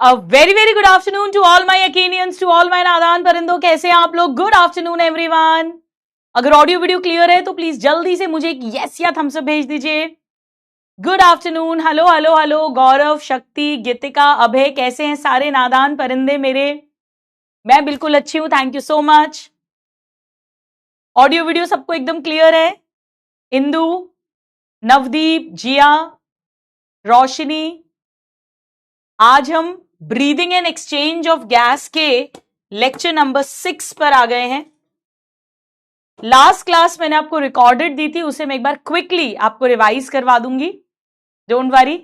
A very very good afternoon to all my Yakinians, to all my नादान परिंदों. कैसे हैं आप लोग? Good afternoon everyone. अगर ऑडियो वीडियो क्लियर है तो प्लीज जल्दी से मुझे एक यस या थम्स अप भेज दीजिए. Good afternoon. Hello hello hello. Gaurav, Shakti, Geetika, अभय, कैसे हैं सारे नादान परिंदे मेरे? मैं बिल्कुल अच्छी हूं, thank you so much. Audio video सबको एकदम क्लियर है? इंदु, नवदीप, जिया, रोशनी. आज हम breathing and exchange of gas के लेक्चर नंबर 6 पर आ गए हैं. लास्ट क्लास मैंने आपको रिकॉर्डेड दी थी, उसे मैं एक बार क्विकली आपको रिवाइज करवा दूंगी. Don't worry.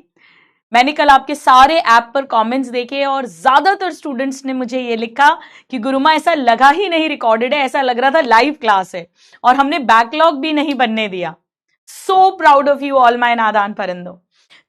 मैंने कल आपके सारे ऐप पर कमेंट्स देखे और ज्यादातर स्टूडेंट्स ने मुझे ये लिखा कि गुरुमा ऐसा लगा ही नहीं रिकॉर्डेड है, ऐसा लग रहा था लाइव क्लास है और हमने बैकलॉग भी नहीं बनने दिया. So proud of you all my नादान परिंदों.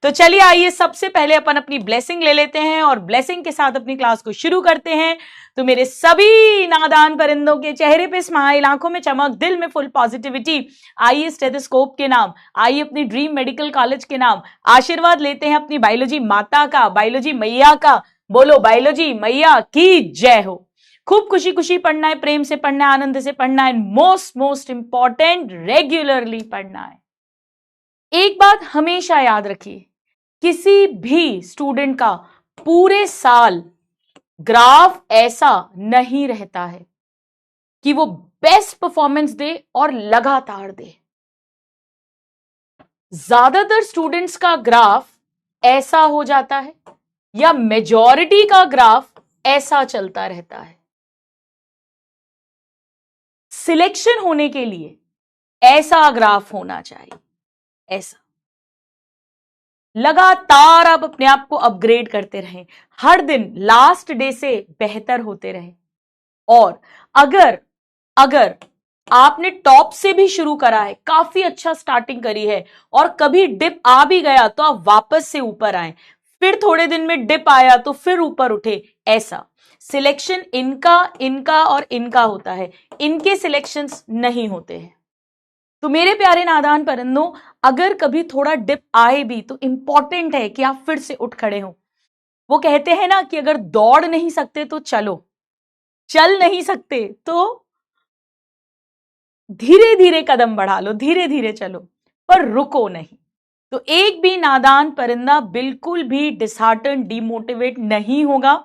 तो चलिए आइए सबसे पहले अपन अपनी ब्लेसिंग ले लेते हैं और ब्लेसिंग के साथ अपनी क्लास को शुरू करते हैं. तो मेरे सभी नादान परिंदों के चेहरे पे स्माइल, आंखों में चमक, दिल में फुल पॉजिटिविटी. आइए स्टेथोस्कोप के नाम, आइए अपनी ड्रीम मेडिकल कॉलेज के नाम आशीर्वाद लेते हैं अपनी बायोलॉजी माता का, बायोलॉजी मैया का. बोलो बायोलॉजी मैया की जय हो. खूब खुशी खुशी पढ़ना है, प्रेम से पढ़ना है, आनंद से पढ़ना है, मोस्ट इंपॉर्टेंट रेगुलरली पढ़ना है. एक बात हमेशा याद रखिए, किसी भी स्टूडेंट का पूरे साल ग्राफ ऐसा नहीं रहता है कि वो बेस्ट परफॉर्मेंस दे और लगातार दे. ज्यादातर स्टूडेंट्स का ग्राफ ऐसा हो जाता है या मेजॉरिटी का ग्राफ ऐसा चलता रहता है. सिलेक्शन होने के लिए ऐसा ग्राफ होना चाहिए, ऐसा. लगातार आप अपने आप को अपग्रेड करते रहें, हर दिन लास्ट डे से बेहतर होते रहें. और अगर आपने टॉप से भी शुरू करा है, काफी अच्छा स्टार्टिंग करी है और कभी डिप आ भी गया तो आप वापस से ऊपर आए, फिर थोड़े दिन में डिप आया तो फिर ऊपर उठे. ऐसा सिलेक्शन इनका और इनका होता है, इनके सिलेक्शंस नहीं होते हैं. तो मेरे प्यारे नादान परिंदों, अगर कभी थोड़ा डिप आए भी तो इंपॉर्टेंट है कि आप फिर से उठ खड़े हो. वो कहते हैं ना कि अगर दौड़ नहीं सकते तो चलो, चल नहीं सकते तो धीरे धीरे कदम बढ़ा लो, धीरे धीरे चलो, पर रुको नहीं. तो एक भी नादान परिंदा बिल्कुल भी डिसहार्टन, डिमोटिवेट नहीं होगा.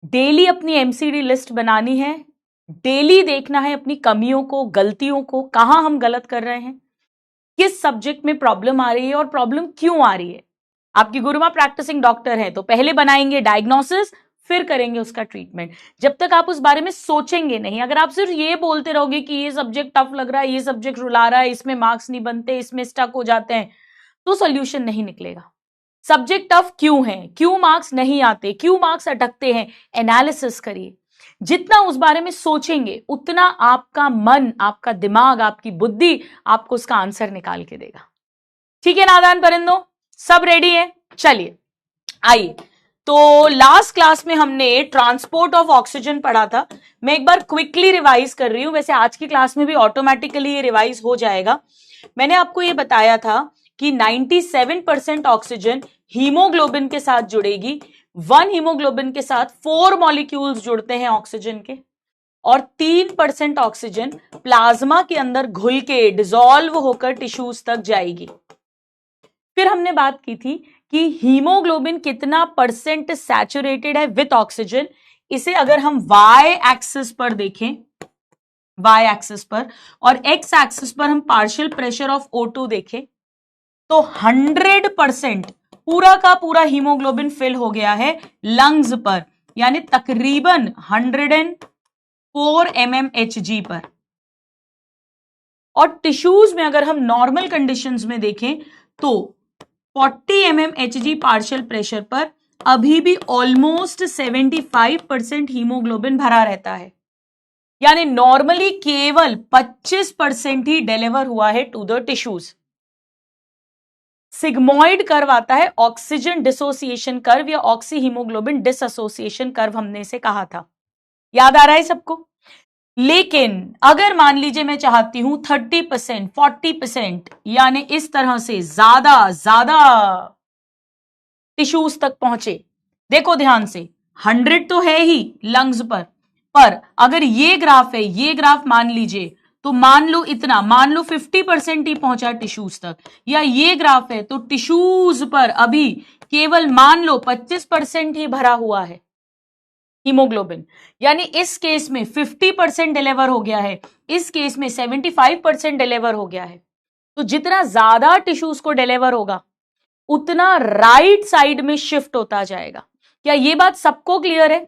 डेली अपनी एमसीडी लिस्ट बनानी है, डेली देखना है अपनी कमियों को, गलतियों को, कहां हम गलत कर रहे हैं, किस सब्जेक्ट में प्रॉब्लम आ रही है और प्रॉब्लम क्यों आ रही है. आपकी गुरुमा प्रैक्टिसिंग डॉक्टर है तो पहले बनाएंगे डायग्नोसिस, फिर करेंगे उसका ट्रीटमेंट. जब तक आप उस बारे में सोचेंगे नहीं, अगर आप सिर्फ ये बोलते रहोगे कि ये सब्जेक्ट टफ लग रहा है, ये सब्जेक्ट रुला रहा है, इसमें मार्क्स नहीं बनते, इसमें स्टक हो जाते हैं, तो सोल्यूशन नहीं निकलेगा. सब्जेक्ट टफ क्यों है, क्यों मार्क्स नहीं आते, क्यों मार्क्स अटकते हैं, एनालिसिस करिए. जितना उस बारे में सोचेंगे उतना आपका मन, आपका दिमाग, आपकी बुद्धि आपको उसका आंसर निकाल के देगा. ठीक है नादान परिंदों, सब रेडी है? चलिए आइए. तो लास्ट क्लास में हमने ट्रांसपोर्ट ऑफ ऑक्सीजन पढ़ा था. मैं एक बार क्विकली रिवाइज कर रही हूं, वैसे आज की क्लास में भी ऑटोमेटिकली ये रिवाइज हो जाएगा. मैंने आपको ये बताया था कि 97% ऑक्सीजन हीमोग्लोबिन के साथ जुड़ेगी. 1 हीमोग्लोबिन के साथ 4 मॉलिक्यूल्स जुड़ते हैं ऑक्सीजन के, और 3% ऑक्सीजन प्लाज्मा के अंदर घुल के डिसॉल्व होकर टिश्यूज तक जाएगी. फिर हमने बात की थी कि हीमोग्लोबिन कितना परसेंट सैचुरेटेड है विथ ऑक्सीजन. इसे अगर हम वाई एक्सिस पर देखें, वाई एक्सिस पर, और एक्स एक्सिस पर हम पार्शियल प्रेशर ऑफ O2 देखें, तो 100% पूरा का पूरा हीमोग्लोबिन फिल हो गया है लंग्स पर, यानी तकरीबन 104 mmHg पर. और टिश्यूज में अगर हम नॉर्मल कंडीशंस में देखें तो 40 mmHg पार्शियल प्रेशर पर अभी भी ऑलमोस्ट 75% हीमोग्लोबिन भरा रहता है. यानी नॉर्मली केवल 25% ही डिलीवर हुआ है to the tissues. Sigmoid curve आता है, ऑक्सीजन डिसोसिएशन कर्व या ऑक्सी हीमोग्लोबिन डिसएसोसिएशन कर्व हमने इसे कहा था. याद आ रहा है सबको? लेकिन अगर मान लीजिए मैं चाहती हूं 30%, 40%, यानी इस तरह से ज्यादा टिश्यूज तक पहुंचे, देखो ध्यान से, 100 तो है ही लंग्स पर अगर ये ग्राफ है, ये ग्राफ मान लीजिए, तो मान लो इतना, मान लो 50% ही पहुंचा टिश्यूज तक, या ये ग्राफ है तो टिश्यूज पर अभी केवल मान लो 25% ही भरा हुआ है हीमोग्लोबिन, यानी इस केस में 50% डिलीवर हो गया है, इस केस में 75% डिलीवर हो गया है। तो जितना ज्यादा टिश्यूज को डिलीवर होगा उतना राइट साइड में शिफ्ट होता जाएगा। क्या ये बात सबको क्लियर है?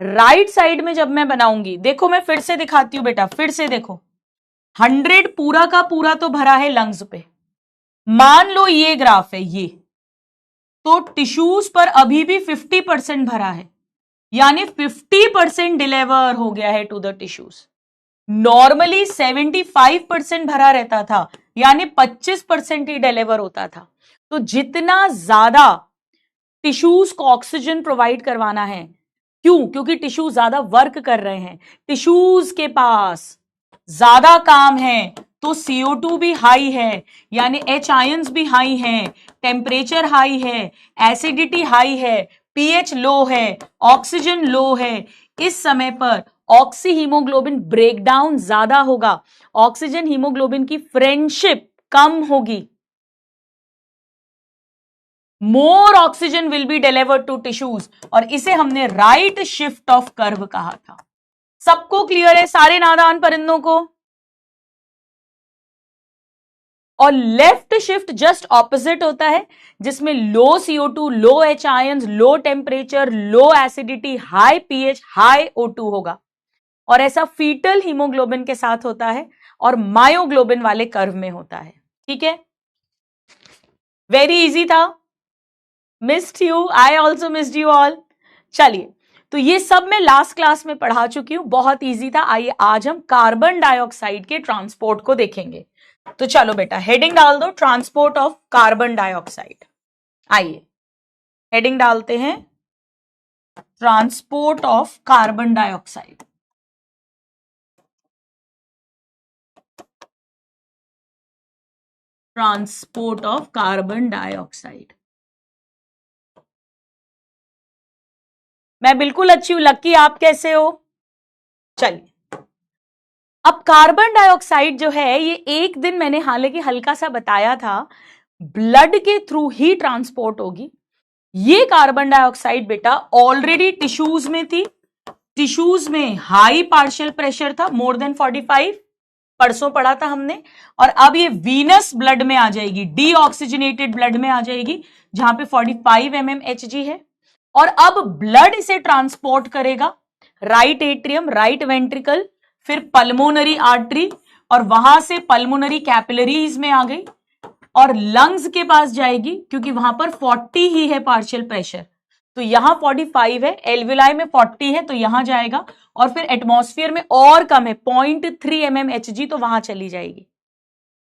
राइट साइड में जब मैं बनाऊंगी, देखो मैं फिर से दिखाती हूं बेटा, फिर से देखो, 100 पूरा का पूरा तो भरा है लंग्स पे, मान लो ये ग्राफ है ये, तो टिश्यूज पर अभी भी 50% भरा है, यानी 50% डिलीवर हो गया है टू द टिश्यूज। नॉर्मली 75% भरा रहता था, यानी 25% ही डिलीवर होता था। तो जितना ज्यादा टिश्यूज को ऑक्सीजन प्रोवाइड करवाना है, क्यों? क्योंकि टिश्यूज ज्यादा वर्क कर रहे हैं, टिश्यूज के पास ज्यादा काम है, तो CO2 भी हाई है, यानी H आयंस भी हाई है, टेम्परेचर हाई है, एसिडिटी हाई है, pH लो है, ऑक्सीजन लो है। इस समय पर ऑक्सी हीमोग्लोबिन ब्रेकडाउन ज्यादा होगा, ऑक्सीजन हीमोग्लोबिन की फ्रेंडशिप कम होगी, more oxygen will be delivered to tissues, और इसे हमने राइट शिफ्ट ऑफ कर्व कहा था। सबको क्लियर है सारे नादान परिंदों को? और लेफ्ट शिफ्ट जस्ट ऑपोजिट होता है, जिसमें low CO2, low H ions, low temperature, low acidity, high pH, high O2 होगा। और ऐसा फीटल हीमोग्लोबिन के साथ होता है और मायोग्लोबिन वाले कर्व में होता है। ठीक है, वेरी इजी था। Missed you, I also missed you all. चलिए, तो ये सब मैं लास्ट क्लास में पढ़ा चुकी हूं, बहुत इजी था। आइए आज हम कार्बन डाइऑक्साइड के ट्रांसपोर्ट को देखेंगे। तो चलो बेटा हेडिंग डाल दो, ट्रांसपोर्ट ऑफ कार्बन डाइऑक्साइड। आइए हेडिंग डालते हैं, transport of carbon dioxide. Transport of carbon dioxide. मैं बिल्कुल अच्छी हूं, लक्की आप कैसे हो? चलिए, अब कार्बन डाइऑक्साइड जो है, ये एक दिन मैंने हालांकि हल्का सा बताया था, ब्लड के थ्रू ही ट्रांसपोर्ट होगी। ये कार्बन डाइऑक्साइड बेटा ऑलरेडी टिश्यूज में थी, टिश्यूज में हाई पार्शियल प्रेशर था, मोर देन 45, परसों पढ़ा था हमने। और अब ये वीनस ब्लड में आ जाएगी, डीऑक्सीजनेटेड ब्लड में आ जाएगी, जहां पे 45 mm Hg है। और अब ब्लड इसे ट्रांसपोर्ट करेगा, राइट एट्रियम, राइट वेंट्रिकल, फिर पल्मोनरी आर्टरी, और वहां से पल्मोनरी कैपिलरीज में आ गई और लंग्स के पास जाएगी, क्योंकि वहां पर 40 ही है पार्शियल प्रेशर, तो यहां 45 है, एल्विलाई में 40 है, तो यहां जाएगा, और फिर एटमॉस्फेयर में और कम है 0.3 mm Hg, तो वहां चली जाएगी।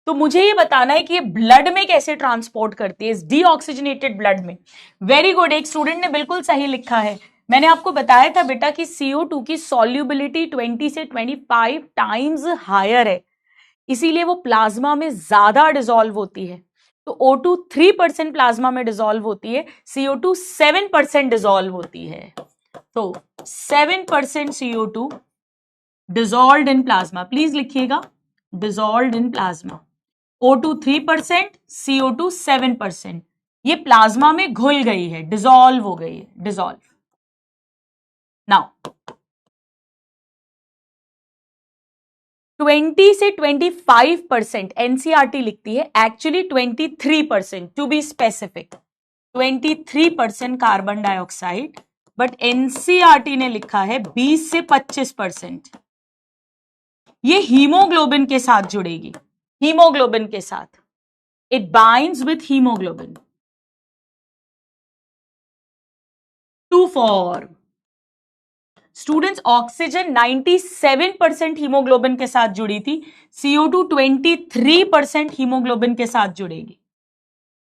तो मुझे ये बताना है कि ये ब्लड में कैसे ट्रांसपोर्ट करती है, इस डीऑक्सीजनेटेड ब्लड में। वेरी गुड, एक स्टूडेंट ने बिल्कुल सही लिखा है। मैंने आपको बताया था बेटा कि CO2 की सॉल्युबिलिटी 20 से 25 टाइम्स हायर है, इसीलिए वो प्लाज्मा में ज्यादा डिसॉल्व होती है। तो O2 3% प्लाज्मा में डिसॉल्व होती है, CO2 7% डिसॉल्व होती है। तो 7% CO2 dissolved in plasma, please लिखिएगा, dissolved in plasma. O2 3%, CO2 7%, ये प्लाज्मा में घुल गई है, डिसॉल्व हो गई है, डिसॉल्व। नाउ 20 से 25% एनसीईआरटी लिखती है, actually 23% to be specific, 23% carbon dioxide, but NCERT ने लिखा है 20 से 25%। ये हीमोग्लोबिन के साथ जुड़ेगी, हीमोग्लोबिन के साथ, it binds with haemoglobin to form. Students, oxygen 97% haemoglobin के साथ जुड़ी थी, CO2 23% हीमोग्लोबिन के साथ जुड़ेगी।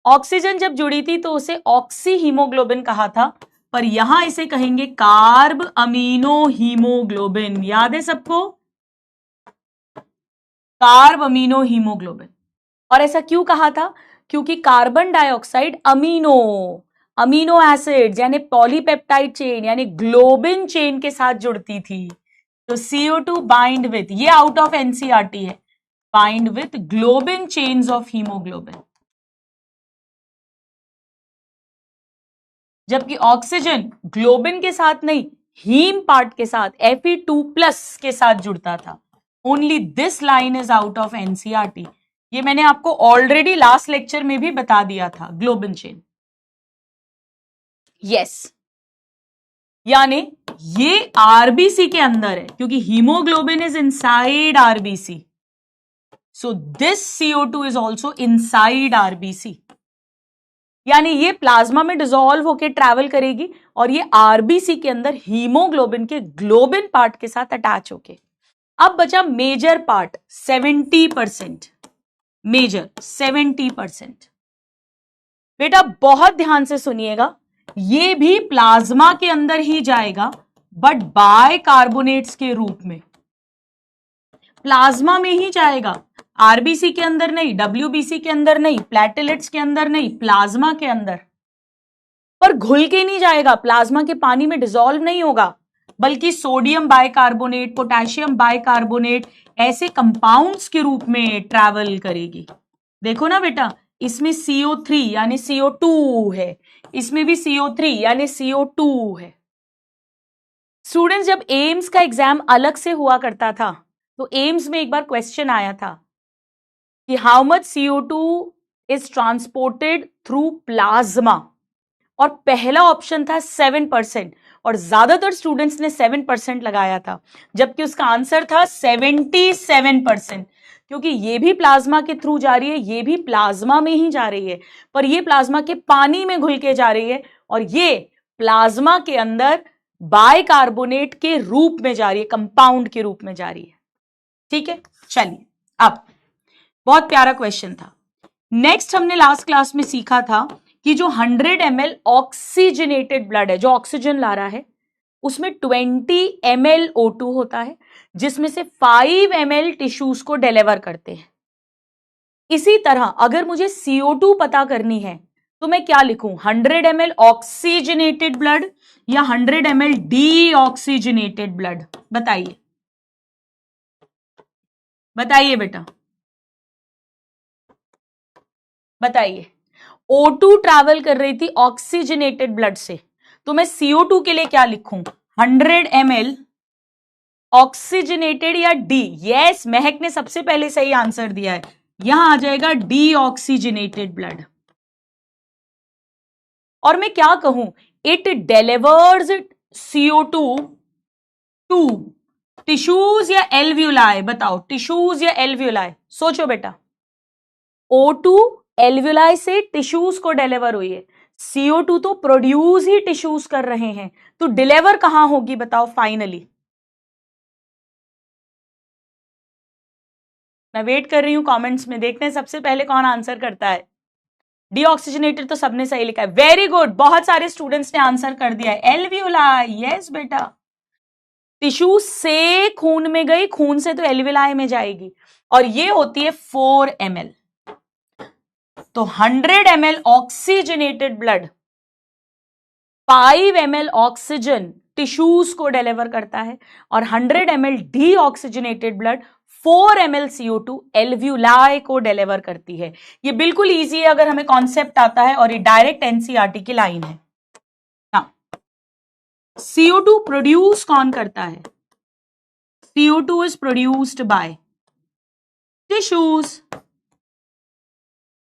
ऑक्सीजन जब जुड़ी थी तो उसे ऑक्सी हीमोग्लोबिन कहा था, पर यहां इसे कहेंगे कार्ब अमीनो हीमोग्लोबिन। याद है सबको, कार्ब अमीनो हीमोग्लोबिन। और ऐसा क्यों कहा था? क्योंकि carbon dioxide amino, amino acid यानी पॉलीपेप्टाइड चेन यानी ग्लोबिन चेन के साथ जुड़ती थी। तो CO2 बाइंड विथ, ये आउट ऑफ एनसीईआरटी है, bind with globin chains of haemoglobin. जबकि ऑक्सीजन ग्लोबिन के साथ नहीं, हीम पार्ट के साथ Fe2+ के साथ जुड़ता था। Only this line is out of NCERT. ये मैंने आपको ऑलरेडी लास्ट लेक्चर में भी बता दिया था, ग्लोबिन चेन। यस, यानी ये आरबीसी के अंदर है, क्योंकि haemoglobin is inside RBC, so this CO2 is also inside RBC. यानी ये प्लाज्मा में डिसॉल्व होकर ट्रैवल करेगी और ये आरबीसी के अंदर हीमोग्लोबिन के ग्लोबिन पार्ट के साथ अटैच होके। अब बचा मेजर पार्ट 70%, मेजर 70%। बेटा बहुत ध्यान से सुनिएगा, ये भी प्लाज्मा के अंदर ही जाएगा, बट बाय कार्बोनेट्स के रूप में। प्लाज्मा में ही जाएगा, आरबीसी के अंदर नहीं, डब्ल्यूबीसी के अंदर नहीं, प्लेटलेट्स के अंदर नहीं, प्लाज्मा के अंदर। पर घुल के नहीं जाएगा, प्लाज्मा के पानी में डिसॉल्व नहीं होगा, बल्कि सोडियम बाइकार्बोनेट, पोटेशियम बाइकार्बोनेट ऐसे कंपाउंड्स के रूप में ट्रैवल करेगी। देखो ना बेटा, इसमें CO3 यानी CO2 है, इसमें भी CO3 यानी CO2 है। स्टूडेंट्स, जब एम्स का एग्जाम अलग से हुआ करता था, तो एम्स में एक बार क्वेश्चन आया था कि how much CO2 is transported through plasma, और पहला ऑप्शन था 7%, और ज्यादातर स्टूडेंट्स ने 7% लगाया था, जबकि उसका आंसर था 77%। क्योंकि ये भी प्लाज्मा के थ्रू जा रही है, ये भी प्लाज्मा में ही जा रही है, पर ये प्लाज्मा के पानी में घुल के जा रही है, और ये प्लाज्मा के अंदर बाइकार्बोनेट के रूप में जा रही है, कंपाउंड के रूप में जा रही है। ठीक है, चलिए अब बहुत प्यारा क्वेश्चन था। नेक्स्ट हमने लास्ट क्लास में सीखा था कि जो 100 ml ऑक्सीजनेटेड ब्लड है, जो ऑक्सीजन ला रहा है, उसमें 20 ml O2 होता है, जिसमें से 5 ml टिश्यूज को डिलीवर करते हैं। इसी तरह अगर मुझे CO2 पता करनी है तो मैं क्या लिखूं, 100 ml ऑक्सीजनेटेड ब्लड या 100 ml डीऑक्सीजनेटेड ब्लड? बताइए, बताइए बेटा, बताइए। O2 ट्रैवल कर रही थी ऑक्सीजनेटेड ब्लड से, तो मैं CO2 के लिए क्या लिखूं, 100 ml ऑक्सीजनेटेड या डी? यस, महक ने सबसे पहले सही आंसर दिया है, यहां आ जाएगा डीऑक्सीजनेटेड ब्लड। और मैं क्या कहूं, it delivers CO2 to tissues या एल्व्यूलाई? बताओ, टिश्यूज या एल्व्यूलाई? सोचो बेटा, O2 एल्व्यूलाई से टिश्यूज को डिलीवर हुई है, CO2 तो प्रोड्यूस ही टिश्यूज कर रहे हैं, तो डिलीवर कहां होगी बताओ फाइनली? मैं वेट कर रही हूं कमेंट्स में, देखते हैं सबसे पहले कौन आंसर करता है। डीऑक्सीजनेटेड तो सबने सही लिखा है, वेरी गुड, बहुत सारे स्टूडेंट्स ने आंसर कर दिया है, एल्व्यूलाई। यस बेटा, टिश्यू से खून में गई, खून से तो एल्व्यूलाई में जाएगी, और ये होती है 4 ml। तो 100 ml oxygenated blood 5 ml oxygen tissues को डिलीवर करता है, और 100 ml deoxygenated blood 4 ml CO2 alveoli को डिलीवर करती है। ये बिल्कुल इजी है अगर हमें कॉन्सेप्ट आता है, और ये डायरेक्ट एनसीईआरटी की लाइन है। हाँ, CO2 प्रोड्यूस कौन करता है? CO2 is produced by tissues.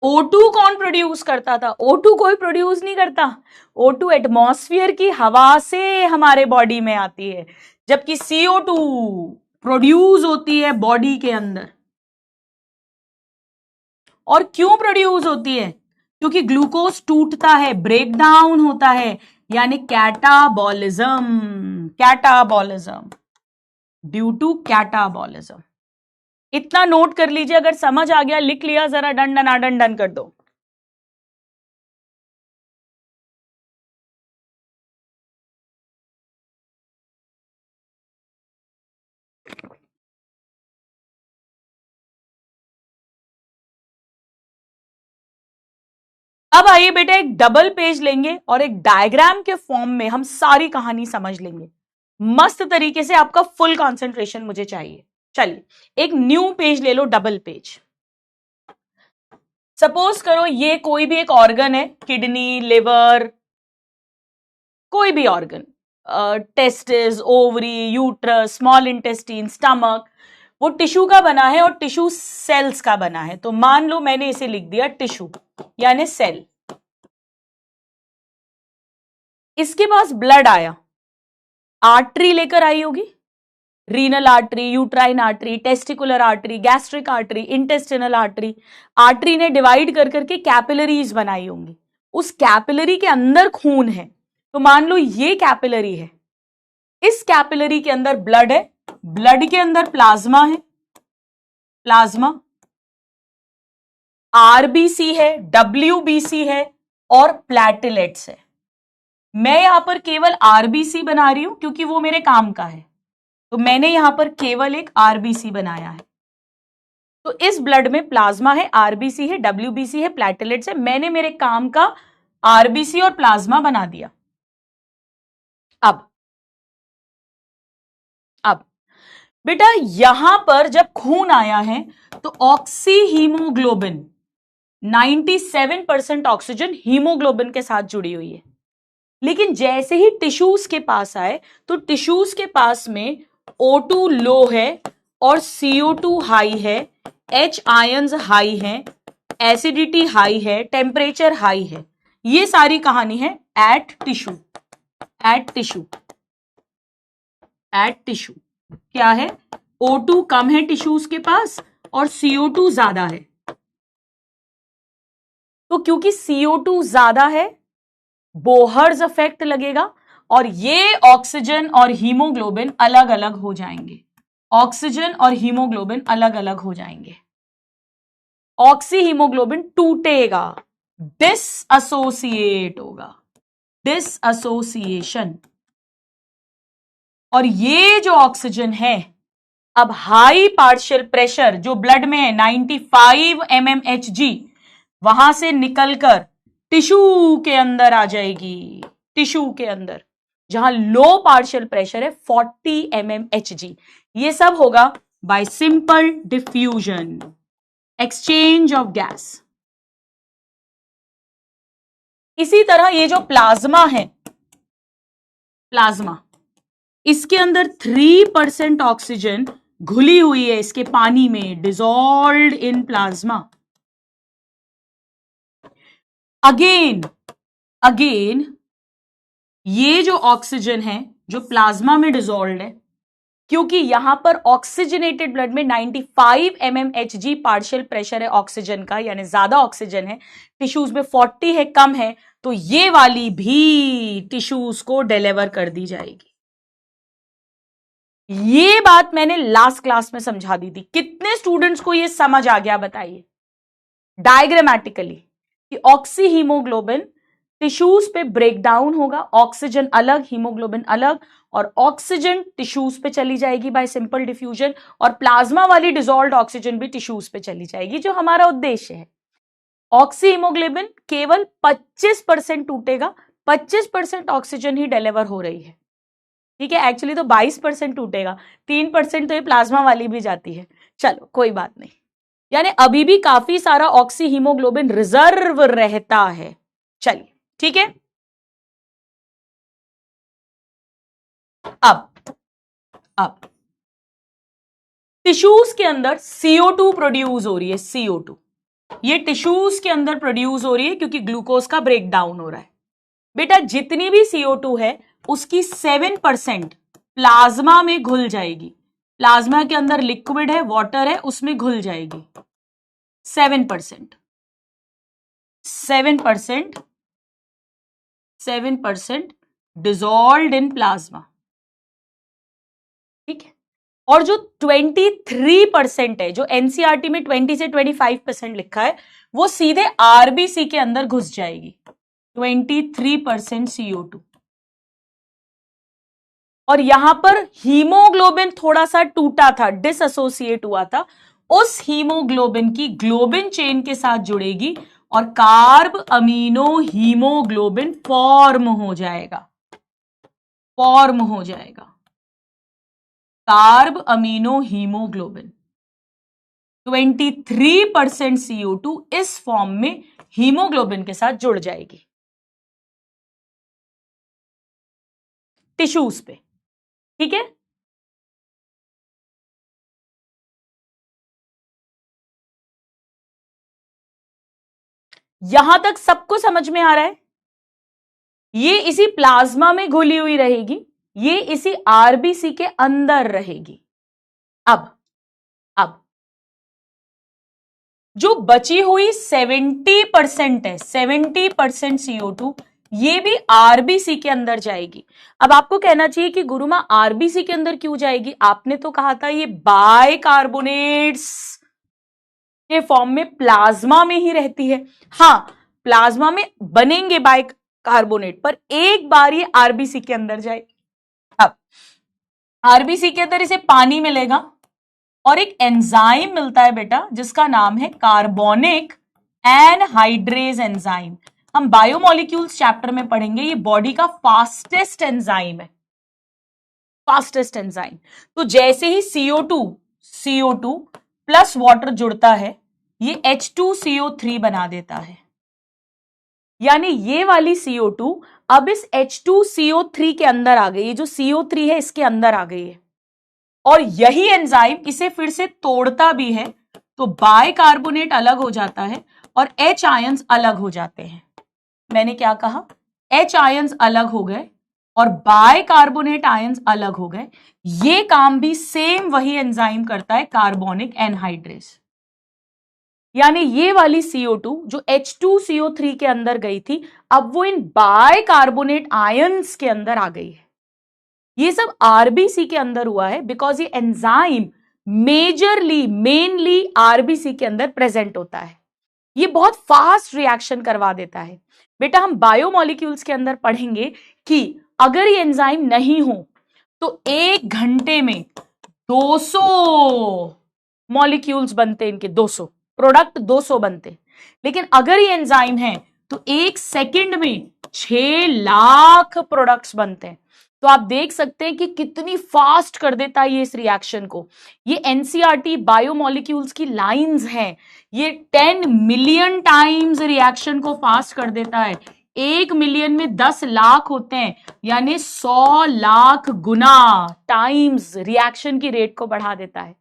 O2 कौन प्रोड्यूस करता था? O2 कोई प्रोड्यूस नहीं करता, O2 एटमॉस्फेयर की हवा से हमारे बॉडी में आती है, जबकि CO2 प्रोड्यूस होती है बॉडी के अंदर। और क्यों प्रोड्यूस होती है? क्योंकि ग्लूकोज टूटता है, ब्रेक डाउन होता है, यानी catabolism, catabolism, due to catabolism. इतना नोट कर लीजिए, अगर समझ आ गया लिख लिया, जरा डन डन डन डन कर दो। अब आइए बेटा एक डबल पेज लेंगे और एक डायग्राम के फॉर्म में हम सारी कहानी समझ लेंगे मस्त तरीके से। आपका फुल कंसंट्रेशन मुझे चाहिए। चलिए एक न्यू पेज ले लो, डबल पेज। सपोज करो ये कोई भी एक ऑर्गन है, किडनी, लिवर, कोई भी organ, testis, ovary, uterus, small intestine, stomach, वो टिश्यू का बना है और टिश्यू सेल्स का बना है। तो मान लो मैंने इसे लिख दिया टिश्यू यानी सेल। इसके पास ब्लड आया, आर्टरी लेकर आई होगी, renal artery, uterine artery, testicular artery, gastric artery, intestinal artery. Artery ने डिवाइड कर करके कैपिलरीज बनाई होंगी। उस कैपिलरी के अंदर खून है, तो मान लो ये कैपिलरी है, इस कैपिलरी के अंदर ब्लड है, ब्लड के अंदर प्लाज्मा है, प्लाज्मा, आरबीसी है, डब्ल्यूबीसी है और प्लेटलेट्स है। मैं यहां पर केवल आरबीसी बना रही हूं क्योंकि वो मेरे काम का है, तो मैंने यहां पर केवल एक आरबीसी बनाया है। तो इस ब्लड में प्लाज्मा है, आरबीसी है, डब्ल्यूबीसी है, प्लेटलेट्स है। मैंने मेरे काम का आरबीसी और प्लाज्मा बना दिया। अब बेटा यहां पर जब खून आया है तो ऑक्सी हीमोग्लोबिन, 97% ऑक्सीजन हीमोग्लोबिन के साथ जुड़ी हुई है। लेकिन जैसे ही टिश्यूज के पास आए तो टिश्यूज के पास में O2 लो है और CO2 हाई है, H आयंस हाई है, एसिडिटी हाई है, टेम्परेचर हाई है। ये सारी कहानी है at tissue. At tissue, at tissue क्या है? O2 कम है टिश्यूज के पास और CO2 ज्यादा है। तो क्योंकि CO2 ज्यादा है, बोहर्स इफेक्ट लगेगा और ये ऑक्सीजन और हीमोग्लोबिन अलग अलग हो जाएंगे। ऑक्सीजन और हीमोग्लोबिन अलग अलग हो जाएंगे। ऑक्सी हीमोग्लोबिन टूटेगा, डिसएसोसिएट होगा, डिसएसोसिएशन। और ये जो ऑक्सीजन है अब हाई पार्शियल प्रेशर जो ब्लड में है 95 mmHg, वहां से निकलकर टिश्यू के अंदर आ जाएगी। टिश्यू के अंदर जहां लो पार्शियल प्रेशर है 40 mmHg। ये सब होगा bye simple diffusion, exchange of gas. इसी तरह ये जो प्लाज्मा है, प्लाज्मा, इसके अंदर 3% ऑक्सीजन घुली हुई है इसके पानी में, डिसॉल्व्ड इन प्लाज्मा। अगेन ये जो ऑक्सीजन है जो प्लाज्मा में डिसॉल्व्ड है, क्योंकि यहां पर ऑक्सीजनेटेड ब्लड में 95 mmHg पार्शियल प्रेशर है ऑक्सीजन का, यानी ज्यादा ऑक्सीजन है, टिश्यूज में 40 है, कम है, तो ये वाली भी टिश्यूज को डिलीवर कर दी जाएगी। ये बात मैंने लास्ट क्लास में समझा दी थी। कितने स्टूडेंट्स को ये समझ आ गया बताइए डायग्रामेटिकली कि ऑक्सी हीमोग्लोबिन टिश्यूज पे ब्रेक डाउन होगा, ऑक्सीजन अलग, हीमोग्लोबिन अलग, और ऑक्सीजन टिश्यूज पे चली जाएगी बाय सिंपल डिफ्यूजन, और प्लाज्मा वाली डिसॉल्व्ड ऑक्सीजन भी टिश्यूज पे चली जाएगी, जो हमारा उद्देश्य है। ऑक्सी हीमोग्लोबिन केवल 25% टूटेगा, 25% ऑक्सीजन ही डिलीवर हो रही है, ठीक है। एक्चुअली तो 22% टूटेगा, 3% तो ये प्लाज्मा वाली भी जाती है। चलो कोई बात नहीं, यानी अभी भी काफी सारा ऑक्सी हीमोग्लोबिन रिजर्व रहता है। चलिए ठीक है। अब टिश्यूज के अंदर CO2 प्रोड्यूस हो रही है, CO2 ये टिश्यूज के अंदर प्रोड्यूस हो रही है क्योंकि ग्लूकोज का ब्रेक डाउन हो रहा है। बेटा जितनी भी CO2 है उसकी 7% प्लाज्मा में घुल जाएगी। प्लाज्मा के अंदर लिक्विड है, वाटर है, उसमें घुल जाएगी। 7% 7% डिसॉल्व्ड इन प्लाज्मा, ठीक है। और जो 23% है, जो एनसीईआरटी में 20 से 25% लिखा है, वो सीधे आरबीसी के अंदर घुस जाएगी। 23% CO2। और यहां पर हीमोग्लोबिन थोड़ा सा टूटा था, डिसएसोसिएट हुआ था, उस हीमोग्लोबिन की ग्लोबिन चेन के साथ जुड़ेगी और कार्ब अमीनो हीमोग्लोबिन फॉर्म हो जाएगा, कार्ब अमीनो हीमोग्लोबिन। 23% CO2 इस फॉर्म में हीमोग्लोबिन के साथ जुड़ जाएगी टिश्यूज पे, ठीक है। यहां तक सबको समझ में आ रहा है? ये इसी प्लाज्मा में घुली हुई रहेगी, ये इसी आरबीसी के अंदर रहेगी। अब जो बची हुई 70% है, 70% CO2, ये भी आरबीसी के अंदर जाएगी। अब आपको कहना चाहिए कि गुरुमा आरबीसी के अंदर क्यों जाएगी? आपने तो कहा था ये बाइकार्बोनेट्स के फॉर्म में प्लाज्मा में ही रहती है। हाँ, प्लाज्मा में बनेंगे बाइकार्बोनेट, पर एक बार ये आरबीसी के अंदर जाएगी। अब आरबीसी के अंदर इसे पानी मिलेगा और एक एंजाइम मिलता है बेटा जिसका नाम है कार्बोनिक एनहाइड्रेज एंजाइम। हम बायोमोलिक्यूल्स चैप्टर में पढ़ेंगे, ये बॉडी का फास्टेस्ट एंजाइम है, फास्टेस्ट एंजाइम। तो जैसे ही CO2 प्लस वाटर जुड़ता है, ये H2CO3 बना देता है, यानी ये वाली CO2 अब इस H2CO3 के अंदर आ गई, ये जो CO3 है इसके अंदर आ गई है, और यही एंजाइम इसे फिर से तोड़ता भी है, तो बाइकार्बोनेट अलग हो जाता है और H आयंस अलग हो जाते हैं। मैंने क्या कहा? H आयंस अलग हो गए और बाइकार्बोनेट आयंस अलग हो गए। ये काम भी सेम वही एंजाइम करता है, कार्बोनिक एनहाइड्रेज। यानी ये वाली CO2 जो H2CO3 के अंदर गई थी, अब वो इन बाइकार्बोनेट आयंस के अंदर आ गई है। ये सब आरबीसी के अंदर हुआ है बिकॉज ये एंजाइम मेनली आरबीसी के अंदर प्रेजेंट होता है। ये बहुत फास्ट रिएक्शन करवा देता है। बेटा हम बायोमोलिक्यूल्स के अंदर पढ़ेंगे कि अगर ये एंजाइम नहीं हो तो 1 घंटे में 200 मॉलिक्यूल्स बनते, इनके 200 प्रोडक्ट 200 बनते। लेकिन अगर ये एंजाइम है तो 1 सेकंड में 6 लाख प्रोडक्ट्स बनते हैं। तो आप देख सकते हैं कि कितनी फास्ट कर देता है ये इस रिएक्शन को। ये एनसीईआरटी बायोमोलिक्यूल्स की लाइंस हैं, ये 10 मिलियन टाइम्स रिएक्शन को फास्ट कर देता है। 1 मिलियन में 10 लाख होते हैं, यानी 100 लाख गुना टाइम्स रिएक्शन की रेट को बढ़ा देता है।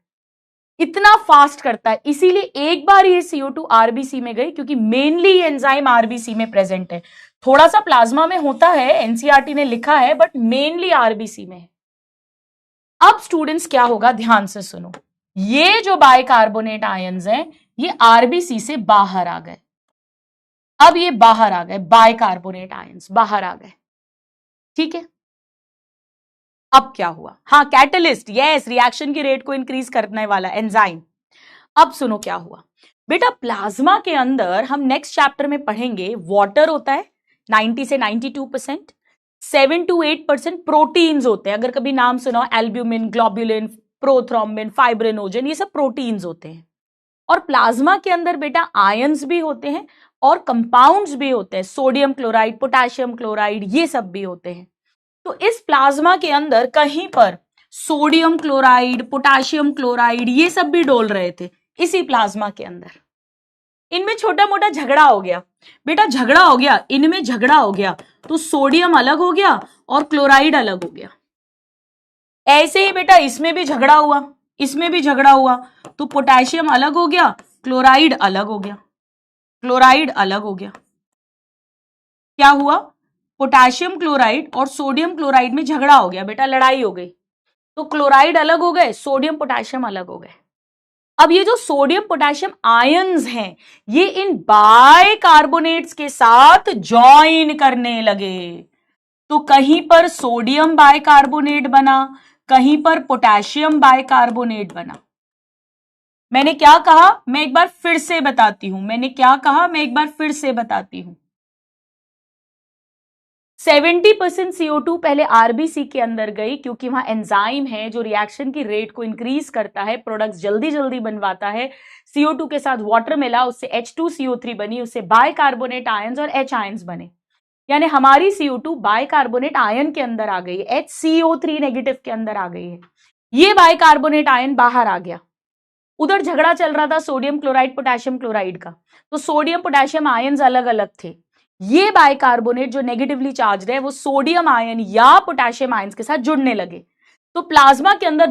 इतना फास्ट करता है, इसीलिए एक बार ये CO2 आरबीसी में गई, क्योंकि मेनली एंजाइम आरबीसी में प्रेजेंट है। थोड़ा सा प्लाज्मा में होता है, एनसीईआरटी ने लिखा है, बट मेनली आरबीसी में है। अब स्टूडेंट्स क्या होगा, ध्यान से सुनो। ये जो बाइकार्बोनेट आयंस हैं, ये आरबीसी से बाहर आ गए। अब ये बाहर आ गए, बाइकार्बोनेट आयंस बाहर आ गए, ठीक है। अब क्या हुआ? हाँ, कैटलिस्ट, यस, रिएक्शन की रेट को इंक्रीज करने वाला एंजाइम। अब सुनो क्या हुआ बेटा। प्लाज्मा के अंदर हम नेक्स्ट चैप्टर में पढ़ेंगे, वाटर होता है 90 से 92%, 7 to 8% प्रोटीन्स होते हैं। अगर कभी नाम सुना, एल्ब्यूमिन, ग्लोब्युलिन, प्रोथ्रोम्बिन, फाइब्रिनोजन, ये सब प्रोटीन्स होते हैं। और प्लाज्मा के अंदर बेटा आयंस भी होते हैं और कंपाउंड्स भी होते हैं, सोडियम क्लोराइड, पोटेशियम क्लोराइड, ये सब भी होते हैं। तो इस प्लाज्मा के अंदर कहीं पर सोडियम क्लोराइड, पोटेशियम क्लोराइड, ये सब भी डोल रहे थे इसी प्लाज्मा के अंदर। इनमें छोटा मोटा झगड़ा हो गया बेटा, झगड़ा हो गया, इनमें झगड़ा हो गया, तो सोडियम अलग हो गया और क्लोराइड अलग हो गया। ऐसे ही बेटा इसमें भी झगड़ा हुआ, इसमें भी झगड़ा हुआ, तो पोटेशियम अलग हो गया, क्लोराइड अलग हो गया, क्लोराइड अलग हो गया। क्या हुआ? पोटेशियम क्लोराइड और सोडियम क्लोराइड में झगड़ा हो गया बेटा, लड़ाई हो गई, तो क्लोराइड अलग हो गए, सोडियम पोटेशियम अलग हो गए। अब ये जो सोडियम पोटेशियम आयंस हैं, ये इन बाइकार्बोनेट्स के साथ ज्वाइन करने लगे। तो कहीं पर सोडियम बाइकार्बोनेट बना, कहीं पर पोटेशियम बाइकार्बोनेट बना। मैंने क्या कहा, मैं एक बार फिर से बताती हूं, मैंने क्या कहा, मैं एक बार फिर से बताती हूं। 70% CO2 पहले आरबीसी के अंदर गई, क्योंकि वहां एंजाइम है जो रिएक्शन की रेट को इंक्रीज करता है, प्रोडक्ट्स जल्दी जल्दी बनवाता है। CO2 के साथ वाटर मिला, उससे H2CO3 बनी, उससे बाइकार्बोनेट आयंस और H आयंस बने, यानी हमारी CO2 बाइकार्बोनेट आयन के अंदर आ गई है, HCO3 नेगेटिव के अंदर आ गई है। ये बाइकार्बोनेट आयन बाहर आ गया। उधर झगड़ा चल रहा था सोडियम क्लोराइड पोटेशियम क्लोराइड का, तो सोडियम पोटेशियम आयंस अलग अलग थे। ये बाइकार्बोनेट जो नेगेटिवली चार्ज है वो सोडियम आयन या पोटेशियम आयंस के साथ जुड़ने लगे, तो प्लाज्मा के अंदर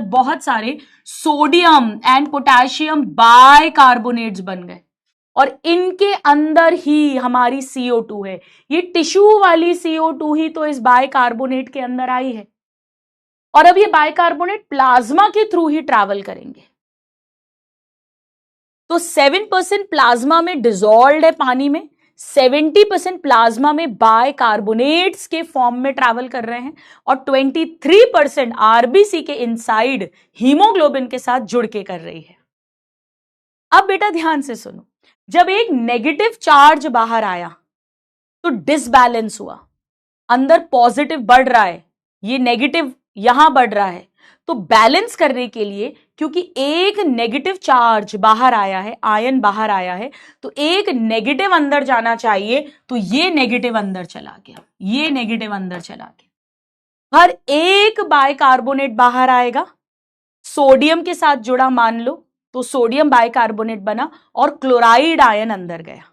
बहुत सारे सोडियम एंड पोटेशियम बाइकार्बोनेट्स बन गए, और इनके अंदर ही हमारी CO2 है। ये टिश्यू वाली CO2 ही तो इस बाइकार्बोनेट के अंदर आई है, और अब ये बाइकार्बोनेट प्लाज्मा के थ्रू ही ट्रैवल करेंगे। तो 7% प्लाज्मा में डिसॉल्व्ड है पानी में, 70% प्लाज्मा में बाइकार्बोनेट्स के फॉर्म में ट्रैवल कर रहे हैं, और 23% आरबीसी के इनसाइड हीमोग्लोबिन के साथ जुड़ के कर रही है। अब बेटा ध्यान से सुनो, जब एक नेगेटिव चार्ज बाहर आया तो डिसबैलेंस हुआ, अंदर पॉजिटिव बढ़ रहा है, ये नेगेटिव यहां बढ़ रहा है, तो बैलेंस करने के लिए, क्योंकि एक नेगेटिव चार्ज बाहर आया है, आयन बाहर आया है, तो एक नेगेटिव अंदर जाना चाहिए, तो ये नेगेटिव अंदर चला गया, ये नेगेटिव अंदर चला गया। हर एक बाइकार्बोनेट बाहर आएगा, सोडियम के साथ जुड़ा मान लो, तो सोडियम बाइकार्बोनेट बना और क्लोराइड आयन अंदर गया,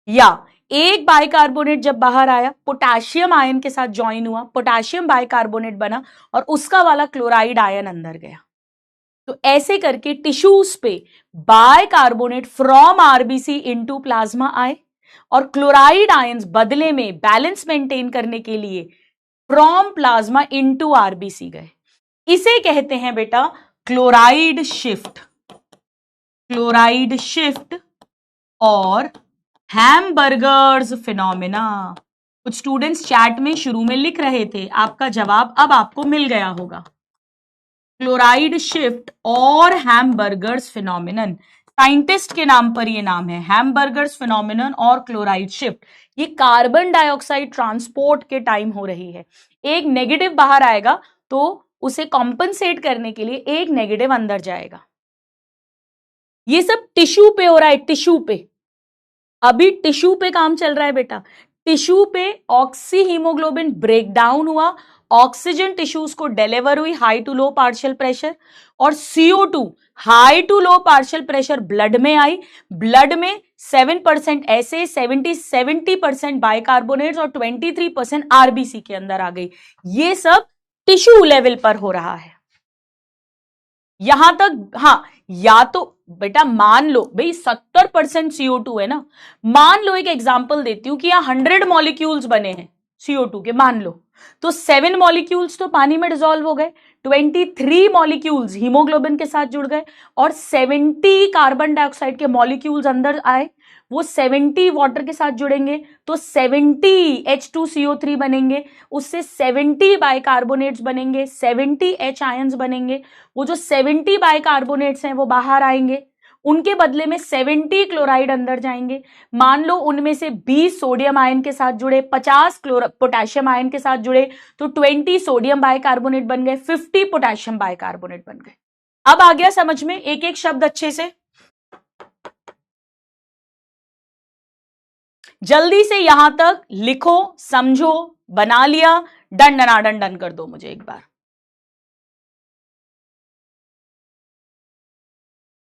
या एक बाइकार्बोनेट जब बाहर आया पोटेशियम आयन के साथ ज्वाइन हुआ, पोटेशियम बाइकार्बोनेट बना और उसका वाला क्लोराइड आयन अंदर गया। तो ऐसे करके टिश्यूज पे bicarbonate from RBC into plasma आए, और क्लोराइड आयंस बदले में बैलेंस मेंटेन करने के लिए फ्रॉम प्लाज्मा इनटू आरबीसी गए। इसे कहते हैं बेटा क्लोराइड शिफ्ट, क्लोराइड शिफ्ट और हैमबर्गर्स फिनोमेना। कुछ स्टूडेंट्स चैट में शुरू में लिख रहे थे, आपका जवाब अब आपको मिल गया होगा। क्लोराइड शिफ्ट और हैमबर्गर्स फिनोमेनन, साइंटिस्ट के नाम पर ये नाम है, हैमबर्गर्स फिनोमेनन और क्लोराइड शिफ्ट। ये कार्बन डाइऑक्साइड ट्रांसपोर्ट के टाइम हो रही है। एक नेगेटिव बाहर आएगा तो उसे कॉम्पनसेट करने के लिए एक नेगेटिव अंदर जाएगा। ये सब टिश्यू पे हो रहा है, टिश्यू पे, अभी टिश्यू पे काम चल रहा है बेटा। टिश्यू पे ऑक्सी हीमोग्लोबिन ब्रेक डाउन हुआ, ऑक्सीजन टिश्यूज को डिलीवर हुई high to low partial pressure, और CO2 high to low partial pressure blood में आई। ब्लड में 7% ऐसे 70% बाइकार्बोनेट्स और 23% आरबीसी के अंदर आ गई। ये सब टिश्यू लेवल पर हो रहा है यहां तक। हाँ, या तो बेटा मान लो भाई 70% CO2 है ना, मान लो एक एग्जांपल देती हूं कि यहां 100 मॉलिक्यूल्स बने हैं CO2 के, मान लो, तो 7 मॉलिक्यूल्स तो पानी में डिसॉल्व हो गए, 23 मॉलिक्यूल्स हीमोग्लोबिन के साथ जुड़ गए, और 70 कार्बन डाइऑक्साइड के मॉलिक्यूल्स अंदर आए, वो 70 वाटर के साथ जुड़ेंगे तो 70 H2CO3 बनेंगे, उससे 70 बाइकार्बोनेट्स बनेंगे, 70 H आयंस बनेंगे। वो जो 70 बाइकार्बोनेट्स हैं वो बाहर आएंगे, उनके बदले में 70 क्लोराइड अंदर जाएंगे। मान लो उनमें से 20 सोडियम आयन के साथ जुड़े, 50 पोटेशियम आयन के साथ जुड़े, तो 20 सोडियम बाइकार्बोनेट बन गए, 50 पोटेशियम बाइकार्बोनेट बन गए। अब आ गया समझ में एक एक शब्द अच्छे से? जल्दी से यहां तक लिखो, समझो, बना लिया, डन डनाडन डन कर दो मुझे एक बार।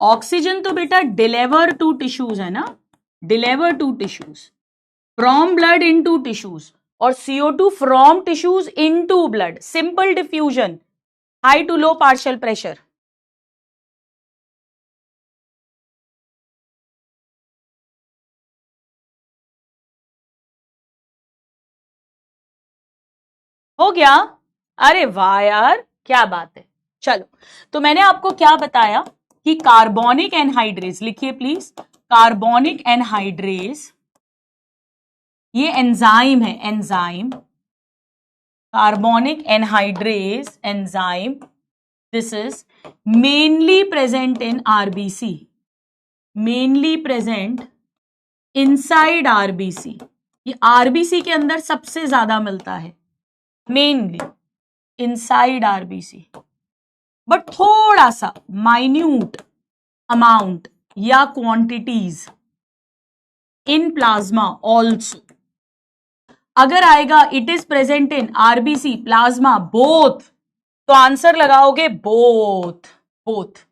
ऑक्सीजन तो बेटा डिलीवर टू टिश्यूज है ना, deliver to tissues, from blood into tissues, और CO2 from tissues into blood, simple diffusion, high to low partial pressure. हो गया? अरे वाह यार, क्या बात है। चलो, तो मैंने आपको क्या बताया कि कार्बोनिक एनहाइड्रेज, लिखिए प्लीज, कार्बोनिक एनहाइड्रेज ये एंजाइम है, enzyme, carbonic anhydrase enzyme, this is mainly present in RBC, mainly present inside RBC, ये आरबीसी के अंदर सबसे ज्यादा मिलता है, मेनली इनसाइड आरबीसी, बट थोड़ा सा माइन्यूट अमाउंट या क्वांटिटीज इन प्लाज्मा ऑल्सो। अगर आएगा it is present in RBC plasma both, तो आंसर लगाओगे बोथ, बोथ।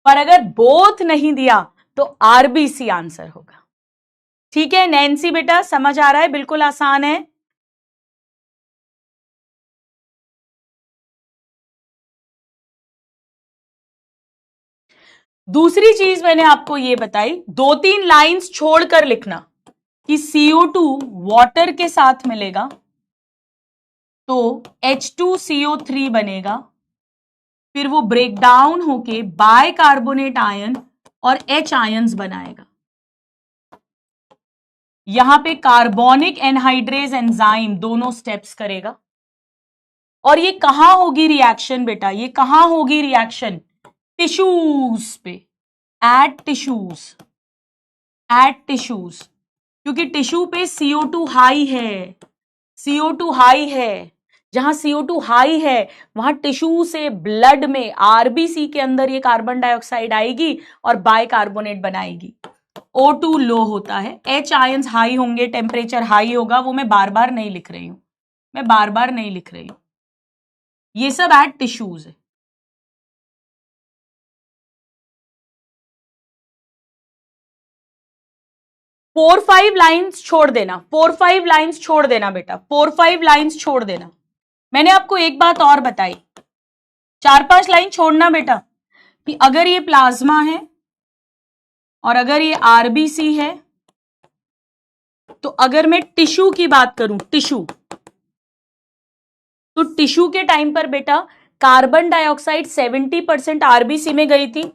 पर अगर बोथ नहीं दिया तो आरबीसी आंसर होगा। ठीक है नैन्सी बेटा, समझ आ रहा है? बिल्कुल आसान है। दूसरी चीज मैंने आपको ये बताई, 2-3 लाइंस छोड़कर लिखना कि CO2 वाटर के साथ मिलेगा तो H2CO3 बनेगा, फिर वो ब्रेक डाउन होके बाइकार्बोनेट आयन और H आयंस बनाएगा। यहां पे कार्बोनिक एनहाइड्रेज एंजाइम दोनों स्टेप्स करेगा। और ये कहां होगी रिएक्शन बेटा? ये कहां होगी रिएक्शन? टिश्यूज पे, एट टिश्यूज, एट टिश्यूज, क्योंकि टिश्यू पे CO2 हाई है, CO2 हाई है। जहां CO2 हाई है वहां टिश्यू से ब्लड में आरबीसी के अंदर ये कार्बन डाइऑक्साइड आएगी और बाइकार्बोनेट बनाएगी। O2 लो होता है, H आयंस हाई होंगे, टेम्परेचर हाई होगा, वो मैं बार बार नहीं लिख रही हूं, मैं बार बार नहीं लिख रही हूं, ये सब एट टिश्यूज है। फोर फाइव लाइंस छोड़ देना, 4-5 लाइंस छोड़ देना बेटा, 4-5 लाइंस छोड़ देना। मैंने आपको एक बात और बताई, 4-5 लाइन छोड़ना बेटा, कि अगर ये प्लाज्मा है और अगर ये आरबीसी है, तो अगर मैं टिश्यू की बात करूं, टिश्यू, तो टिश्यू के टाइम पर बेटा कार्बन डाइऑक्साइड 70% आरबीसी में गई थी,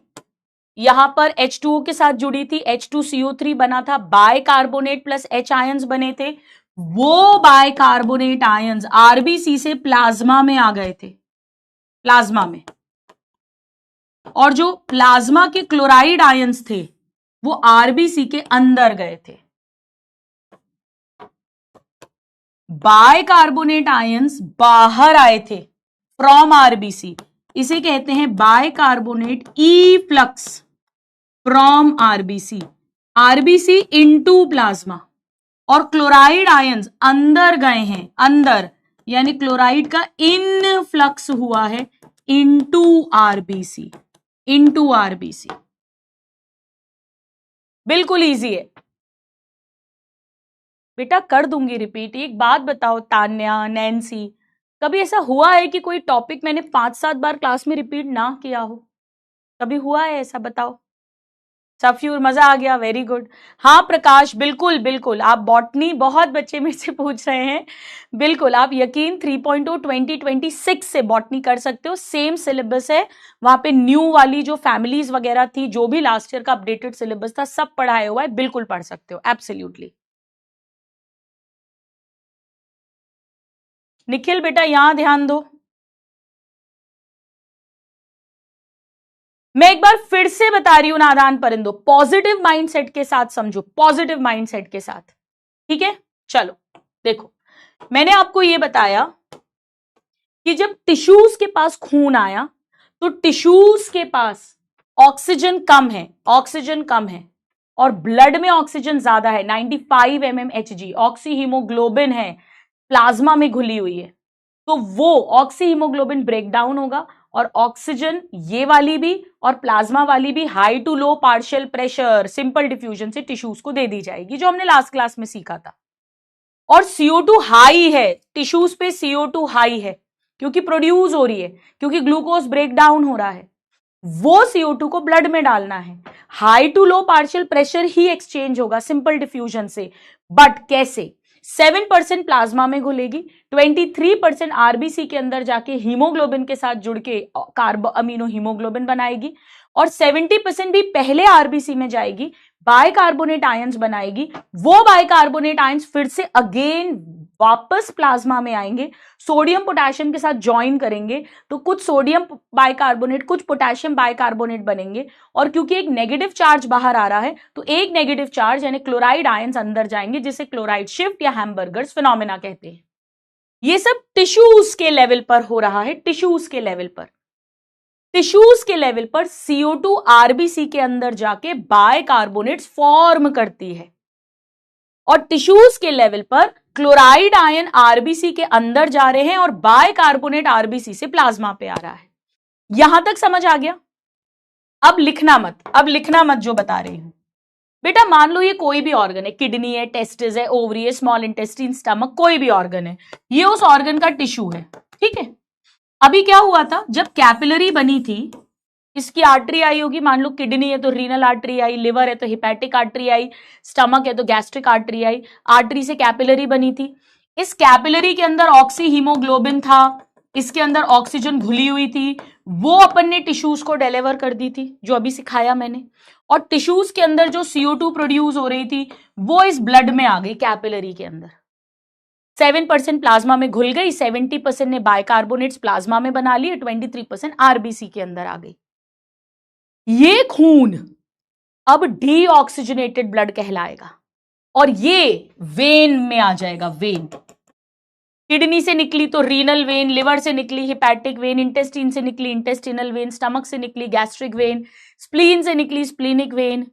यहां पर H2O के साथ जुड़ी थी, H2CO3 बना था, बाइकार्बोनेट प्लस H आयंस बने थे, वो बाइकार्बोनेट आयंस आरबीसी से प्लाज्मा में आ गए थे, प्लाज्मा में। और जो प्लाज्मा के क्लोराइड आयंस थे वो आरबीसी के अंदर गए थे। बाइकार्बोनेट आयंस बाहर आए थे फ्रॉम आरबीसी, इसे कहते हैं bicarbonate efflux from RBC, RBC into plasma. और क्लोराइड आयंस अंदर गए हैं, अंदर, यानी क्लोराइड का इनफ्लक्स हुआ है इनटू आरबीसी, इनटू आरबीसी। बिल्कुल इजी है बेटा, कर दूंगी रिपीट। एक बात बताओ तान्या, नैन्सी, कभी ऐसा हुआ है कि कोई टॉपिक मैंने 5-7 बार क्लास में रिपीट ना किया हो? कभी हुआ है ऐसा? बताओ। सफ्यूर, मजा आ गया, वेरी गुड। हाँ प्रकाश, बिल्कुल बिल्कुल, आप बॉटनी, बहुत बच्चे मेरे से पूछ रहे हैं, बिल्कुल आप यकीन 3.0 2026 से बॉटनी कर सकते हो, सेम सिलेबस है वहां पे, न्यू वाली जो फैमिलीज वगैरह थी, जो भी लास्ट ईयर का अपडेटेड सिलेबस था, सब पढ़ाया हुआ है, बिल्कुल पढ़ सकते हो, एब्सोल्युटली। निखिल बेटा यहां ध्यान दो, मैं एक बार फिर से बता रही हूं नादान परिंदो, पॉजिटिव माइंडसेट के साथ समझो, पॉजिटिव माइंडसेट के साथ, ठीक है? चलो देखो, मैंने आपको यह बताया कि जब टिश्यूज के पास खून आया तो टिश्यूज के पास ऑक्सीजन कम है, ऑक्सीजन कम है, और ब्लड में ऑक्सीजन ज्यादा है, 95 mmHg ऑक्सी हीमोग्लोबिन है, प्लाज्मा में घुली हुई है, तो वो ऑक्सी हीमोग्लोबिन ब्रेक डाउन होगा और ऑक्सीजन ये वाली भी और प्लाज्मा वाली भी high to low partial pressure simple diffusion से टिश्यूज को दे दी जाएगी, जो हमने लास्ट क्लास में सीखा था। और CO2 हाई है, टिश्यूज पे CO2 हाई है क्योंकि प्रोड्यूस हो रही है, क्योंकि ग्लूकोज ब्रेक डाउन हो रहा है, वो CO2 को ब्लड में डालना है, high to low partial pressure ही एक्सचेंज होगा सिंपल डिफ्यूजन से। बट कैसे? 7% प्लाज्मा में घुलेगी, 23% आरबीसी के अंदर जाके हीमोग्लोबिन के साथ जुड़ के कार्बो अमीनो हीमोग्लोबिन बनाएगी, और 70% भी पहले आरबीसी में जाएगी, बाइकार्बोनेट आयंस बनाएगी, वो बाइकार्बोनेट आयंस फिर से अगेन वापस प्लाज्मा में आएंगे, सोडियम पोटेशियम के साथ ज्वाइन करेंगे तो कुछ सोडियम बाइकार्बोनेट, कुछ पोटेशियम बाइकार्बोनेट बनेंगे। और क्योंकि एक नेगेटिव चार्ज बाहर आ रहा है तो एक नेगेटिव चार्ज यानी क्लोराइड आयंस अंदर जाएंगे, जिसे क्लोराइड शिफ्ट या हैमबर्गर्स फिनोमेना कहते हैं। ये सब टिश्यूज के लेवल पर हो रहा है, टिश्यूज के लेवल पर। टिश्यूज के लेवल पर CO2 आरबीसी के अंदर जाके बाइकार्बोनेट्स फॉर्म करती है, और टिश्यूज के लेवल पर क्लोराइड आयन आरबीसी के अंदर जा रहे हैं और बाइकार्बोनेट आरबीसी से प्लाज्मा पे आ रहा है। यहां तक समझ आ गया? अब लिखना मत, अब लिखना मत जो बता रही हूं। बेटा मान लो ये कोई भी ऑर्गन है, किडनी है, टेस्टिस है, ओवरी है, स्मॉल इंटेस्टाइन, स्टमक, कोई भी ऑर्गन है, ये उस ऑर्गन का टिश्यू है, ठीक है। अभी क्या हुआ था, जब कैपिलरी बनी थी, इसकी आर्टरी आई होगी, मान लो किडनी है तो रीनल आर्टरी आई, लिवर है तो हिपैटिक आर्टरी आई, स्टमक है तो गैस्ट्रिक आर्टरी आई, आर्टरी से कैपिलरी बनी थी। इस कैपिलरी के अंदर ऑक्सी हीमोग्लोबिन था, इसके अंदर ऑक्सीजन घुली हुई थी, वो अपन ने टिश्यूज को डिलीवर कर दी थी, जो अभी सिखाया मैंने। और टिश्यूज के अंदर जो CO2 प्रोड्यूस हो रही थी वो इस ब्लड में आ गई, कैपिलरी के अंदर 7% प्लाज्मा में घुल गई, 70% ने बाइकार्बोनेट्स प्लाज्मा में बना लिए, 23% आरबीसी के अंदर आ गई। ये खून अब डीऑक्सीजनेटेड ब्लड कहलाएगा और ये वेन में आ जाएगा, वेन। किडनी से निकली तो रीनल वेन, लिवर से निकली हिपैटिक वेन, इंटेस्टाइन से निकली इंटेस्टिनल वेन, स्टमक से निकली गैस्ट्रिक वेन, स्प्लीन से निकली स्प्लीनिक वेन,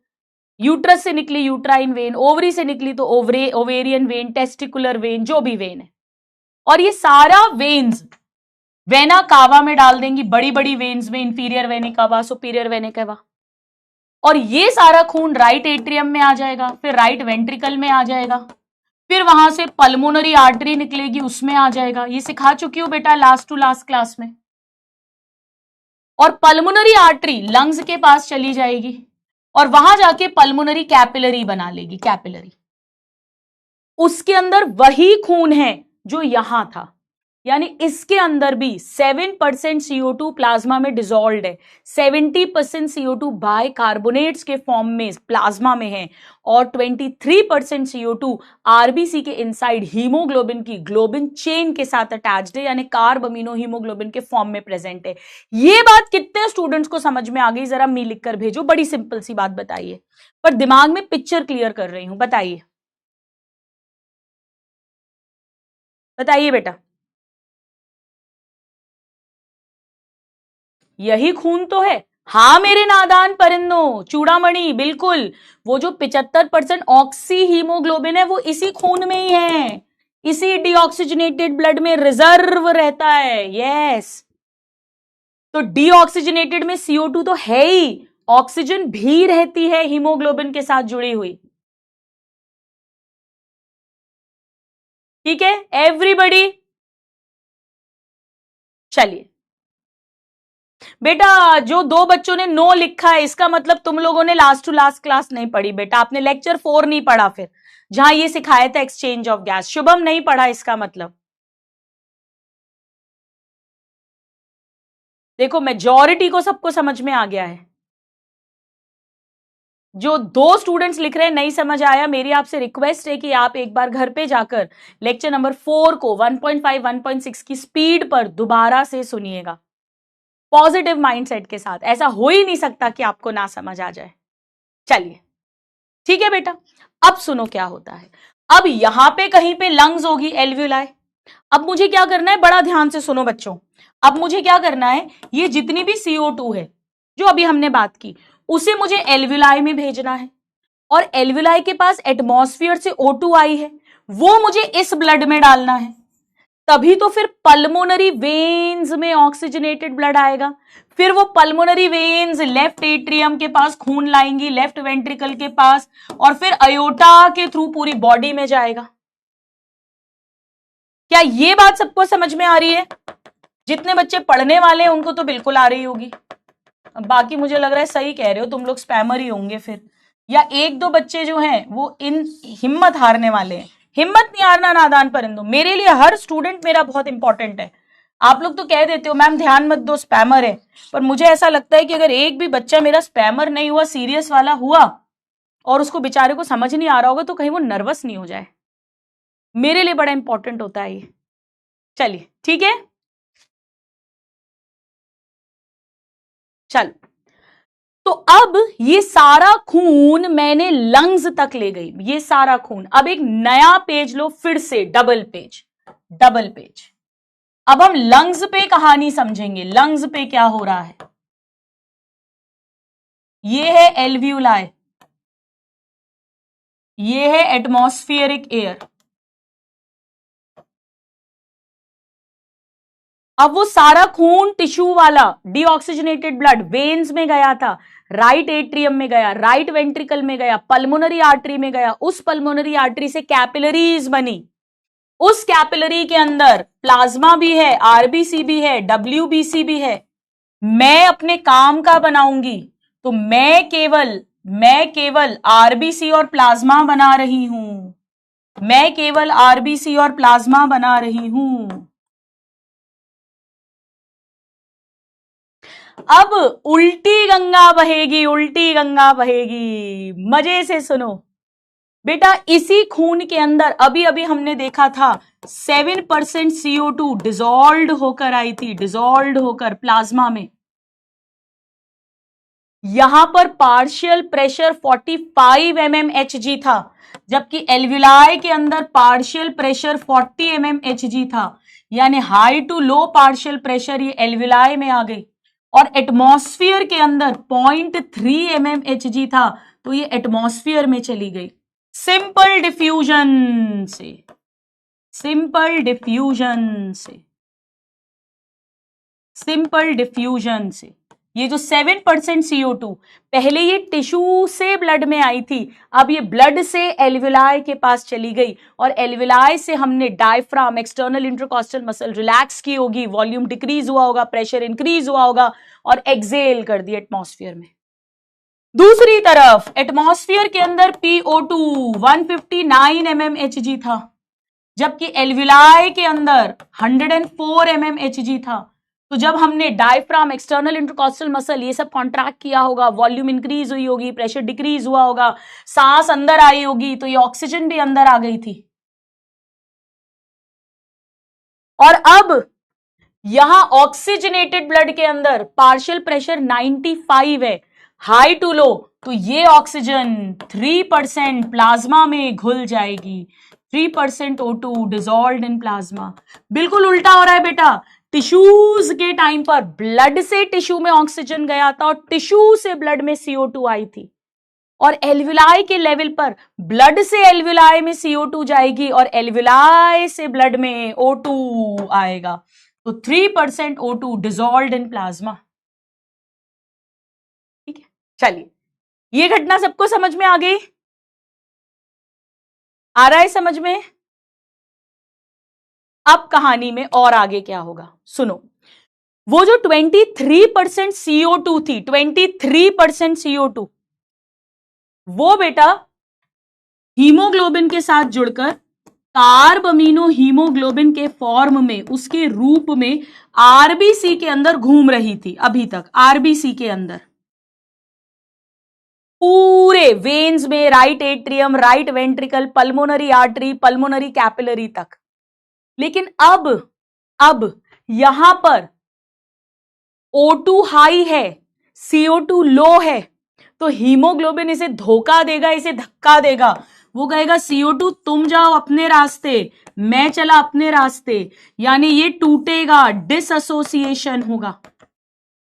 यूट्रस से निकली यूट्राइन वेन, ओवरी से निकली तो ओवेरियन वेन, टेस्टिकुलर वेन, जो भी वेन है। और ये सारा वेन्स वेना कावा में डाल देंगी, बड़ी बड़ी वेन्स में, इंफीरियर वेने कावा, सुपीरियर वेने कावा। और ये सारा खून राइट एट्रियम में आ जाएगा, फिर राइट वेंट्रिकल में आ जाएगा, फिर वहां से पल्मोनरी आर्टरी निकलेगी, उसमें आ जाएगा। ये सिखा चुकी हूं बेटा लास्ट टू लास्ट क्लास में। और पल्मोनरी आर्टरी लंग्स के पास चली जाएगी और वहां जाके पल्मोनरी कैपिलरी बना लेगी, कैपिलरी। उसके अंदर वही खून है जो यहां था, यानी इसके अंदर भी 7% CO2 प्लाज्मा में डिसॉल्व्ड है, 70% CO2 बाइकार्बोनेट्स के फॉर्म में प्लाज्मा में है, और 23% CO2 आरबीसी के इनसाइड हीमोग्लोबिन की ग्लोबिन चेन के साथ अटैच्ड है, यानी कार्ब अमीनो हीमोग्लोबिन के फॉर्म में प्रेजेंट है। ये बात कितने स्टूडेंट्स को समझ में आ गई? जरा मी लिख कर भेजो, बड़ी सिंपल सी बात बताइए, पर दिमाग में पिक्चर क्लियर कर रही हूं। बताइए बताइए बेटा, यही खून तो है। हाँ मेरे नादान परिंदों, चूड़ामणि, बिल्कुल। वो जो 75% ऑक्सी हीमोग्लोबिन है वो इसी खून में ही है, इसी डीऑक्सीजनेटेड ब्लड में रिजर्व रहता है। यस, तो डीऑक्सीजनेटेड में CO2 तो है ही, ऑक्सीजन भी रहती है हीमोग्लोबिन के साथ जुड़ी हुई। ठीक है एवरीबॉडी? चलिए बेटा, जो दो बच्चों ने नो लिखा है इसका मतलब तुम लोगों ने लास्ट टू लास्ट क्लास नहीं पढ़ी बेटा, आपने लेक्चर 4 नहीं पढ़ा, फिर जहां ये सिखाया था एक्सचेंज ऑफ गैस। शुभम नहीं पढ़ा, इसका मतलब देखो मेजॉरिटी को सबको समझ में आ गया है। जो 2 स्टूडेंट्स लिख रहे हैं नहीं समझ आया, मेरी आपसे रिक्वेस्ट है कि आप एक बार घर पे जाकर लेक्चर नंबर 4 को 1.5 1.6 की स्पीड पर दोबारा से सुनिएगा, पॉजिटिव माइंडसेट के साथ। ऐसा हो ही नहीं सकता कि आपको ना समझ आ जाए। चलिए ठीक है बेटा, अब सुनो क्या होता है। अब यहां पे कहीं पे लंग्स होगी, एल्व्यूलाई। अब मुझे क्या करना है, बड़ा ध्यान से सुनो बच्चों। अब मुझे क्या करना है, ये जितनी भी CO2 है जो अभी हमने बात की, उसे मुझे एल्व्यूलाई में भेजना है। और एल्व्यूलाई के पास एटमॉस्फेयर से O2 आई है, वो मुझे इस ब्लड में डालना है। तभी तो फिर पल्मोनरी वेन्स में ऑक्सीजनेटेड ब्लड आएगा, फिर वो पल्मोनरी वेन्स लेफ्ट एट्रियम के पास खून लाएंगी, लेफ्ट वेंट्रिकल के पास, और फिर अयोटा के थ्रू पूरी बॉडी में जाएगा। क्या ये बात सबको समझ में आ रही है? जितने बच्चे पढ़ने वाले हैं उनको तो बिल्कुल आ रही होगी, बाकी मुझे लग रहा है सही कह रहे हो तुम लोग, स्पैमर ही होंगे फिर, या 1-2 बच्चे जो हैं वो इन हिम्मत हारने वाले हैं। हिम्मत नहीं हारना नादान परिंदों, मेरे लिए हर स्टूडेंट मेरा बहुत इंपॉर्टेंट है। आप लोग तो कह देते हो मैम ध्यान मत दो स्पैमर है, पर मुझे ऐसा लगता है कि अगर एक भी बच्चा मेरा स्पैमर नहीं हुआ, सीरियस वाला हुआ, और उसको बेचारे को समझ नहीं आ रहा होगा, तो कहीं वो नर्वस नहीं हो जाए। मेरे लिए बड़ा इंपॉर्टेंट होता है ये। चलिए ठीक है, चलो। तो अब ये सारा खून मैंने लंग्स तक ले गई, ये सारा खून। अब एक नया पेज लो, फिर से डबल पेज, डबल पेज। अब हम लंग्स पे कहानी समझेंगे। लंग्स पे क्या हो रहा है, ये है एल्वियोलाई, ये है एटमॉस्फेरिक एयर। अब वो सारा खून टिश्यू वाला डीऑक्सीजनेटेड ब्लड वेन्स में गया था, राइट एट्रियम में गया, राइट वेंट्रिकल में गया, पल्मोनरी आर्टरी में गया, उस पल्मोनरी आर्टरी से कैपिलरीज बनी, उस कैपिलरी के अंदर प्लाज्मा भी है, आरबीसी भी है, डब्ल्यूबीसी भी है। मैं अपने काम का बनाऊंगी तो मैं केवल आरबीसी और प्लाज्मा बना रही हूं, मैं केवल आरबीसी और प्लाज्मा बना रही हूं। अब उल्टी गंगा बहेगी, उल्टी गंगा बहेगी, मजे से सुनो बेटा। इसी खून के अंदर अभी अभी हमने देखा था 7% CO2 डिजॉल्व होकर आई थी, डिजॉल्व होकर प्लाज्मा में। यहां पर पार्शियल प्रेशर 45 mmHg था, जबकि एल्विलाई के अंदर पार्शियल प्रेशर 40 mmHg था। यानी high to low partial pressure ये एल्विलाई में आ गई, और एटमॉस्फेयर के अंदर 0.3 mmHg था, तो ये एटमॉस्फेयर में चली गई सिंपल डिफ्यूजन से, सिंपल डिफ्यूजन से, सिंपल डिफ्यूजन से। ये जो 7% CO2 पहले ये टिश्यू से ब्लड में आई थी, अब ये ब्लड से एल्विलाई के पास चली गई, और एल्विलाई से हमने diaphragm, external intercostal muscle relax की होगी, वॉल्यूम डिक्रीज हुआ होगा, प्रेशर इंक्रीज हुआ होगा, और एक्सेल कर दिया एटमॉस्फेयर में। दूसरी तरफ एटमॉस्फेयर के अंदर PO2 159 mmHg था, जबकि एल्विलाई के अंदर 104 mmHg था। तो जब हमने डायफ्राम, एक्सटर्नल इंटरकॉस्टल मसल ये सब कॉन्ट्रैक्ट किया होगा, वॉल्यूम इंक्रीज हुई होगी, प्रेशर डिक्रीज हुआ होगा, सांस अंदर आई होगी, तो ये ऑक्सीजन भी अंदर आ गई थी। और अब यहां ऑक्सीजनेटेड ब्लड के अंदर पार्शियल प्रेशर 95 है, हाई टू लो, तो ये ऑक्सीजन 3% प्लाज्मा में घुल जाएगी, 3% O2 डिजॉल्व इन प्लाज्मा। बिल्कुल उल्टा हो रहा है बेटा। टिश्यूज के टाइम पर ब्लड से टिश्यू में ऑक्सीजन गया था, और टिश्यू से ब्लड में CO2 आई थी, और एल्विलाई के लेवल पर ब्लड से एल्विलाई में CO2 जाएगी, और एल्विलाई से ब्लड में O2 आएगा, तो 3% O2 डिजॉल्व इन प्लाज्मा। ठीक है, चलिए, ये घटना सबको समझ में आ गई, आ रहा है समझ में? अब कहानी में और आगे क्या होगा सुनो। वो जो 23% CO2 थी, 23% CO2, वो बेटा हीमोग्लोबिन के साथ जुड़कर कार्ब अमीनो हीमोग्लोबिन के फॉर्म में, उसके रूप में आरबीसी के अंदर घूम रही थी अभी तक, आरबीसी के अंदर पूरे वेन्स में, right atrium, right ventricle, pulmonary artery, pulmonary capillary तक। लेकिन अब यहां पर O2 हाई है, CO2 लो है, तो हीमोग्लोबिन इसे धोखा देगा, इसे धक्का देगा। वो कहेगा CO2 तुम जाओ अपने रास्ते, मैं चला अपने रास्ते, यानी ये टूटेगा, डिसएसोसिएशन होगा,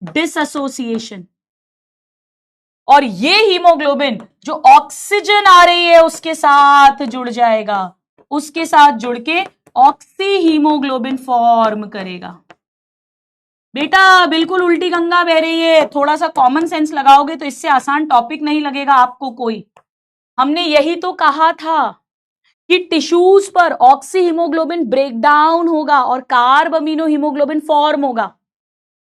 डिसएसोसिएशन। और ये हीमोग्लोबिन जो ऑक्सीजन आ रही है उसके साथ जुड़ जाएगा, उसके साथ जुड़ के ऑक्सी हीमोग्लोबिन फॉर्म करेगा। बेटा बिल्कुल उल्टी गंगा बह रही है, थोड़ा सा कॉमन सेंस लगाओगे तो इससे आसान टॉपिक नहीं लगेगा आपको कोई। हमने यही तो कहा था कि टिश्यूज पर ऑक्सी हीमोग्लोबिन ब्रेक डाउन होगा और कार्ब अमीनो हीमोग्लोबिन फॉर्म होगा,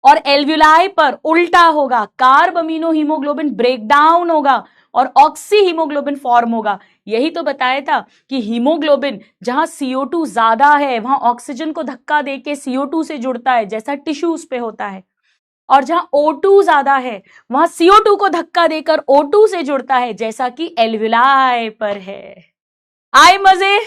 और एल्वियोलाई पर उल्टा होगा, carb amino haemoglobin break down होगा और ऑक्सी हीमोग्लोबिन फॉर्म होगा। यही तो बताया था कि हीमोग्लोबिन जहां CO2 ज्यादा है वहां ऑक्सीजन को धक्का देके CO2 से जुड़ता है, जैसा टिश्यूज पे होता है, और जहां O2 ज्यादा है वहां CO2 को धक्का देकर O2 से जुड़ता है, जैसा कि एल्वियोलाई पर है। आए मजे?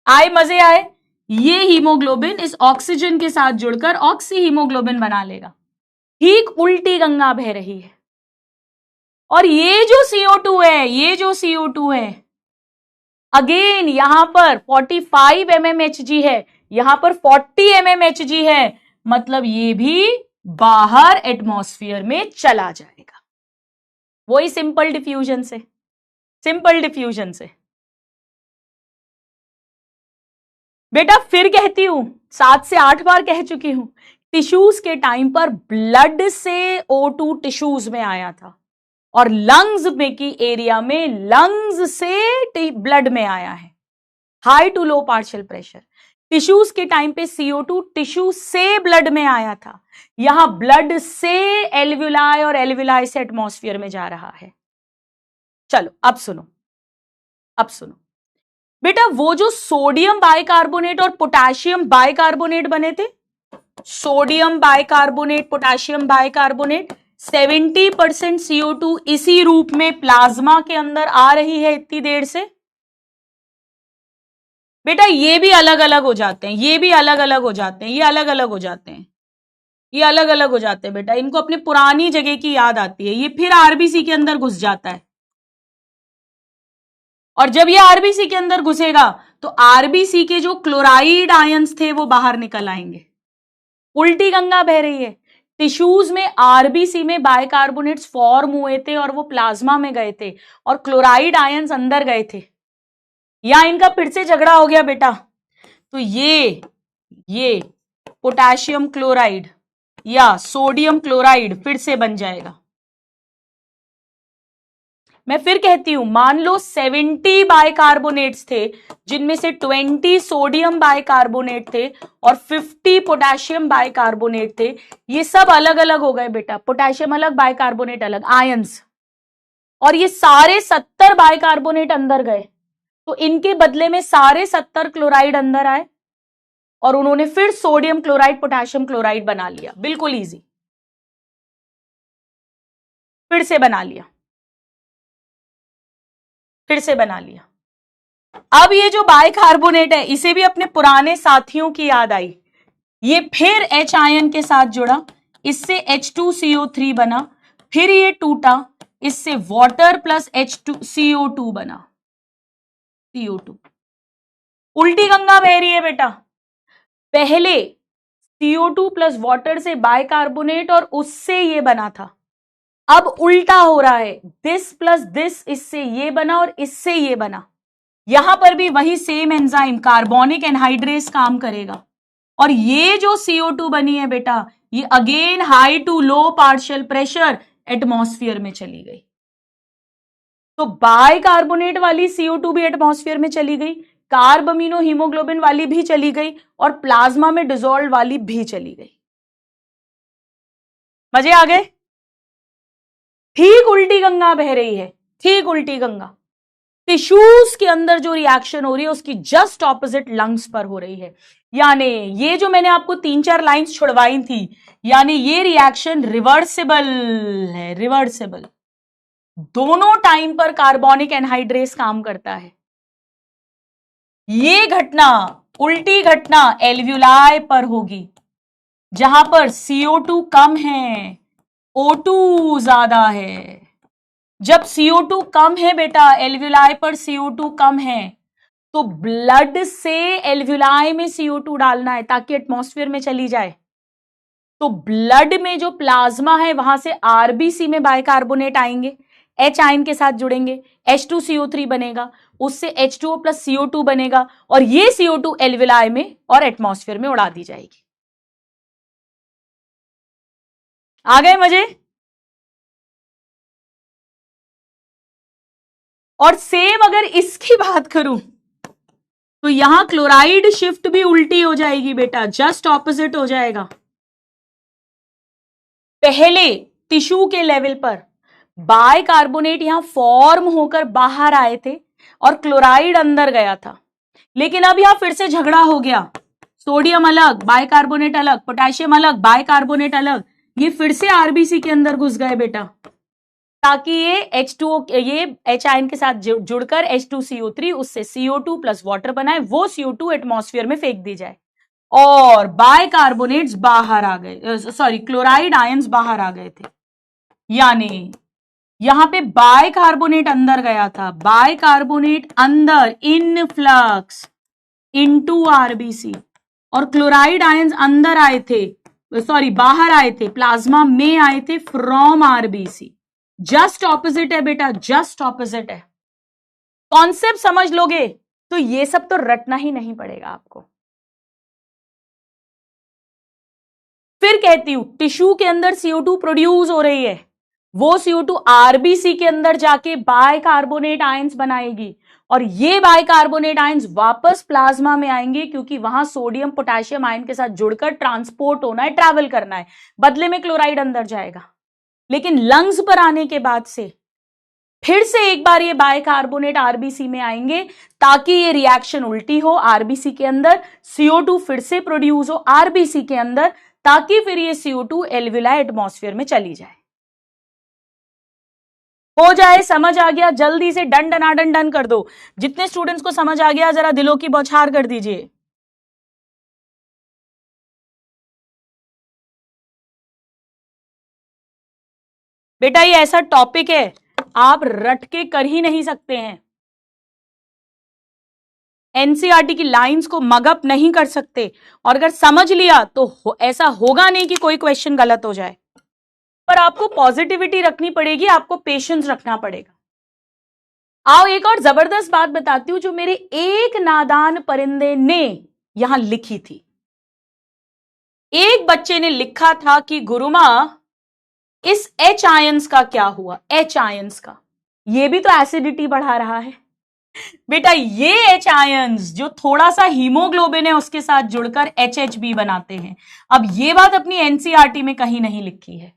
आए मजे आए? ये हीमोग्लोबिन इस ऑक्सीजन के साथ जुड़कर ऑक्सी हीमोग्लोबिन बना लेगा। ठीक उल्टी गंगा बह रही है। और ये जो CO2 है, ये जो CO2 है, अगेन यहां पर 45 mmHg है, यहां पर 40 mmHg है, मतलब ये भी बाहर एटमॉस्फेयर में चला जाएगा। वही सिंपल डिफ्यूजन से, सिंपल डिफ्यूजन से। बेटा फिर कहती हूं, 7 से 8 बार कह चुकी हूं, टिश्यूज के टाइम पर ब्लड से O2 टिश्यूज में आया था और लंग्स में की एरिया में लंग्स से ब्लड में आया है। High to low partial pressure. Tissues के टाइम पे CO2 टिश्यू से ब्लड में आया था, यहां ब्लड से एल्वुलाई और एल्वुलाई से एटमॉस्फेयर में जा रहा है। चलो अब सुनो, अब सुनो बेटा, वो जो सोडियम बाइकार्बोनेट और पोटेशियम बाइकार्बोनेट बने थे, sodium bicarbonate, potassium bicarbonate, 70% CO2 इसी रूप में प्लाज्मा के अंदर आ रही है इतनी देर से। बेटा ये भी अलग अलग हो जाते हैं, ये भी अलग अलग हो जाते हैं, ये अलग अलग हो जाते हैं, ये अलग अलग हो जाते हैं। बेटा इनको अपनी पुरानी जगह की याद आती है, ये फिर आरबीसी के अंदर घुस जाता है। और जब ये आरबीसी के अंदर घुसेगा तो आरबीसी के जो क्लोराइड आयंस थे वो बाहर निकल आएंगे। उल्टी गंगा बह रही है। टिश्यूज में आरबीसी में बाइकार्बोनेट्स फॉर्म हुए थे और वो प्लाज्मा में गए थे और क्लोराइड आयंस अंदर गए थे। या इनका फिर से झगड़ा हो गया बेटा, तो ये पोटेशियम क्लोराइड या सोडियम क्लोराइड फिर से बन जाएगा। मैं फिर कहती हूं, मान लो 70 बाइकार्बोनेट्स थे, जिनमें से 20 सोडियम बाइकार्बोनेट थे और 50 पोटेशियम बाइकार्बोनेट थे। ये सब अलग अलग हो गए बेटा, पोटेशियम अलग, बाइकार्बोनेट अलग, आयंस। और ये सारे 70 बाइकार्बोनेट अंदर गए, तो इनके बदले में सारे 70 क्लोराइड अंदर आए और उन्होंने फिर सोडियम क्लोराइड पोटेशियम क्लोराइड बना लिया। बिल्कुल इजी, फिर से बना लिया, फिर से बना लिया। अब ये जो बाइकार्बोनेट है, इसे भी अपने पुराने साथियों की याद आई। ये फिर H आयन के साथ जुड़ा, इससे H2CO3 बना, फिर ये टूटा, इससे वाटर प्लस CO2 बना, CO2। उल्टी गंगा बह रही है बेटा। पहले CO2 प्लस वाटर से बाइकार्बोनेट और उससे ये बना था, अब उल्टा हो रहा है, दिस प्लस दिस, इससे ये बना और इससे ये बना। यहां पर भी वही सेम एंजाइम कार्बोनिक एनहाइड्रेस काम करेगा और ये जो CO2 बनी है बेटा, ये again high to low partial pressure atmosphere में चली गई। तो बाइकार्बोनेट वाली CO2 भी एटमॉस्फेयर में चली गई, कार्ब अमीनो हीमोग्लोबिन वाली भी चली गई और प्लाज्मा में डिसॉल्व वाली भी चली गई। मजे आ गए? ठीक उल्टी गंगा बह रही है, ठीक उल्टी गंगा। टिश्यूज के अंदर जो रिएक्शन हो रही है उसकी जस्ट ऑपोजिट लंग्स पर हो रही है। यानी ये जो मैंने आपको 3-4 लाइंस छुड़वाई थी, यानी ये रिएक्शन रिवर्सिबल है, रिवर्सिबल। दोनों टाइम पर कार्बोनिक एनहाइड्रेस काम करता है। ये घटना, उल्टी घटना एल्वुलाई पर होगी, जहां पर CO2 कम है, O2 ज्यादा है। जब CO2 कम है बेटा, एल्वुलाई पर CO2 कम है, तो ब्लड से एल्वुलाई में CO2 डालना है ताकि एटमॉस्फेयर में चली जाए। तो ब्लड में जो प्लाज्मा है वहां से आरबीसी में बाइकार्बोनेट आएंगे, H आयन के साथ जुड़ेंगे, H2CO3 बनेगा, उससे H2O प्लस CO2 बनेगा और ये CO2 एल्वुलाई में और एटमॉस्फेयर में उड़ा दी जाएगी। आ गए मजे? और सेम अगर इसकी बात करूं तो यहां क्लोराइड शिफ्ट भी उल्टी हो जाएगी बेटा, जस्ट ऑपोजिट हो जाएगा। पहले टिश्यू के लेवल पर बाइकार्बोनेट यहां फॉर्म होकर बाहर आए थे और क्लोराइड अंदर गया था, लेकिन अब यहां फिर से झगड़ा हो गया, सोडियम अलग, बाइकार्बोनेट अलग, पोटेशियम अलग, बाइकार्बोनेट अलग, ये फिर से आरबीसी के अंदर घुस गए बेटा। ताकि ये H2O ये H आयन के साथ जुड़कर H2CO3 उससे CO2 प्लस वाटर बनाए, वो CO2 एटमॉस्फेयर में फेंक दी जाए और बाइकार्बोनेट्स बाहर आ गए, सॉरी क्लोराइड आयंस बाहर आ गए थे। यानी यहां पे बाइकार्बोनेट अंदर गया था, बाइकार्बोनेट अंदर इन फ्लक्स इनटू आरबीसी, और क्लोराइड आयंस अंदर आए थे, सॉरी बाहर आए थे, प्लाज्मा में आए थे फ्रॉम आरबीसी। जस्ट ऑपोजिट है बेटा, जस्ट ऑपोजिट है। कॉन्सेप्ट समझ लोगे तो ये सब तो रटना ही नहीं पड़ेगा आपको। फिर कहती हूं टिश्यू के अंदर CO2 प्रोड्यूस हो रही है, वो CO2 आरबीसी के अंदर जाके बाइकार्बोनेट आयंस बनाएगी और ये बाइकार्बोनेट आयंस वापस प्लाज्मा में आएंगे क्योंकि वहां सोडियम पोटेशियम आयन के साथ जुड़कर ट्रांसपोर्ट होना है, ट्रैवल करना है, बदले में क्लोराइड अंदर जाएगा। लेकिन लंग्स पर आने के बाद से फिर से एक बार ये बाइकार्बोनेट आरबीसी में आएंगे ताकि ये रिएक्शन उल्टी हो, आरबीसी के अंदर CO2 फिर से प्रोड्यूस हो आरबीसी के अंदर, ताकि फिर ये CO2 एल्वियोलाई एटमॉस्फेयर में चली जाए। हो जाए, समझ आ गया? जल्दी से डन डनाडन डन कर दो। जितने स्टूडेंट्स को समझ आ गया जरा दिलों की बौछार कर दीजिए। बेटा ये ऐसा टॉपिक है आप रट के कर ही नहीं सकते हैं, एनसीईआरटी की लाइंस को मगअप नहीं कर सकते, और अगर समझ लिया तो ऐसा होगा नहीं कि कोई क्वेश्चन गलत हो जाए। पर आपको पॉजिटिविटी रखनी पड़ेगी, आपको पेशेंस रखना पड़ेगा। आओ एक और जबरदस्त बात बताती हूं जो मेरे एक नादान परिंदे ने यहां लिखी थी। एक बच्चे ने लिखा था कि गुरुमा इस H आयंस का क्या हुआ, H आयंस का, ये भी तो एसिडिटी बढ़ा रहा है। बेटा ये H आयंस जो थोड़ा सा हीमोग्लोबिन है उसके साथ जुड़कर HHB बनाते हैं। अब ये बात अपनी एनसीईआरटी में कहीं नहीं लिखी है।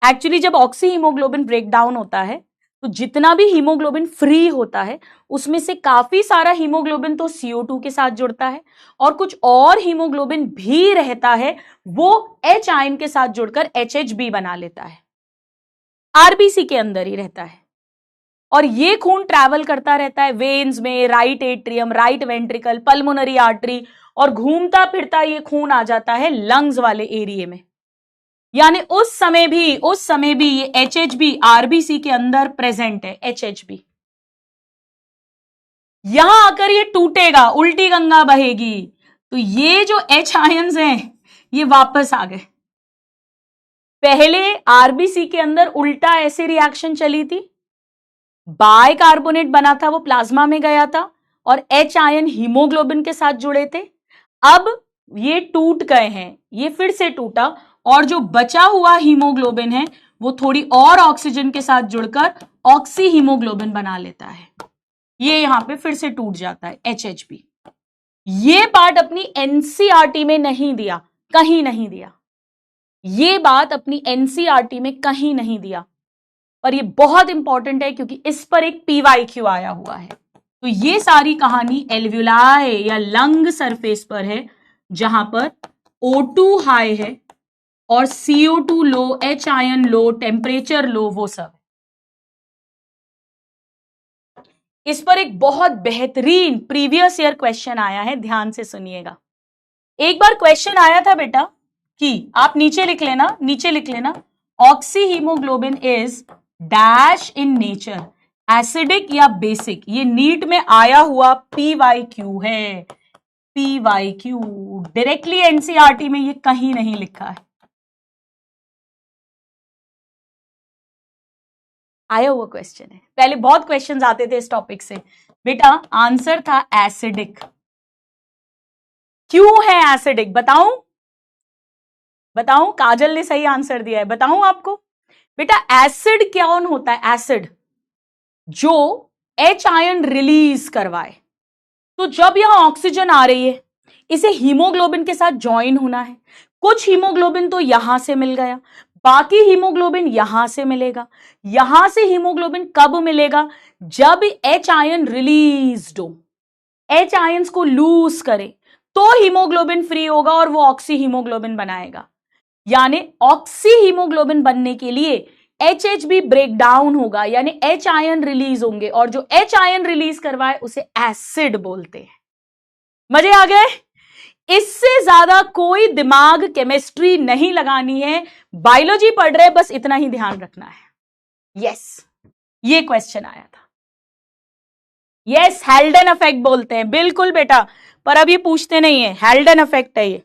एक्चुअली जब ऑक्सी हीमोग्लोबिन ब्रेक डाउन होता है तो जितना भी हीमोग्लोबिन फ्री होता है उसमें से काफी सारा हीमोग्लोबिन तो CO2 के साथ जुड़ता है और कुछ और हीमोग्लोबिन भी रहता है, वो H आयन के साथ जुड़कर HHB बना लेता है, आरबीसी के अंदर ही रहता है। और ये खून ट्रैवल करता रहता है वेन्स में, right atrium, right ventricle, pulmonary artery, और घूमता फिरता ये खून आ जाता है लंग्स वाले एरिया में। यानी उस समय भी ये HHB आरबीसी के अंदर प्रेजेंट है, HHB। यहां आकर ये टूटेगा, उल्टी गंगा बहेगी, तो ये जो H आयंस हैं ये वापस आ गए। पहले आरबीसी के अंदर उल्टा ऐसे रिएक्शन चली थी, बाइकार्बोनेट बना था वो प्लाज्मा में गया था और H आयन हीमोग्लोबिन के साथ जुड़े थे। अब ये टूट गए हैं, ये फिर से टूटा और जो बचा हुआ हीमोग्लोबिन है वो थोड़ी और ऑक्सीजन के साथ जुड़कर ऑक्सी हीमोग्लोबिन बना लेता है, ये यहां पे फिर से टूट जाता है HHB। ये पार्ट अपनी एनसीईआरटी में नहीं दिया, कहीं नहीं दिया, ये बात अपनी एनसीईआरटी में कहीं नहीं दिया, पर ये बहुत इंपॉर्टेंट है क्योंकि इस पर एक PYQ आया हुआ है। तो ये सारी कहानी एल्वियोलाई या लंग सरफेस पर है जहां पर O2 हाई है और CO2 लो, H आयन लो, टेम्परेचर लो, वो सब। इस पर एक बहुत बेहतरीन प्रीवियस ईयर क्वेश्चन आया है, ध्यान से सुनिएगा। एक बार क्वेश्चन आया था बेटा कि आप नीचे लिख लेना, oxy haemoglobin is dash in nature, acidic या बेसिक। ये नीट में आया हुआ PYQ है, PYQ डायरेक्टली एनसीईआरटी में ये कहीं नहीं लिखा है, आया हुआ क्वेश्चन है। पहले बहुत क्वेश्चंस आते थे इस टॉपिक से। बेटा आंसर था एसिडिक। क्यों है एसिडिक बताऊं? काजल ने सही आंसर दिया है, बताऊं आपको? बेटा एसिड कौन होता है? एसिड जो H आयन रिलीज करवाए। तो जब यहां ऑक्सीजन आ रही है इसे हीमोग्लोबिन के साथ ज्वाइन होना है, कुछ हीमोग्लोबिन तो यहां से मिल गया, बाकी हीमोग्लोबिन यहां से मिलेगा। यहां से हीमोग्लोबिन कब मिलेगा? जब H आयन रिलीज हो, H आयंस को लूज करे तो हीमोग्लोबिन फ्री होगा और वो ऑक्सी हीमोग्लोबिन बनाएगा। यानी ऑक्सी हीमोग्लोबिन बनने के लिए HH भी ब्रेक डाउन होगा, यानी H आयन रिलीज होंगे, और जो H आयन रिलीज करवाए उसे एसिड बोलते हैं। मजे आ गए? इससे ज्यादा कोई दिमाग केमिस्ट्री नहीं लगानी है, बायोलॉजी पढ़ रहे बस इतना ही ध्यान रखना है। यस, ये क्वेश्चन आया था। यस, हेल्डन इफेक्ट बोलते हैं, बिल्कुल बेटा, पर अब ये पूछते नहीं है, हेल्डन इफेक्ट है ये।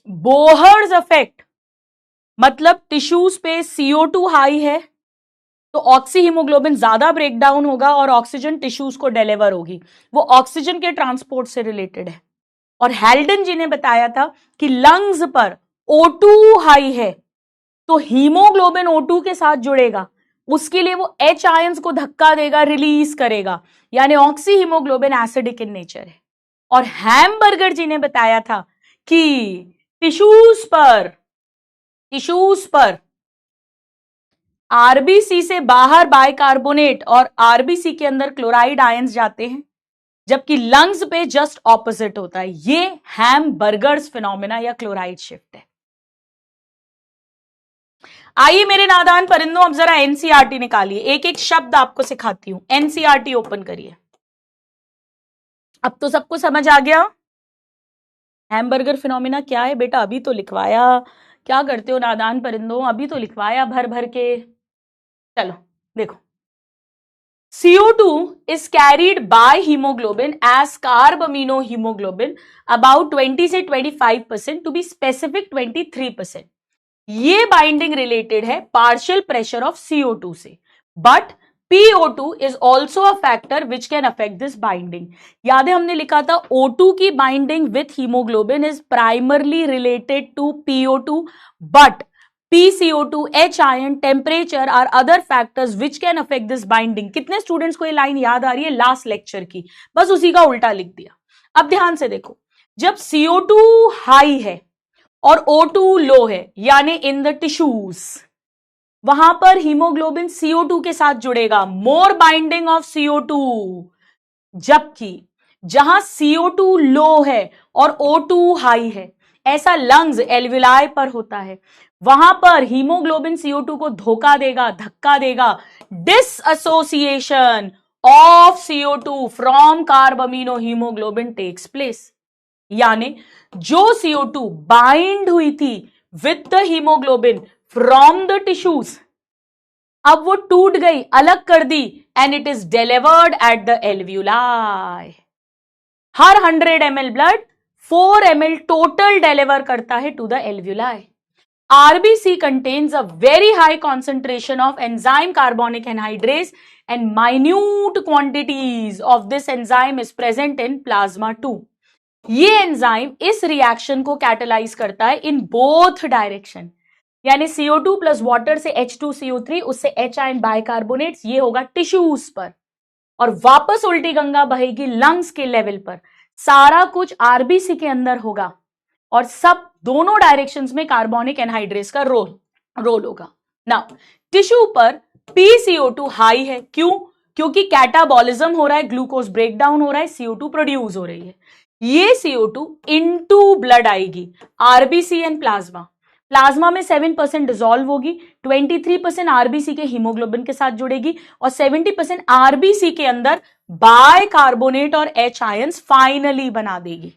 बोहर्स इफेक्ट मतलब टिश्यूज पे CO2 हाई है तो ऑक्सी हीमोग्लोबिन ज्यादा ब्रेक डाउन होगा और ऑक्सीजन टिश्यूज को डिलीवर होगी, वो ऑक्सीजन के ट्रांसपोर्ट से रिलेटेड है। और हेल्डन जी ने बताया था कि लंग्स पर O2 हाई है तो हीमोग्लोबिन O2 के साथ जुड़ेगा, उसके लिए वो H आयंस को धक्का देगा, रिलीज करेगा, यानी oxy haemoglobin acidic in nature है। और हैमबर्गर जी ने बताया था कि टिश्यूज पर आरबीसी से बाहर बाइकार्बोनेट और आरबीसी के अंदर क्लोराइड आयंस जाते हैं, जबकि लंग्स पे जस्ट ऑपोजिट होता है। ये हैमबर्गर्स फिनोमेना या क्लोराइड शिफ्ट है। आइए मेरे नादान परिंदों, अब जरा एनसीईआरटी निकालिए, एक एक शब्द आपको सिखाती हूं। एनसीईआरटी ओपन करिए। अब तो सबको समझ आ गया हैमबर्गर फिनोमेना क्या है? बेटा अभी तो लिखवाया, क्या करते हो नादान परिंदों, अभी तो लिखवाया भर भर के। चलो देखो, CO2 is carried by hemoglobin as carb amino hemoglobin about 20 से 25%, to be specific 23%। ये बाइंडिंग रिलेटेड है पार्शियल प्रेशर ऑफ CO2 से, but PO2 is also a factor which can affect this binding। याद है हमने लिखा था O2 की binding with haemoglobin is primarily related to PO2, but PCO2, H ion, temperature are other factors which can affect this binding। कितने students को ये line याद आ रही है लास्ट लेक्चर की? बस उसी का उल्टा लिख दिया। अब ध्यान से देखो, जब CO2 हाई है और O2 लो है, यानी इन द टिश्यूज, वहां पर हीमोग्लोबिन CO2 के साथ जुड़ेगा, मोर बाइंडिंग ऑफ CO2। जबकि जहां CO2 लो है और O2 हाई है, ऐसा लंग्स एल्विलाई पर होता है, वहां पर हीमोग्लोबिन CO2 को धोखा देगा, धक्का देगा, dissociation of CO2 from carb amino haemoglobin takes place. यानी जो CO2 बाइंड हुई थी with the haemoglobin from the tissues, अब वो टूट गई, अलग कर दी, and it is delivered at the alveoli. हर 100 ml blood 4 ml total deliver करता है to the alveoli. RBC contains a very high concentration of enzyme carbonic anhydrase and minute quantities of this enzyme is present in plasma too। ये enzyme इस reaction को catalyse करता है in both direction, यानी CO2 plus water से H2CO3, उससे H ion bicarbonates, ये होगा टिश्यूज पर, और वापस उल्टी गंगा बहेगी लंग्स के लेवल पर। सारा कुछ आरबीसी के अंदर होगा और सब दोनों डायरेक्शंस में कार्बोनिक एनहाइड्रेस का रोल होगा। नाउ टिश्यू पर PCO2 हाई है, क्यों? क्योंकि कैटाबॉलिज्म हो रहा है, ग्लूकोज ब्रेक डाउन हो रहा है, CO2 प्रोड्यूस हो रही है। ये CO2 इनटू ब्लड आएगी, आरबीसी एंड प्लाज्मा। प्लाज्मा में 7% डिसॉल्व होगी, 23% आरबीसी के हीमोग्लोबिन के साथ जुड़ेगी और 70% आरबीसी के अंदर बाइकार्बोनेट और H आयंस फाइनली बना देगी।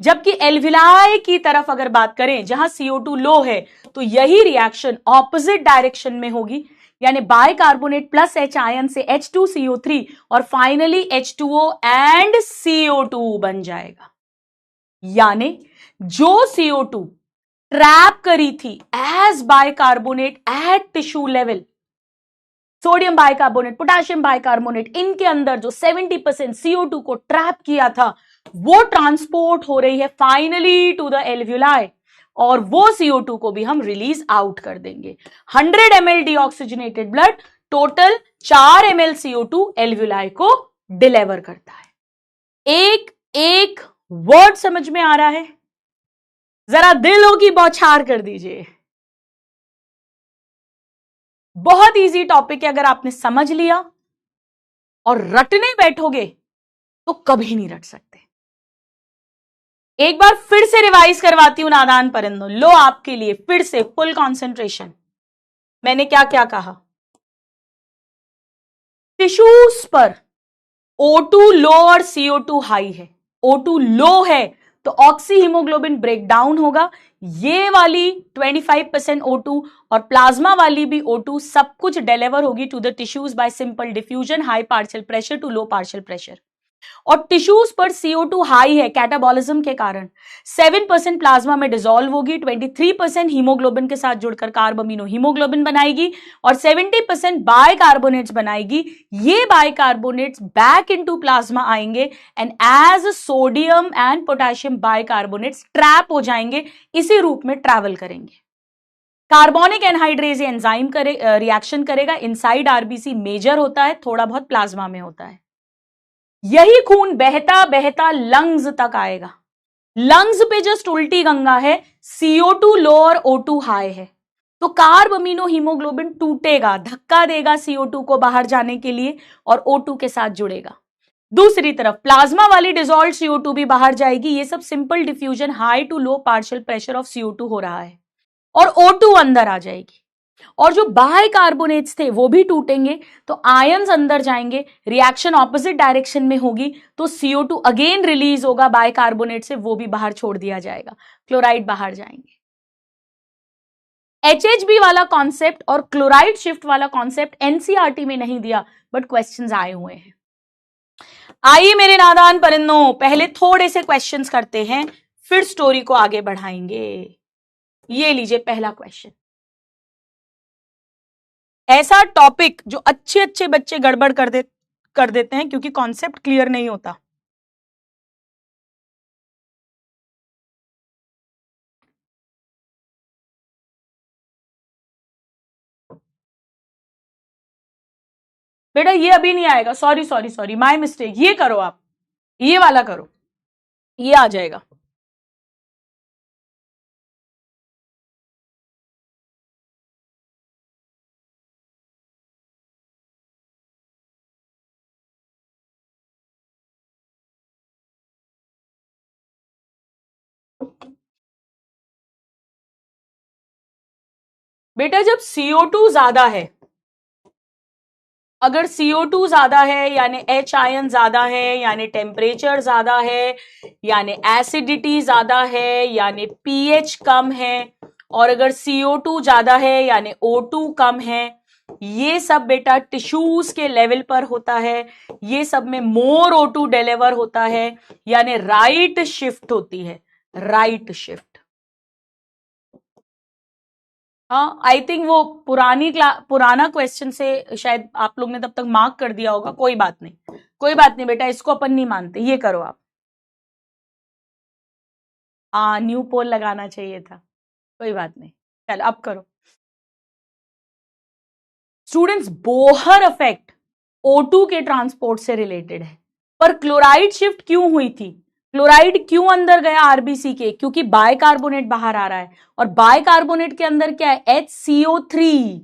जबकि एल्विलाई की तरफ अगर बात करें, जहां CO2 लो है, तो यही रिएक्शन ऑपोजिट डायरेक्शन में होगी, यानी बाइकार्बोनेट प्लस H आयन से H2CO3 और फाइनली H2O एंड CO2 बन जाएगा। यानी जो CO2 ट्रैप करी थी as bicarbonate at tissue level, sodium bicarbonate, potassium bicarbonate, इनके अंदर जो 70% CO2 को ट्रैप किया था, वो ट्रांसपोर्ट हो रही है फाइनली टू द एल्व्यूलाई, और वो CO2 को भी हम रिलीज आउट कर देंगे। 100 ml deoxygenated blood total 4 ml CO2 alveoli को डिलीवर करता है। एक एक वर्ड समझ में आ रहा है? जरा दिलों की बौछार कर दीजिए। बहुत इजी टॉपिक है, अगर आपने समझ लिया और रटने बैठोगे तो कभी नहीं रट सकते। एक बार फिर से रिवाइज करवाती हूं नादान परिंदों, लो आपके लिए फिर से फुल कंसंट्रेशन। मैंने क्या क्या कहा? टिश्यूज पर O2 लो और CO2 हाई है। O2 लो है तो ऑक्सी हीमोग्लोबिन ब्रेक डाउन होगा। ये वाली 25% O2 और प्लाज्मा वाली भी O2 सब कुछ डिलीवर होगी to the tissues by simple diffusion, high partial pressure to low partial pressure. और टिश्यूज पर CO2 हाई है कैटाबॉलिज्म के कारण, 7% प्लाज्मा में डिसॉल्व होगी, 23% हीमोग्लोबिन के साथ जुड़कर कार्बोमिनो हीमोग्लोबिन बनाएगी और 70% बाइकार्बोनेट्स बनाएगी। ये बाइकार्बोनेट्स बैक इनटू प्लाज्मा आएंगे and as sodium and potassium bicarbonates trap हो जाएंगे, इसी रूप में ट्रैवल करेंगे। कार्बोनिक एनहाइड्रेज एंजाइम रिएक्शन करेगा, इनसाइड आरबीसी मेजर होता है, थोड़ा बहुत प्लाज्मा में होता है। यही खून बहता बहता लंग्स तक आएगा। लंग्स पे जस्ट उल्टी गंगा है, CO2 लो और O2 हाई है, तो कार्ब अमीनो हीमोग्लोबिन टूटेगा, धक्का देगा CO2 को बाहर जाने के लिए और O2 के साथ जुड़ेगा। दूसरी तरफ प्लाज्मा वाली डिसॉल्व CO2 भी बाहर जाएगी। ये सब simple diffusion high to low partial pressure of CO2 हो रहा है और O2 अंदर आ जाएगी और जो बाइकार्बोनेट्स थे वो भी टूटेंगे, तो आयंस अंदर जाएंगे, रिएक्शन ऑपोजिट डायरेक्शन में होगी, तो CO2 अगेन रिलीज होगा बाइकार्बोनेट से, वो भी बाहर छोड़ दिया जाएगा, क्लोराइड बाहर जाएंगे। HHB वाला कॉन्सेप्ट और क्लोराइड शिफ्ट वाला कॉन्सेप्ट एनसीईआरटी में नहीं दिया, बट क्वेश्चंस आए हुए हैं। आइए मेरे नादान परिंदों, पहले थोड़े से क्वेश्चंस करते हैं, फिर स्टोरी को आगे बढ़ाएंगे। ये लीजिए पहला क्वेश्चन। ऐसा टॉपिक जो अच्छे अच्छे बच्चे गड़बड़ कर देते हैं क्योंकि कॉन्सेप्ट क्लियर नहीं होता। बेटा ये अभी नहीं आएगा, sorry sorry sorry, my mistake. ये करो आप, ये वाला करो, ये आ जाएगा। बेटा जब CO2 ज्यादा है, अगर CO2 ज्यादा है यानी H आयन ज्यादा है, यानी टेम्परेचर ज्यादा है, यानी एसिडिटी ज्यादा है, यानी pH कम है, और अगर CO2 ज्यादा है यानी O2 कम है, ये सब बेटा टिश्यूज के लेवल पर होता है। ये सब में मोर O2 डिलीवर होता है, यानी राइट शिफ्ट होती है, राइट शिफ्ट। हाँ, आई थिंक वो पुराना क्वेश्चन से शायद आप लोग ने तब तक मार्क कर दिया होगा। कोई बात नहीं, कोई बात नहीं बेटा, इसको अपन नहीं मानते। ये करो आप। हाँ, न्यू पोल लगाना चाहिए था, कोई बात नहीं। चल अब करो। स्टूडेंट्स, बोहर इफेक्ट O2 के ट्रांसपोर्ट से रिलेटेड है, पर क्लोराइड शिफ्ट क्यों हुई थी? क्लोराइड क्यों अंदर गया आरबीसी के? क्योंकि बाइकार्बोनेट बाहर आ रहा है, और बाइकार्बोनेट के अंदर क्या है? HCO3,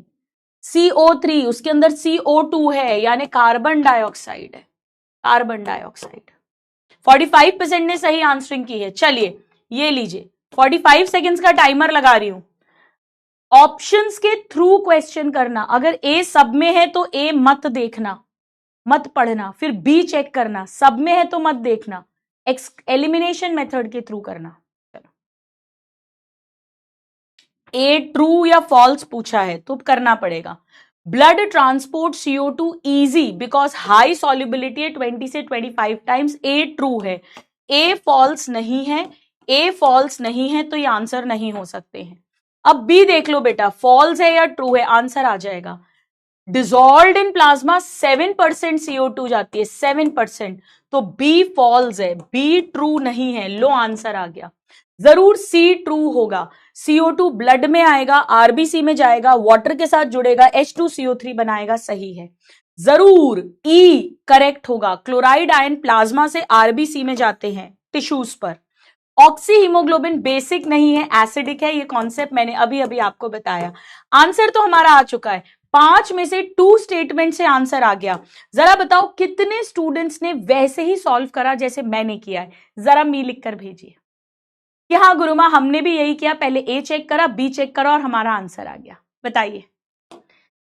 CO3, उसके अंदर CO2 है, यानी कार्बन डाइऑक्साइड है, कार्बन डाइऑक्साइड। 45% ने सही आंसरिंग की है। चलिए ये लीजिए, 45 सेकेंड्स का टाइमर लगा रही हूं। ऑप्शंस के थ्रू क्वेश्चन करना। अगर ए सब में है तो ए मत देखना, मत पढ़ना, फिर बी चेक करना, सब में है तो मत देखना, एलिमिनेशन मेथड के थ्रू करना। चलो, ए ट्रू या फॉल्स पूछा है तो करना पड़ेगा। Blood transport CO2 easy because high solubility है 20 से 25 टाइम्स। ए ट्रू है, ए फॉल्स नहीं है, ए फॉल्स नहीं है, तो ये आंसर नहीं हो सकते हैं। अब बी देख लो बेटा, फॉल्स है या ट्रू है, आंसर आ जाएगा। डिसॉल्व्ड इन प्लाज्मा 7% CO2 जाती है, 7%, तो बी फॉल्स है, बी ट्रू नहीं है, लो आंसर आ गया। जरूर सी ट्रू होगा, CO2 ब्लड में आएगा, आरबीसी में जाएगा, वाटर के साथ जुड़ेगा, H2CO3 बनाएगा, सही है। जरूर ई करेक्ट होगा, क्लोराइड आयन प्लाज्मा से आरबीसी में जाते हैं टिश्यूज पर। ऑक्सी हीमोग्लोबिन बेसिक नहीं है, एसिडिक है, ये कॉन्सेप्ट मैंने अभी अभी आपको बताया। आंसर तो हमारा आ चुका है, 5 में से 2 स्टेटमेंट से आंसर आ गया। जरा बताओ कितने स्टूडेंट्स ने वैसे ही सॉल्व करा जैसे मैंने किया है? जरा मी लिख कर भेजिए। कि हाँ गुरुमा हमने भी यही किया, पहले ए चेक करा, बी चेक करा और हमारा आंसर आ गया? बताइए।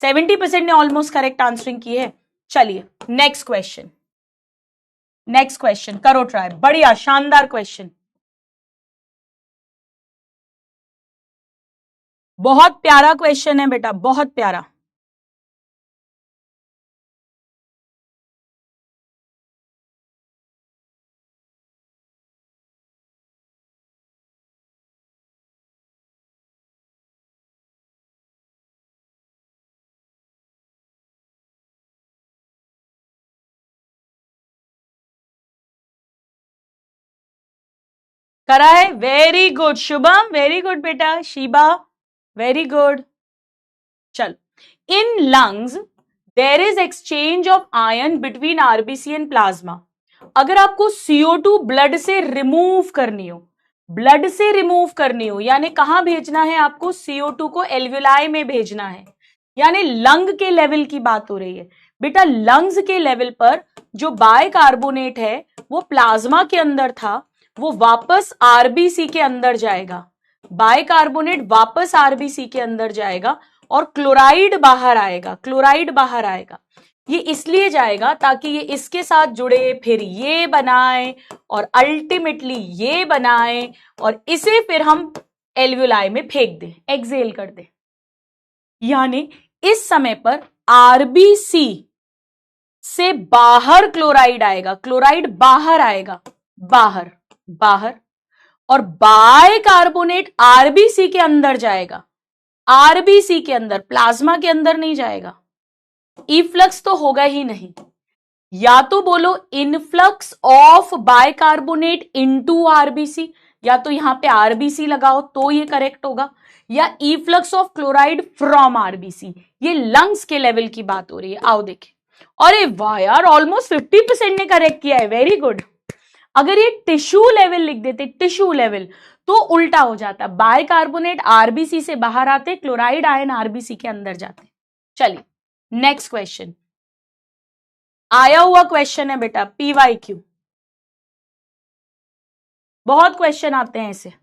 70% ने ऑलमोस्ट करेक्ट आंसरिंग की है। चलिए नेक्स्ट क्वेश्चन, नेक्स्ट क्वेश्चन करो ट्राई। बढ़िया, शानदार क्वेश्चन, बहुत प्यारा क्वेश्चन है बेटा, बहुत प्यारा। करा है, very good Shubham, very good बेटा। Sheeba, very good. चल, in lungs there is exchange of ion between RBC and plasma. अगर आपको CO2 ब्लड से रिमूव करनी हो, ब्लड से रिमूव करनी हो, यानी कहां भेजना है आपको? CO2 को एल्वियोलाई में भेजना है, यानी लंग के लेवल की बात हो रही है बेटा। लंग्स के लेवल पर जो बाइकार्बोनेट है वो प्लाज्मा के अंदर था, वो वापस आरबीसी के अंदर जाएगा। बाइकार्बोनेट वापस आरबीसी के अंदर जाएगा और क्लोराइड बाहर आएगा, क्लोराइड बाहर आएगा। ये इसलिए जाएगा ताकि ये इसके साथ जुड़े, फिर ये बनाए और अल्टीमेटली ये बनाए और इसे फिर हम एल्वियोलाई में फेंक दें, एक्सेल कर दें। यानी इस समय पर आरबीसी से बाहर क्लोराइड आएगा, क्लोराइड बाहर आएगा, बाहर बाहर, और बाइकार्बोनेट आरबीसी के अंदर जाएगा, आरबीसी के अंदर, प्लाज्मा के अंदर नहीं जाएगा। इफ्लक्स तो होगा ही नहीं। या तो बोलो influx of bicarbonate into RBC, या तो यहां पे आरबीसी लगाओ तो ये करेक्ट होगा, या efflux of chloride from RBC. ये लंग्स के लेवल की बात हो रही है। आओ देखें, अरे वाह यार, ऑलमोस्ट 50% ने करेक्ट किया है, वेरी गुड। अगर ये टिश्यू लेवल लिख देते, टिश्यू लेवल, तो उल्टा हो जाता, बाइकार्बोनेट आरबीसी से बाहर आते, क्लोराइड आयन आरबीसी के अंदर जाते। चलिए नेक्स्ट क्वेश्चन, आया हुआ क्वेश्चन है बेटा, PYQ। बहुत क्वेश्चन आते हैं ऐसे।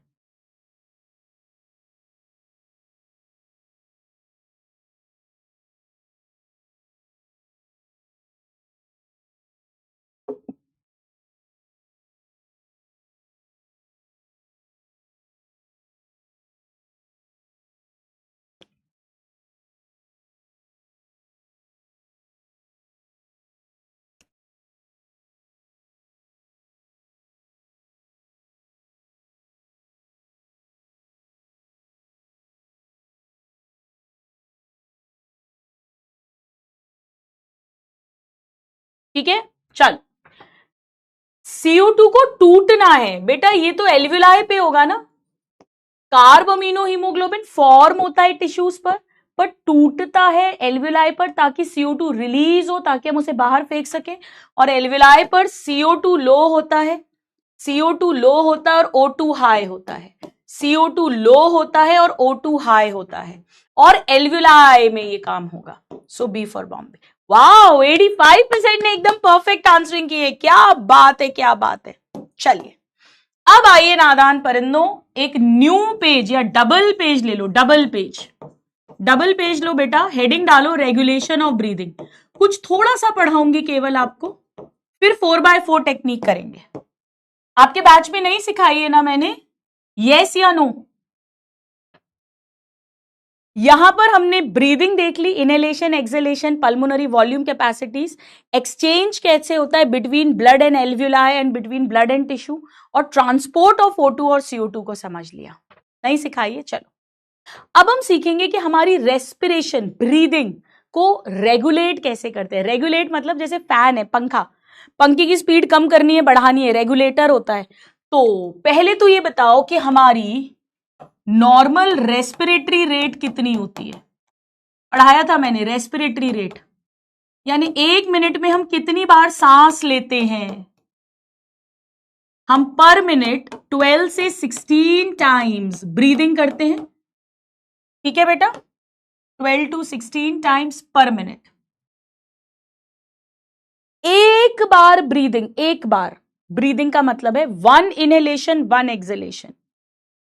ठीक है, चल, CO2 को टूटना है बेटा, ये तो एल्वियोलाई पे होगा ना। कार्ब अमीनो हीमोग्लोबिन फॉर्म होता है टिश्यूज पर टूटता है एल्वियोलाई पर, ताकि CO2 रिलीज हो, ताकि हम उसे बाहर फेंक सके। और एल्वियोलाई पर CO2 लो होता है, CO2 लो होता है और O2 हाई होता है, CO2 लो होता है और O2 हाई होता है, और एल्वियोलाई में ये काम होगा। सो बी फॉर बॉम्बे। वाओ, 85% ने एकदम परफेक्ट आंसरिंग की है, क्या बात है, क्या बात है। चलिए अब आइए नादान परिंदों, एक न्यू पेज या डबल पेज ले लो, डबल पेज, डबल पेज लो बेटा, हेडिंग डालो रेगुलेशन ऑफ ब्रीदिंग। कुछ थोड़ा सा पढ़ाऊंगी केवल आपको, फिर 4x4 टेक्निक करेंगे। आपके बैच में नहीं सिखाई है ना मैंने, यस या नो? यहां पर हमने ब्रीदिंग देख ली, inhalation, exhalation, pulmonary volume capacities, exchange कैसे होता है between blood and alveoli and between blood and tissue, और ट्रांसपोर्ट ऑफ O2 और CO2 को समझ लिया। नहीं सिखाई है? चलो अब हम सीखेंगे कि हमारी रेस्पिरेशन, ब्रीदिंग को रेगुलेट कैसे करते हैं। रेगुलेट मतलब जैसे फैन है, पंखा, पंखे की स्पीड कम करनी है, बढ़ानी है, रेगुलेटर होता है। तो पहले तो ये बताओ कि हमारी नॉर्मल रेस्पिरेटरी रेट कितनी होती है? पढ़ाया था मैंने, रेस्पिरेटरी रेट यानी 1 मिनट में हम कितनी बार सांस लेते हैं। हम पर मिनट 12 से 16 टाइम्स ब्रीदिंग करते हैं, ठीक है बेटा, 12 to 16 टाइम्स पर मिनट। एक बार ब्रीदिंग, एक बार ब्रीदिंग का मतलब है 1 इनहेलेशन 1 एक्सहेलेशन,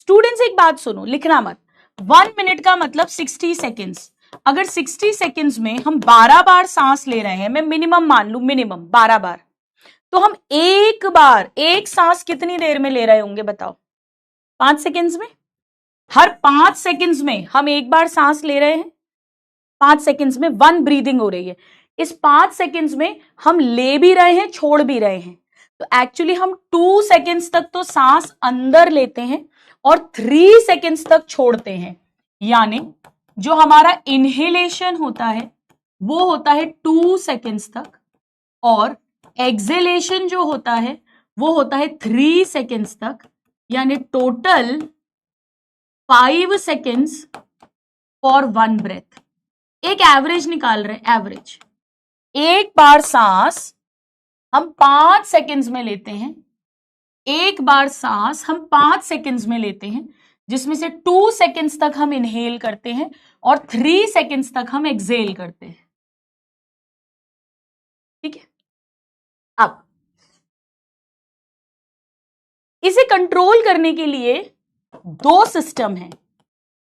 स्टूडेंट्स एक बात सुनो, लिखना मत। 1 मिनट का मतलब 60 सेकेंड्स। अगर 60 सेकेंड्स में हम 12 बार सांस ले रहे हैं, मैं मिनिमम मान लू, मिनिमम 12 बार, तो हम एक बार एक सांस कितनी देर में ले रहे होंगे बताओ? 5 सेकेंड्स में। हर 5 सेकेंड्स में हम एक बार सांस ले रहे हैं, 5 सेकेंड्स में 1 ब्रीदिंग हो रही है। इस 5 सेकेंड्स में हम ले भी रहे हैं, छोड़ भी रहे हैं, तो एक्चुअली हम 2 सेकेंड्स तक तो सांस अंदर लेते हैं और 3 सेकेंड्स तक छोड़ते हैं। यानी जो हमारा इनहेलेशन होता है वो होता है 2 सेकेंड्स तक, और एक्सहेलेशन जो होता है वो होता है 3 सेकेंड्स तक, यानी टोटल 5 सेकेंड्स फॉर 1 ब्रेथ। एक एवरेज निकाल रहे हैं, एवरेज। एक बार सांस हम 5 सेकेंड्स में लेते हैं, एक बार सांस हम 5 सेकेंड्स में लेते हैं, जिसमें से 2 सेकेंड्स तक हम इनहेल करते हैं और 3 सेकेंड्स तक हम एक्सहेल करते हैं। ठीक है, अब इसे कंट्रोल करने के लिए 2 सिस्टम हैं।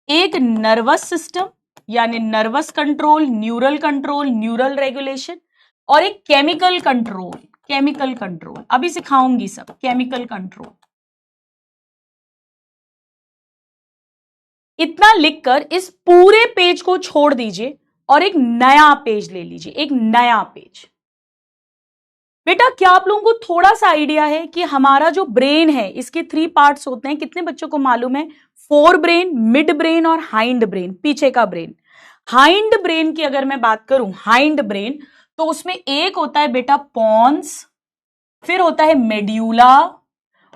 एक नर्वस सिस्टम यानी नर्वस कंट्रोल, न्यूरल रेगुलेशन, और एक केमिकल कंट्रोल, केमिकल कंट्रोल। अभी सिखाऊंगी सब केमिकल कंट्रोल। इतना लिखकर इस पूरे पेज को छोड़ दीजिए और एक नया पेज ले लीजिए, एक नया पेज। बेटा क्या आप लोगों को थोड़ा सा आइडिया है कि हमारा जो ब्रेन है इसके 3 पार्ट्स होते हैं? कितने बच्चों को मालूम है? फोर ब्रेन, मिड ब्रेन और हाइंड ब्रेन, पीछे का ब्रेन। हाइंड ब्रेन की अगर मैं बात करूं, हाइंड ब्रेन, तो उसमें एक होता है बेटा पॉन्स, फिर होता है मेड्यूला,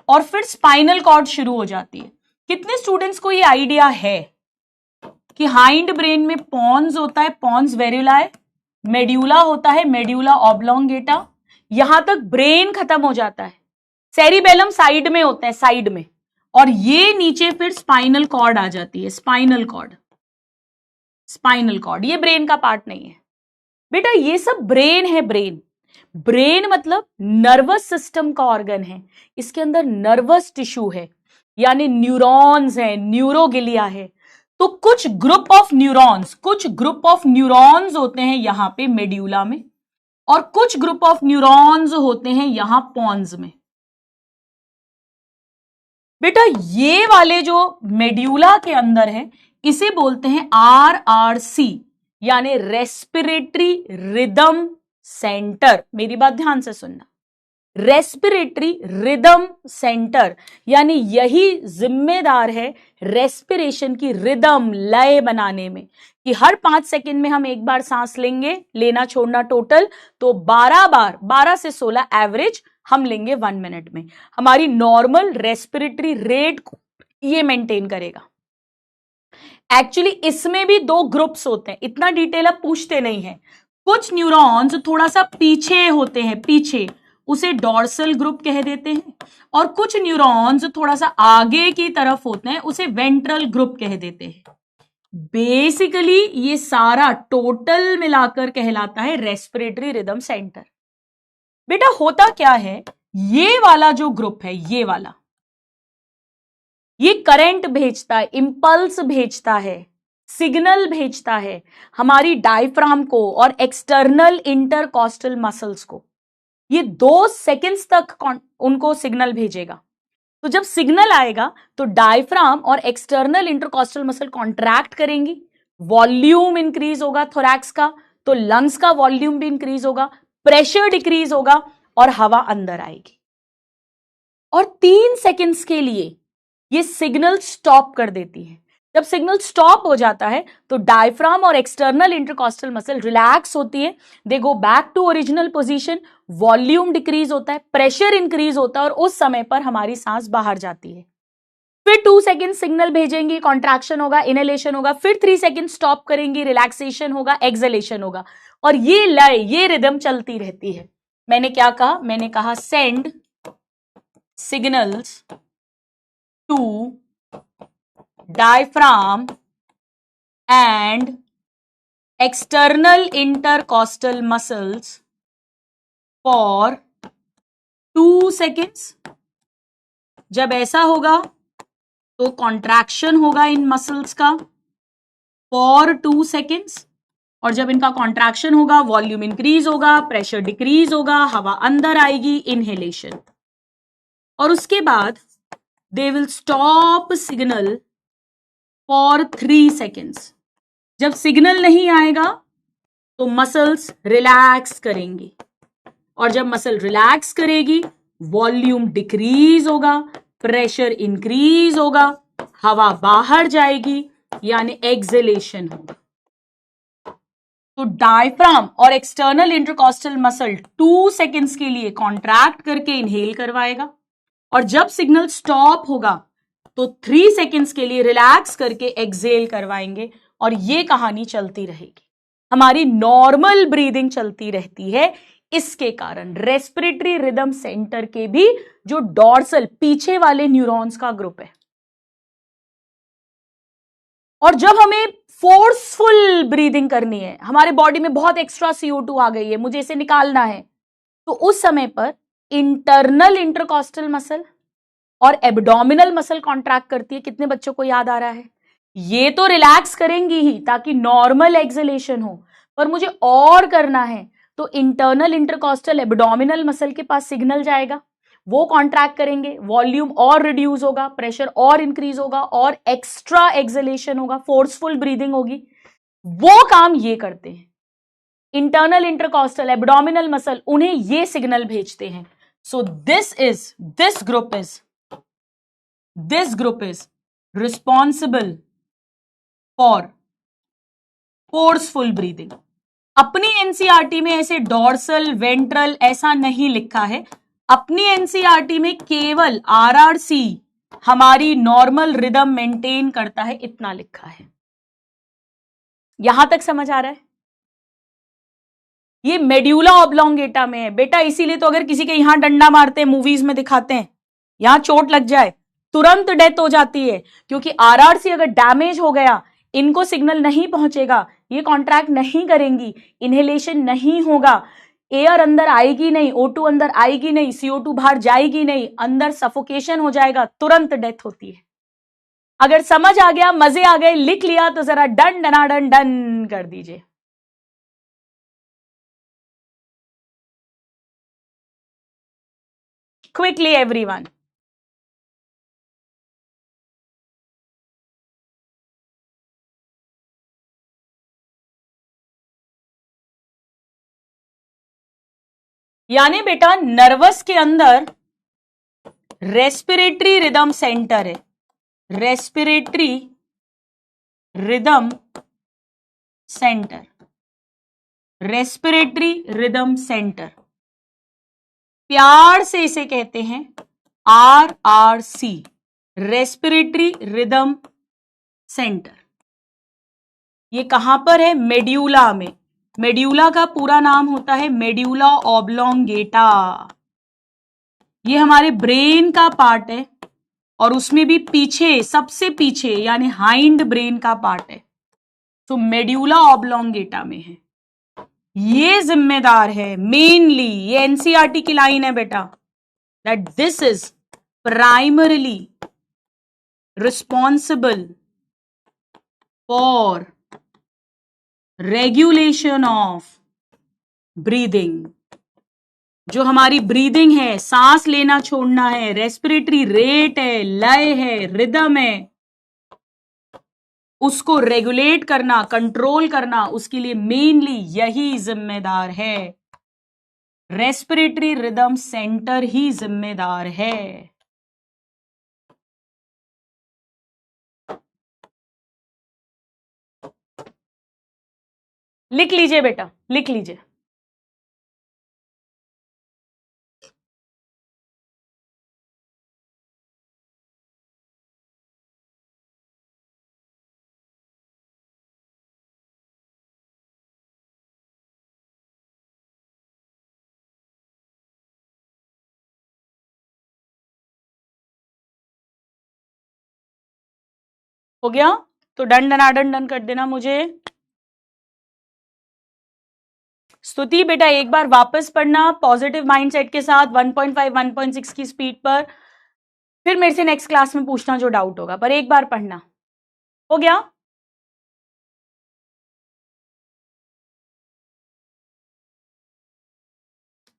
और फिर स्पाइनल कॉर्ड शुरू हो जाती है। कितने स्टूडेंट्स को ये आइडिया है कि हाइंड ब्रेन में पॉन्स होता है, पॉन्स वेरुलाe, मेड्यूला होता है, मेड्यूला ऑब्लोंगेटा, यहां तक ब्रेन खत्म हो जाता है। सेरिबेलम साइड में होता है, साइड में, और ये नीचे फिर स्पाइनल कॉर्ड आ जाती है, स्पाइनल कॉर्ड। स्पाइनल कॉर्ड ये ब्रेन का पार्ट नहीं है बेटा, ये सब ब्रेन है। ब्रेन, ब्रेन मतलब नर्वस सिस्टम का ऑर्गन है। इसके अंदर नर्वस टिश्यू है, यानी न्यूरॉन्स है, न्यूरोगिलिया है। तो कुछ ग्रुप ऑफ न्यूरॉन्स होते हैं यहां पे मेड्यूला में, और कुछ ग्रुप ऑफ न्यूरॉन्स होते हैं यहां पॉन्स में। बेटा ये वाले जो मेड्यूला के अंदर है इसे बोलते हैं RRC, यानी रेस्पिरेटरी रिदम सेंटर। मेरी बात ध्यान से सुनना, रेस्पिरेटरी रिदम सेंटर, यानी यही जिम्मेदार है रेस्पिरेशन की रिदम, लय बनाने में, कि हर 5 सेकंड में हम एक बार सांस लेंगे, लेना छोड़ना टोटल, तो 12 बार, 12 से 16 एवरेज हम लेंगे 1 मिनट में। हमारी नॉर्मल रेस्पिरेटरी रेट को ये मेंटेन करेगा। एक्चुअली इसमें भी 2 ग्रुप्स होते हैं, इतना डिटेल अब पूछते नहीं है। कुछ न्यूरॉन्स थोड़ा सा पीछे होते हैं, पीछे, उसे डॉर्सल ग्रुप कह देते हैं, और कुछ न्यूरॉन्स थोड़ा सा आगे की तरफ होते हैं, उसे वेंट्रल ग्रुप कह देते हैं। बेसिकली ये सारा टोटल मिलाकर कहलाता है रेस्पिरेटरी रिदम सेंटर। बेटा होता क्या है, ये वाला जो ग्रुप है, ये वाला, ये करंट भेजता है, इंपल्स भेजता है, सिग्नल भेजता है हमारी डायफ्राम को और एक्सटर्नल इंटरकॉस्टल मसल्स को। ये 2 सेकेंड्स तक उनको सिग्नल भेजेगा। तो जब सिग्नल आएगा तो डायफ्राम और एक्सटर्नल इंटरकॉस्टल मसल कॉन्ट्रैक्ट करेंगी, वॉल्यूम इंक्रीज होगा थोरैक्स का, तो लंग्स का वॉल्यूम भी इंक्रीज होगा, प्रेशर डिक्रीज होगा और हवा अंदर आएगी। और 3 सेकेंड्स के लिए ये सिग्नल स्टॉप कर देती है। जब सिग्नल स्टॉप हो जाता है तो डायफ्राम और एक्सटर्नल इंटरकॉस्टल मसल रिलैक्स होती है, they go back to original position, volume decrease होता है, प्रेशर इंक्रीज होता है, और उस समय पर हमारी सांस बाहर जाती है। फिर 2 सेकेंड सिग्नल भेजेंगी, कॉन्ट्रैक्शन होगा, इनहेलेशन होगा, फिर 3 सेकेंड स्टॉप करेंगी, रिलैक्सेशन होगा, एक्सहेलेशन होगा, और ये लय, ये रिदम चलती रहती है। मैंने क्या कहा? मैंने कहा send signals to diaphragm and external intercostal muscles for 2 seconds। जब ऐसा होगा तो कॉन्ट्रैक्शन होगा इन मसल्स का फॉर 2 सेकेंड्स, और जब इनका कॉन्ट्रैक्शन होगा वॉल्यूम इंक्रीज होगा, प्रेशर डिक्रीज होगा, हवा अंदर आएगी, इनहेलेशन। और उसके बाद they will stop signal for 3 seconds. जब सिग्नल नहीं आएगा तो मसल्स रिलैक्स करेंगी, और जब मसल रिलैक्स करेगी वॉल्यूम डिक्रीज होगा, प्रेशर इंक्रीज होगा, हवा बाहर जाएगी, यानी एक्सेलेशन होगा। तो डायफ्राम और एक्सटर्नल इंटरकॉस्टल मसल 2 सेकेंड्स के लिए कॉन्ट्रैक्ट करके इनहेल करवाएगा, और जब सिग्नल स्टॉप होगा तो 3 सेकेंड्स के लिए रिलैक्स करके एक्सेल करवाएंगे, और ये कहानी चलती रहेगी। हमारी नॉर्मल ब्रीदिंग चलती रहती है। इसके कारण रेस्पिरेटरी रिदम सेंटर के भी जो डॉर्सल पीछे वाले न्यूरॉन्स का ग्रुप है, और जब हमें फोर्सफुल ब्रीदिंग करनी है, हमारे बॉडी में बहुत एक्स्ट्रा CO2 आ गई है, मुझे इसे निकालना है, तो उस समय पर इंटरनल इंटरकॉस्टल मसल और एब्डोमिनल मसल कॉन्ट्रैक्ट करती है। कितने बच्चों को याद आ रहा है? ये तो रिलैक्स करेंगी ही ताकि नॉर्मल एक्सलेशन हो, पर मुझे और करना है तो इंटरनल इंटरकॉस्टल एब्डोमिनल मसल के पास सिग्नल जाएगा, वो कॉन्ट्रैक्ट करेंगे, वॉल्यूम और रिड्यूस होगा, प्रेशर और इंक्रीज होगा, और एक्स्ट्रा एक्सलेशन होगा, फोर्सफुल ब्रीदिंग होगी। वो काम ये करते हैं इंटरनल इंटरकॉस्टल एब्डोमिनल मसल, उन्हें ये सिग्नल भेजते हैं। So this group is responsible for forceful breathing. अपनी एनसीईआरटी में ऐसे डॉर्सल वेंट्रल ऐसा नहीं लिखा है, अपनी एनसीईआरटी में केवल आरआरसी हमारी नॉर्मल रिदम मेंटेन करता है, इतना लिखा है। यहां तक समझ आ रहा है? ये मेड्यूला ऑब्लोंगेटा में है बेटा, इसीलिए तो अगर किसी के यहां डंडा मारते हैं, मूवीज में दिखाते हैं, यहां चोट लग जाए तुरंत डेथ हो जाती है, क्योंकि आरआरसी अगर डैमेज हो गया, इनको सिग्नल नहीं पहुंचेगा, ये कॉन्ट्रैक्ट नहीं करेंगी, इनहेलेशन नहीं होगा, एयर अंदर आएगी नहीं, O2 अंदर आएगी नहीं, CO2 बाहर जाएगी नहीं, अंदर सफोकेशन हो जाएगा, तुरंत डेथ होती है। अगर समझ आ गया, मजे आ गए, लिख लिया तो जरा डन डनाडन डन कर दीजिए। Quickly everyone. यानी बेटा नर्वस के अंदर रेस्पिरेटरी रिदम सेंटर है, respiratory rhythm centre, respiratory rhythm centre, प्यार से इसे कहते हैं RRC, रेस्पिरेटरी रिदम सेंटर। ये कहां पर है? मेड्यूला में। मेड्यूला का पूरा नाम होता है मेड्यूला ऑब्लोंगेटा। ये हमारे ब्रेन का पार्ट है, और उसमें भी पीछे, सबसे पीछे यानी हाइंड ब्रेन का पार्ट है, तो मेड्यूला ऑब्लोंगेटा में है। ये जिम्मेदार है मेनली, ये एनसीईआरटी की लाइन है बेटा, that this is primarily responsible for regulation of breathing. जो हमारी ब्रीदिंग है, सांस लेना छोड़ना है, रेस्पिरेटरी रेट है, लय है, रिदम है, उसको रेगुलेट करना, कंट्रोल करना, उसके लिए मेनली यही जिम्मेदार है, रेस्पिरेटरी रिदम सेंटर ही जिम्मेदार है। लिख लीजिए बेटा, लिख लीजिए। हो गया? तो डन डनाडन डन कर देना मुझे। स्तुति बेटा एक बार वापस पढ़ना पॉजिटिव माइंडसेट के साथ 1.5 1.6 की स्पीड पर। फिर मेरे से नेक्स्ट क्लास में पूछना जो डाउट होगा, पर एक बार पढ़ना। हो गया?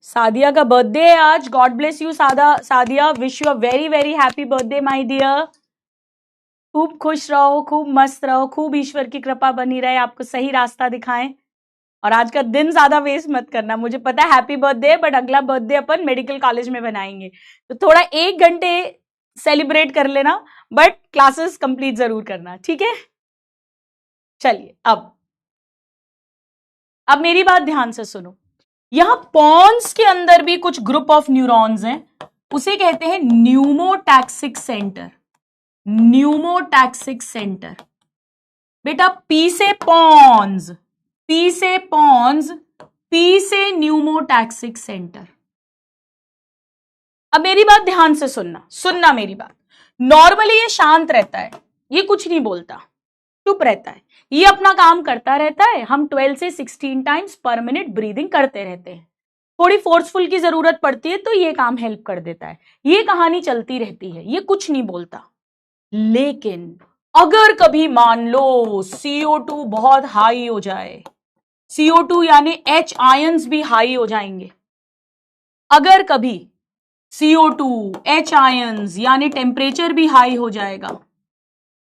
सादिया का बर्थडे है आज। God bless you Sadia, wish you a very very happy birthday my dear. खूब खुश रहो, खूब मस्त रहो, खूब ईश्वर की कृपा बनी रहे, आपको सही रास्ता दिखाएं। और आज का दिन ज्यादा वेस्ट मत करना। मुझे पता है हैप्पी बर्थडे, बट अगला बर्थडे अपन मेडिकल कॉलेज में बनाएंगे, तो थोड़ा 1 घंटे सेलिब्रेट कर लेना, बट क्लासेस कंप्लीट जरूर करना, ठीक है? चलिए अब मेरी बात ध्यान से सुनो। यहां पॉन्स के अंदर भी कुछ ग्रुप ऑफ न्यूरॉन्स हैं, उसे कहते हैं न्यूमोटैक्सिक सेंटर। Pneumotaxic centre. बेटा पी से पॉन्स, पी से पॉन्स, पी से न्यूमोटैक्सिक सेंटर। अब मेरी बात ध्यान से सुनना मेरी बात। नॉर्मली ये शांत रहता है, ये कुछ नहीं बोलता, चुप रहता है, ये अपना काम करता रहता है। हम 12 से 16 टाइम्स पर मिनट ब्रीदिंग करते रहते हैं। थोड़ी फोर्सफुल की जरूरत पड़ती है तो ये काम हेल्प कर देता है। ये कहानी चलती रहती है, ये कुछ नहीं बोलता। लेकिन अगर कभी मान लो CO2 बहुत हाई हो जाए, CO2 यानी H आयंस भी हाई हो जाएंगे। अगर कभी CO2 H आयंस यानी टेम्परेचर भी हाई हो जाएगा,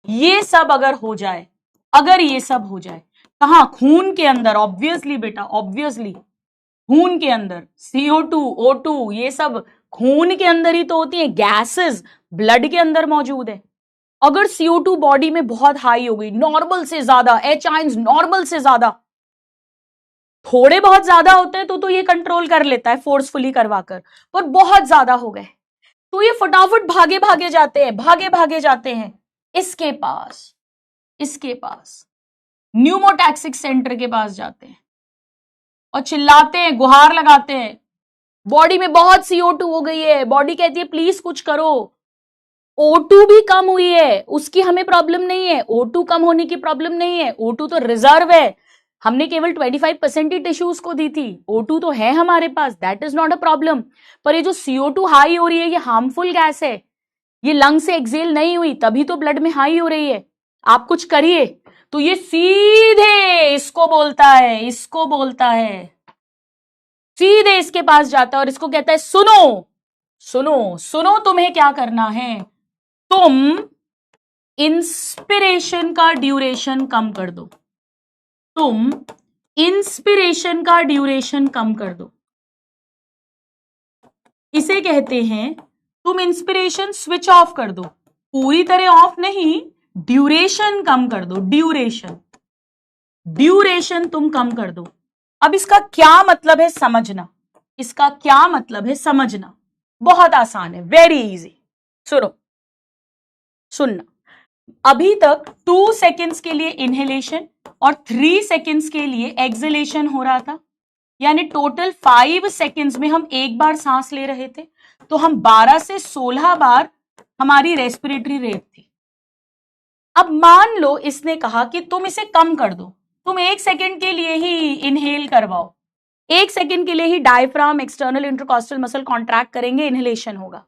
ये सब अगर हो जाए, अगर ये सब हो जाए, कहां? खून के अंदर। ऑब्वियसली बेटा, ऑब्वियसली खून के अंदर CO2 O2 ये सब खून के अंदर ही तो होती है, गैसेस ब्लड के अंदर मौजूद है। अगर CO2 बॉडी में बहुत हाई हो गई, नॉर्मल से ज्यादा, H आयंस नॉर्मल से ज्यादा, थोड़े बहुत ज्यादा होते हैं तो ये कंट्रोल कर लेता है फोर्सफुली करवाकर, पर बहुत ज्यादा हो गए तो ये फटाफट भागे भागे जाते हैं इसके पास न्यूमोटैक्सिक सेंटर के पास जाते हैं और चिल्लाते हैं, गुहार लगाते हैं, बॉडी में बहुत CO2 हो गई है। बॉडी कहती है प्लीज कुछ करो। O2 भी कम हुई है, उसकी हमें प्रॉब्लम नहीं है, O2 कम होने की प्रॉब्लम नहीं है, O2 तो रिजर्व है, हमने केवल 25% ही टिश्यूज को दी थी, O2 तो है हमारे पास, that is not a problem. पर ये जो CO2 हाई हो रही है, ये हार्मफुल गैस है, ये लंग से एक्सेल नहीं हुई, तभी तो ब्लड में हाई हो रही है। आप कुछ करिए तो ये सीधे इसको बोलता है, सीधे इसके पास जाता है और इसको कहता है सुनो, तुम्हें क्या करना है, तुम इंस्पिरेशन का ड्यूरेशन कम कर दो, इसे कहते हैं तुम इंस्पिरेशन स्विच ऑफ कर दो, पूरी तरह ऑफ नहीं, ड्यूरेशन कम कर दो, ड्यूरेशन तुम कम कर दो। अब इसका क्या मतलब है समझना, बहुत आसान है, वेरी इजी। सुनना, अभी तक 2 सेकेंड्स के लिए इनहेलेशन और 3 सेकेंड्स के लिए एक्सहेलेशन हो रहा था, यानी टोटल 5 सेकेंड्स में हम एक बार सांस ले रहे थे, तो हम 12 से 16 बार हमारी रेस्पिरेटरी रेट थी। अब मान लो इसने कहा कि तुम इसे कम कर दो, तुम 1 सेकेंड के लिए ही इनहेल करवाओ, 1 सेकेंड के लिए ही diaphragm external intercostal muscle contract करेंगे, इनहेलेशन होगा।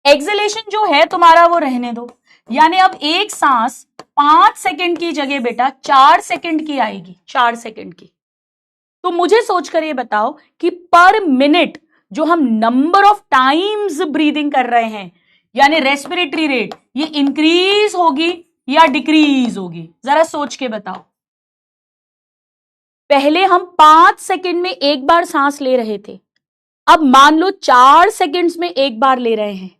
एक्सहेलेशन जो है तुम्हारा वो रहने दो, यानी अब एक सांस 5 सेकेंड की जगह बेटा 4 सेकेंड की आएगी, 4 सेकेंड की। तो मुझे सोचकर ये बताओ कि पर मिनट जो हम नंबर ऑफ टाइम्स ब्रीदिंग कर रहे हैं, यानी रेस्पिरेटरी रेट, ये इंक्रीज होगी या डिक्रीज होगी? जरा सोच के बताओ। पहले हम 5 सेकेंड में एक बार सांस ले रहे थे, अब मान लो 4 सेकेंड्स में एक बार ले रहे हैं,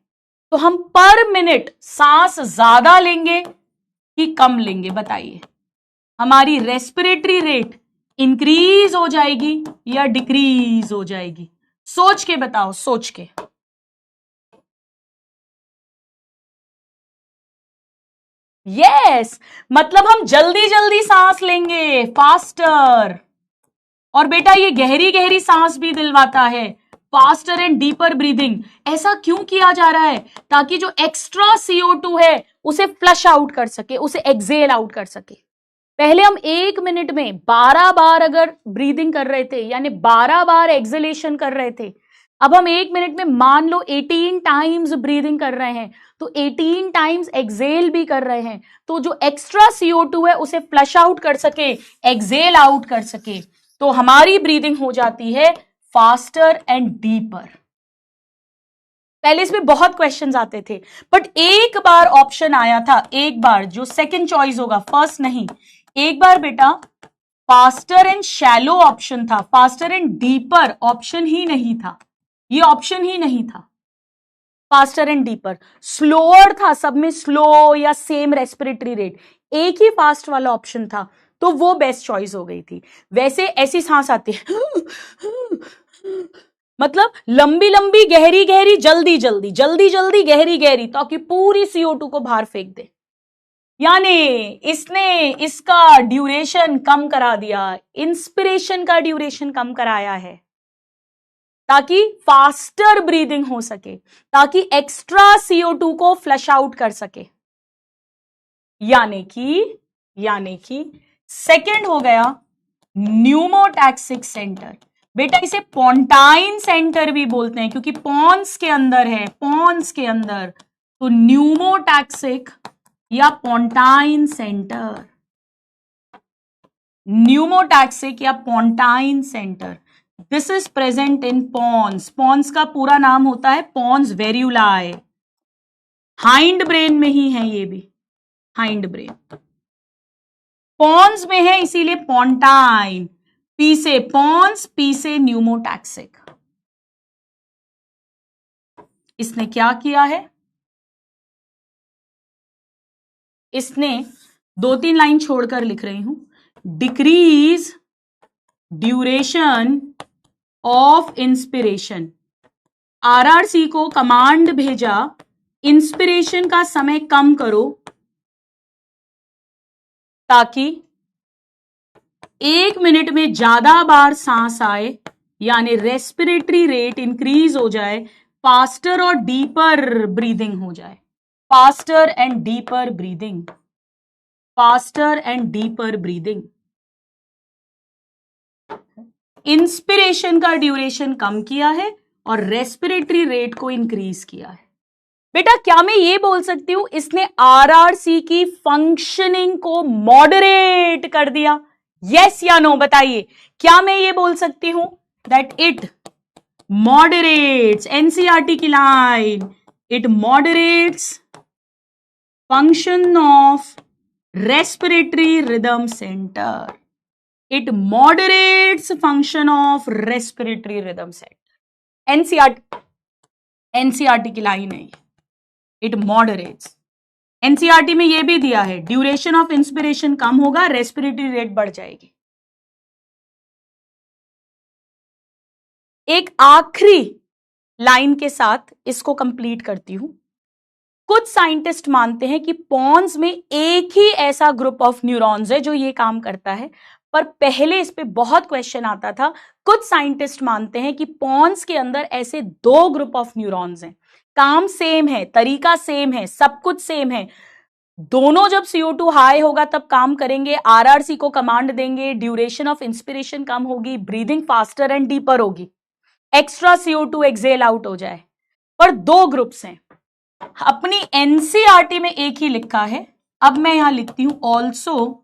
तो हम पर मिनट सांस ज्यादा लेंगे कि कम लेंगे? बताइए। हमारी रेस्पिरेटरी रेट इंक्रीज हो जाएगी या डिक्रीज हो जाएगी? सोच के बताओ, सोच के। यस, मतलब हम जल्दी जल्दी सांस लेंगे, फास्टर। और बेटा ये गहरी गहरी सांस भी दिलवाता है, फास्टर एंड डीपर ब्रीदिंग। ऐसा क्यों किया जा रहा है? ताकि जो एक्स्ट्रा CO2 है उसे फ्लश आउट कर सके, उसे एक्सेल आउट कर सके। पहले हम 1 मिनट में 12 बार अगर ब्रीदिंग कर रहे थे, यानी 12 बार एक्सहेलेशन कर रहे थे, अब हम 1 मिनट में मान लो 18 टाइम्स ब्रीदिंग कर रहे हैं, तो 18 टाइम्स एक्सेल भी कर रहे हैं, तो जो एक्स्ट्रा CO2 है उसे फ्लश आउट कर सके, एक्सेल आउट कर सके, तो हमारी ब्रीदिंग हो जाती है फास्टर एंड डीपर। पहले इसमें बहुत क्वेश्चंस आते थे, बट एक बार ऑप्शन आया था, एक बार जो सेकंड चॉइस होगा, फर्स्ट नहीं, एक बार बेटा फास्टर एंड शैलो ऑप्शन था, फास्टर एंड डीपर ऑप्शन ही नहीं था, ये ऑप्शन ही नहीं था। फास्टर एंड डीपर, स्लोअर था, सब में स्लो या सेम रेस्पिरेटरी रेट, एक ही फास्ट वाला ऑप्शन था, तो वो बेस्ट चॉइस हो गई थी। वैसे ऐसी सांस आती है मतलब लंबी लंबी गहरी गहरी जल्दी जल्दी जल्दी जल्दी गहरी गहरी, ताकि पूरी CO2 को बाहर फेंक दे, यानी इसने इसका ड्यूरेशन कम करा दिया, इंस्पिरेशन का ड्यूरेशन कम कराया है, ताकि फास्टर ब्रीदिंग हो सके, ताकि एक्स्ट्रा CO2 को फ्लश आउट कर सके। यानी कि सेकंड हो गया न्यूमोटैक्सिक सेंटर। बेटा इसे पोंटाइन सेंटर भी बोलते हैं, क्योंकि पॉन्स के अंदर है, पॉन्स के अंदर, तो न्यूमोटैक्सिक या पोंटाइन सेंटर, न्यूमोटैक्सिक या pontine centre, this is present in pons. Pons का पूरा नाम होता है पॉन्स वेरियुलाई, हाइंड ब्रेन में ही है, ये भी हाइंड ब्रेन पॉन्स में है, इसीलिए पोंटाइन, पी से पॉन्स, पी से न्यूमोटैक्सिक। इसने क्या किया है, इसने 2-3 लाइन छोड़कर लिख रही हूं, decrease duration of inspiration. RRC को कमांड भेजा, इंस्पिरेशन का समय कम करो, ताकि 1 मिनट में ज्यादा बार सांस आए, यानी रेस्पिरेटरी रेट इंक्रीज हो जाए, फास्टर और डीपर ब्रीदिंग हो जाए, faster and deeper breathing, faster and deeper breathing. Inspiration का ड्यूरेशन कम किया है और रेस्पिरेटरी रेट को इंक्रीज किया है। बेटा क्या मैं ये बोल सकती हूं इसने RRC की फंक्शनिंग को मॉडरेट कर दिया? यस या नो बताइए, क्या मैं ये बोल सकती हूं दैट इट मॉडरेट्स, NCERT की line, it moderates function of respiratory rhythm centre, it moderates function of respiratory rhythm center। NCERT की लाइन है, it moderates। NCERT में ये भी दिया है, ड्यूरेशन ऑफ इंस्पिरेशन कम होगा, रेस्पिरेटरी रेट बढ़ जाएगी। एक आखिरी लाइन के साथ इसको कंप्लीट करती हूं। कुछ साइंटिस्ट मानते हैं कि पॉन्स में एक ही ऐसा ग्रुप ऑफ न्यूरॉन्स है जो ये काम करता है, पर पहले इस पे बहुत क्वेश्चन आता था। कुछ साइंटिस्ट मानते हैं कि पॉन्स के अंदर ऐसे 2 ग्रुप ऑफ न्यूरॉन्स हैं, काम सेम है, तरीका सेम है, सब कुछ सेम है, दोनों जब CO2 हाई होगा तब काम करेंगे, RRC को कमांड देंगे, ड्यूरेशन ऑफ इंस्पिरेशन कम होगी, ब्रीदिंग फास्टर एंड डीपर होगी, एक्स्ट्रा CO2 एक्सेल आउट हो जाए, पर 2 ग्रुप्स हैं। अपनी NCERT में एक ही लिखा है, अब मैं यहां लिखती हूं ऑल्सो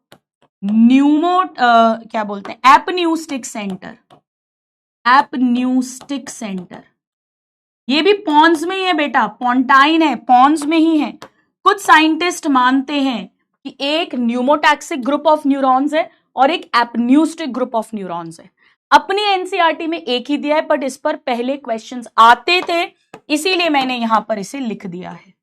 क्या बोलते हैं, एपन्यूस्टिक सेंटर, एपन्यूस्टिक सेंटर, ये भी पॉन्स में ही है बेटा, पोंटाइन है, पॉन्स में ही है। कुछ साइंटिस्ट मानते हैं कि एक न्यूमोटैक्सिक ग्रुप ऑफ न्यूरॉन्स है और एक एपन्यूस्टिक ग्रुप ऑफ न्यूरॉन्स है। अपनी NCERT में एक ही दिया है, बट इस पर पहले क्वेश्चंस आते थे, इसीलिए मैंने यहां पर इसे लिख दिया है।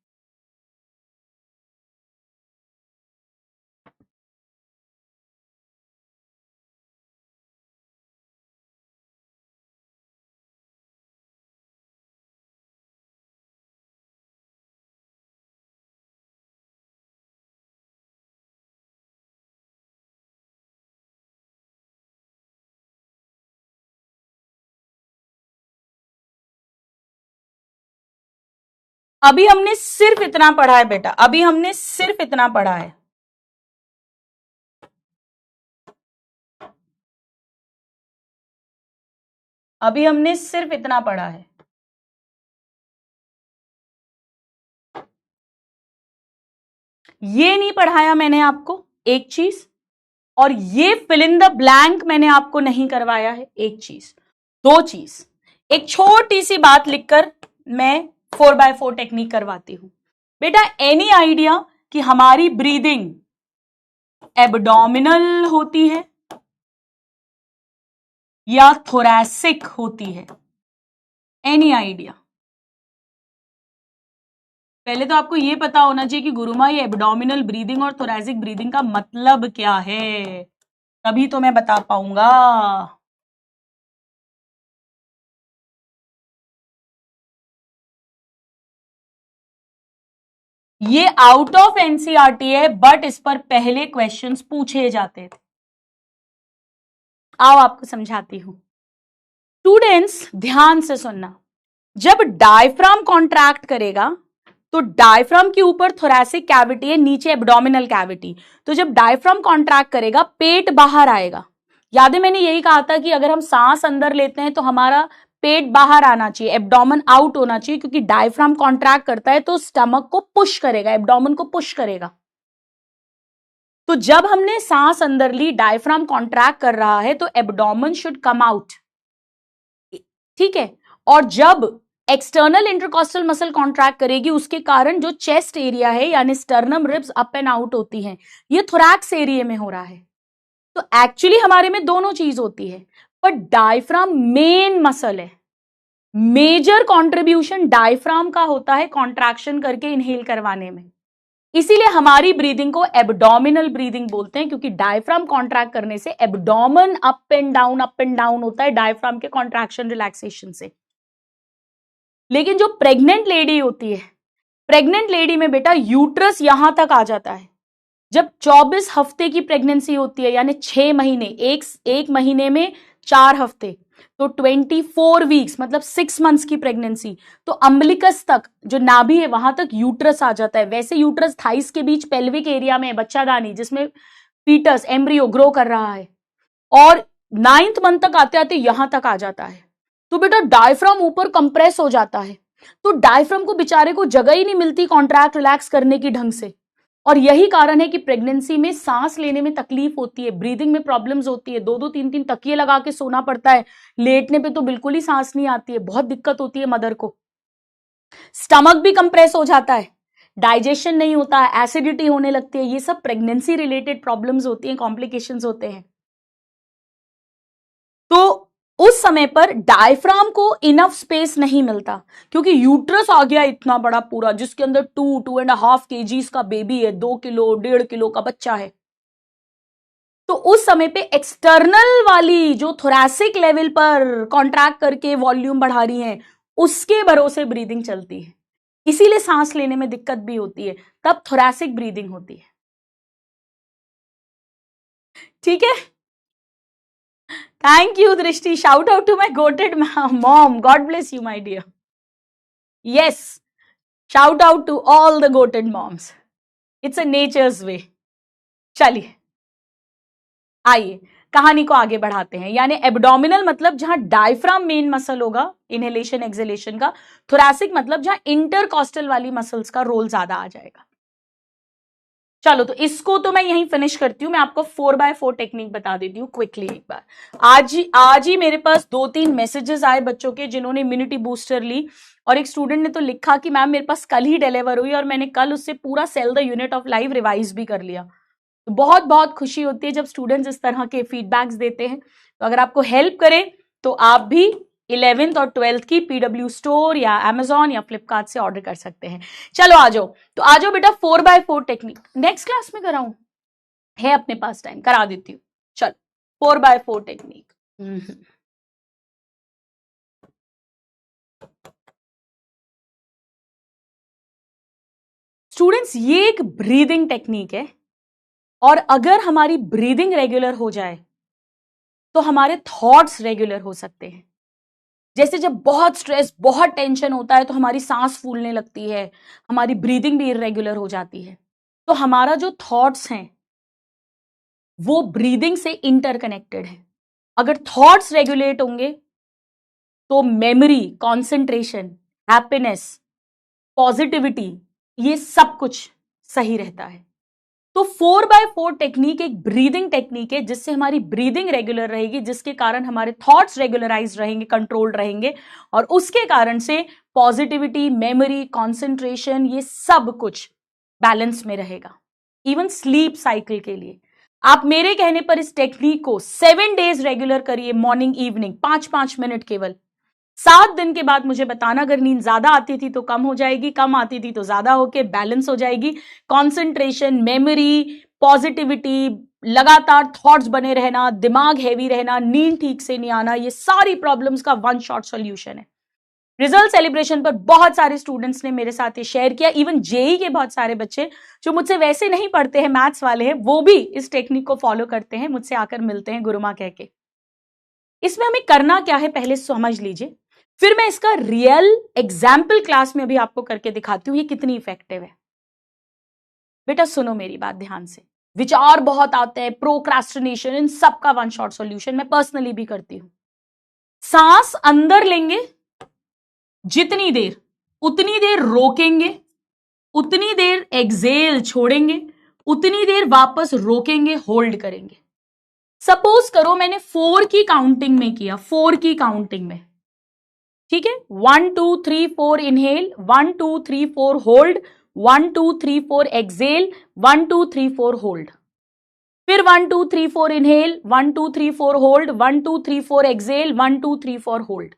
अभी हमने सिर्फ इतना पढ़ा है बेटा, अभी हमने सिर्फ इतना पढ़ा है, अभी हमने सिर्फ इतना पढ़ा है। ये नहीं पढ़ाया मैंने आपको, एक चीज, और ये फिल इन द ब्लैंक मैंने आपको नहीं करवाया है, एक चीज। दो चीज, एक छोटी सी बात लिखकर मैं 4x4 टेक्निक करवाती हूं। बेटा एनी आइडिया कि हमारी ब्रीदिंग एब्डोमिनल होती है या थोरैसिक होती है? Any idea? पहले तो आपको यह पता होना चाहिए कि गुरुमा ये एब्डोमिनल ब्रीदिंग और थोरैसिक ब्रीदिंग का मतलब क्या है, तभी तो मैं बता पाऊंगा। ये आउट ऑफ एनसीईआरटी है, बट इस पर पहले क्वेश्चंस पूछे जाते थे। आओ आपको समझाती हूं। स्टूडेंट्स ध्यान से सुनना, जब डायफ्राम कॉन्ट्रैक्ट करेगा तो डायफ्राम के ऊपर थोरैसिक कैविटी है, नीचे एब्डोमिनल कैविटी। तो जब डायफ्राम कॉन्ट्रैक्ट करेगा पेट बाहर आएगा। याद है मैंने यही कहा था कि अगर हम सांस अंदर लेते हैं तो हमारा पेट बाहर आना चाहिए, एब्डोमेन आउट होना चाहिए, क्योंकि डायफ्राम कॉन्ट्रैक्ट करता है तो स्टमक को पुश करेगा, एब्डोमेन को पुश करेगा। तो जब हमने सांस अंदर ली, डायफ्राम कॉन्ट्रैक्ट कर रहा है तो एब्डोमेन शुड कम आउट, ठीक है। और जब एक्सटर्नल इंटरकॉस्टल मसल कॉन्ट्रैक्ट करेगी उसके कारण जो चेस्ट एरिया है यानी sternum ribs up and out होती हैं, ये थोरैक्स एरिया में हो रहा है। तो एक्चुअली हमारे में दोनों चीज होती है, पर डायफ्राम मेन मसल है। मेजर कंट्रीब्यूशन डायफ्राम का होता है कॉन्ट्रैक्शन करके इनहेल करवाने में। इसीलिए हमारी ब्रीदिंग को एब्डोमिनल ब्रीदिंग बोलते हैं, क्योंकि डायफ्राम कॉन्ट्रैक्ट करने से एब्डोमेन अप एंड डाउन होता है डायफ्राम के कॉन्ट्रैक्शन रिलैक्सेशन से। लेकिन जो प्रेग्नेंट लेडी होती है, प्रेग्नेंट लेडी में बेटा यूट्रस यहां तक आ जाता है। जब 24 हफ्ते की प्रेगनेंसी होती है यानी 6 महीने, एक महीने में 4 हफ्ते, तो 24 वीक्स मतलब 6 मंथ्स की प्रेगनेंसी, तो अम्बिलिकस तक जो नाभि है वहां तक यूट्रस आ जाता है। वैसे यूट्रस थाइस के बीच पेल्विक एरिया में बच्चादानी जिसमें फीटस एम्ब्रियो ग्रो कर रहा है, और 9th मंथ तक आते आते यहां तक आ जाता है। तो बेटा डायफ्राम ऊपर कंप्रेस हो जाता है, तो डायफ्राम को बेचारे को जगह ही नहीं मिलती कॉन्ट्रैक्ट रिलैक्स करने की ढंग से। और यही कारण है कि प्रेगनेंसी में सांस लेने में तकलीफ होती है, ब्रीदिंग में प्रॉब्लम्स होती है, 2-2 3-3 तकिए लगा के सोना पड़ता है, लेटने पे तो बिल्कुल ही सांस नहीं आती है, बहुत दिक्कत होती है मदर को। स्टमक भी कंप्रेस हो जाता है, डाइजेशन नहीं होता है, एसिडिटी होने लगती है। ये सब प्रेगनेंसी रिलेटेड प्रॉब्लम्स होती हैं, कॉम्प्लिकेशंस होते हैं। तो उस समय पर डायफ्राम को इनफ स्पेस नहीं मिलता, क्योंकि यूट्रस आ गया इतना बड़ा पूरा, जिसके अंदर 2-2.5 kgs का बेबी है, 2 किलो 1.5 किलो का बच्चा है। तो उस समय पे एक्सटर्नल वाली जो थोरैसिक लेवल पर कॉन्ट्रैक्ट करके वॉल्यूम बढ़ा रही है, उसके भरोसे ब्रीदिंग चलती है। इसीलिए सांस लेने में दिक्कत भी होती है, तब थोरैसिक ब्रीदिंग होती है। ठीक है, Thank you, Drishti. Shout out to my goated mom. God bless you, my dear. Yes, shout out to all the goated moms. It's a nature's way. चलिए आइए कहानी को आगे बढ़ाते हैं। यानी एब्डोमिनल मतलब जहां डायफ्राम मेन मसल होगा इनहेलेशन एक्सहेलेशन का, थोरैसिक मतलब जहां इंटरकॉस्टल वाली मसल्स का रोल ज्यादा आ जाएगा। चलो तो इसको तो मैं यहीं फिनिश करती हूं, मैं आपको 4x4 टेक्निक बता देती हूँ क्विकली एक बार। आज ही मेरे पास 2-3 मैसेजेस आए बच्चों के जिन्होंने इम्यूनिटी बूस्टर ली, और एक स्टूडेंट ने तो लिखा कि मैम मेरे पास कल ही डिलीवर हुई और मैंने कल उससे पूरा cell the unit of life revise भी कर लिया। तो बहुत बहुत खुशी होती है जब स्टूडेंट्स इस तरह के फीडबैक्स देते हैं। तो अगर आपको हेल्प करे तो आप भी 11th और 12th की पीडब्ल्यू स्टोर या अमेजॉन या फ्लिपकार्ट से ऑर्डर कर सकते हैं। चलो आ जाओ, तो आ जाओ बेटा 4x4 टेक्निक नेक्स्ट क्लास में कराऊं, है अपने पास टाइम, करा देती हूँ। चलो 4x4 टेक्निक। स्टूडेंट्स ये एक ब्रीदिंग टेक्निक है, और अगर हमारी ब्रीदिंग रेगुलर हो जाए तो हमारे थॉट्स रेगुलर हो सकते हैं। जैसे जब बहुत स्ट्रेस बहुत टेंशन होता है तो हमारी सांस फूलने लगती है, हमारी ब्रीदिंग भी इरेगुलर हो जाती है। तो हमारा जो थॉट्स हैं वो ब्रीदिंग से इंटरकनेक्टेड है। अगर थॉट्स रेगुलेट होंगे तो मेमोरी, कंसंट्रेशन, हैप्पीनेस, पॉजिटिविटी, ये सब कुछ सही रहता है। तो 4x4 टेक्निक एक ब्रीदिंग टेक्निक है जिससे हमारी ब्रीदिंग रेगुलर रहेगी, जिसके कारण हमारे थॉट्स रेगुलराइज रहेंगे, कंट्रोल्ड रहेंगे, और उसके कारण से पॉजिटिविटी, मेमोरी, कंसंट्रेशन, ये सब कुछ बैलेंस में रहेगा। इवन स्लीप साइकिल के लिए आप मेरे कहने पर इस टेक्निक को 7 डेज रेगुलर करिए, मॉर्निंग इवनिंग 5-5 मिनट केवल। 7 दिन के बाद मुझे बताना, अगर नींद ज्यादा आती थी तो कम हो जाएगी, कम आती थी तो ज्यादा होके बैलेंस हो जाएगी। कंसंट्रेशन, मेमोरी, पॉजिटिविटी, लगातार थॉट्स बने रहना, दिमाग हैवी रहना, नींद ठीक से नहीं आना, ये सारी प्रॉब्लम्स का वन शॉट सॉल्यूशन है। रिजल्ट सेलिब्रेशन पर बहुत सारे स्टूडेंट्स ने मेरे साथ ये शेयर किया, इवन जेई के बहुत सारे बच्चे जो मुझसे वैसे नहीं पढ़ते हैं, मैथ्स वाले हैं, वो भी इस टेक्निक को फॉलो करते हैं, मुझसे आकर मिलते हैं गुरुमा कह के। इसमें हमें करना क्या है पहले समझ लीजिए, फिर मैं इसका रियल एग्जाम्पल क्लास में अभी आपको करके दिखाती हूं ये कितनी इफेक्टिव है। बेटा सुनो मेरी बात ध्यान से, विचार बहुत आते हैं, प्रोक्रास्टिनेशन, इन सब का वन शॉट सॉल्यूशन मैं पर्सनली भी करती हूं। सांस अंदर लेंगे जितनी देर, उतनी देर रोकेंगे, उतनी देर एक्सेल छोड़ेंगे, उतनी देर वापस रोकेंगे, होल्ड करेंगे। सपोज करो मैंने 4 की काउंटिंग में किया, 4 की काउंटिंग में, ठीक है, 1 2 3 4 इनहेल, 1 2 3 4 होल्ड, 1 2 3 4 एक्सेल, 1 2 3 4 होल्ड, फिर 1 2 3 4 इनहेल, 1 2 3 4 होल्ड, 1 2 3 4 एक्सेल, 1 2 3 4 होल्ड।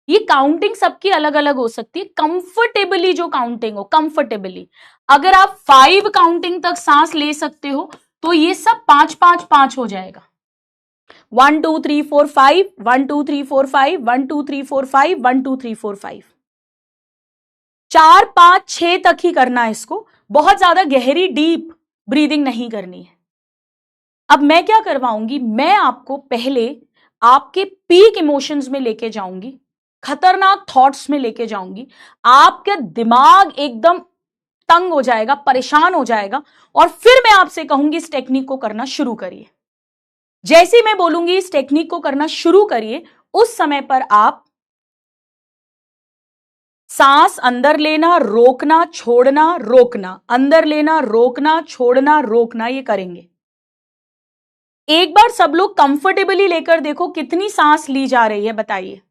ये काउंटिंग सबकी अलग अलग हो सकती है, कंफर्टेबली जो काउंटिंग हो, कंफर्टेबली। अगर आप 5 काउंटिंग तक सांस ले सकते हो तो ये सब 5-5-5 हो जाएगा। 1 2 3 4 5, 1 2 3 4 5, 1 2 3 4 5, 1 2 3 4 5, 4 5 6 तक ही करना है इसको, बहुत ज्यादा गहरी डीप ब्रीदिंग नहीं करनी है। अब मैं क्या करवाऊंगी, मैं आपको पहले आपके पीक इमोशंस में लेके जाऊंगी, खतरनाक थॉट्स में लेके जाऊंगी, आपका दिमाग एकदम तंग हो जाएगा, परेशान हो जाएगा, और फिर मैं आपसे कहूंगी इस टेक्निक को करना शुरू करिए। जैसे ही मैं बोलूंगी इस टेक्निक को करना शुरू करिए, उस समय पर आप सांस अंदर लेना, रोकना, छोड़ना, रोकना, अंदर लेना, रोकना, छोड़ना, रोकना, ये करेंगे। एक बार सब लोग कंफर्टेबली लेकर देखो कितनी सांस ली जा रही है, बताइए।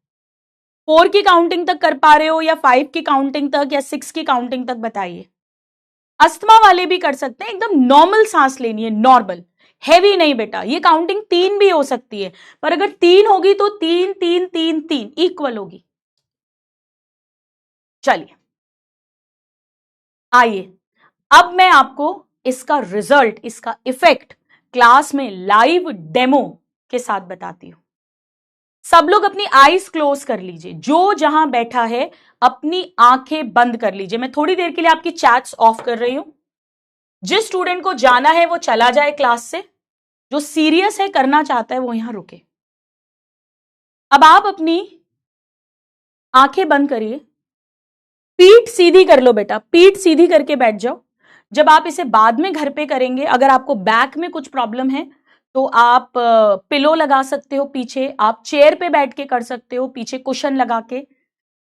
4 की काउंटिंग तक कर पा रहे हो या 5 की काउंटिंग तक या 6 की काउंटिंग तक, बताइए। अस्थमा वाले भी कर सकते हैं, एकदम नॉर्मल सांस लेनी है, नॉर्मल, हैवी नहीं बेटा। ये काउंटिंग 3 भी हो सकती है, पर अगर 3 होगी तो 3 3 3 3 इक्वल होगी। चलिए आइए, अब मैं आपको इसका रिजल्ट, इसका इफेक्ट क्लास में लाइव डेमो के साथ बताती हूं। सब लोग अपनी आईज क्लोज कर लीजिए, जो जहां बैठा है अपनी आंखें बंद कर लीजिए। मैं थोड़ी देर के लिए आपकी चैट्स ऑफ कर रही हूं। जिस स्टूडेंट को जाना है वो चला जाए क्लास से, जो सीरियस है, करना चाहता है, वो यहां रुके। अब आप अपनी आंखें बंद करिए, पीठ सीधी कर लो बेटा, पीठ सीधी करके बैठ जाओ। जब आप इसे बाद में घर पे करेंगे, अगर आपको बैक में कुछ प्रॉब्लम है तो आप पिलो लगा सकते हो पीछे, आप चेयर पे बैठ के कर सकते हो, पीछे कुशन लगा के।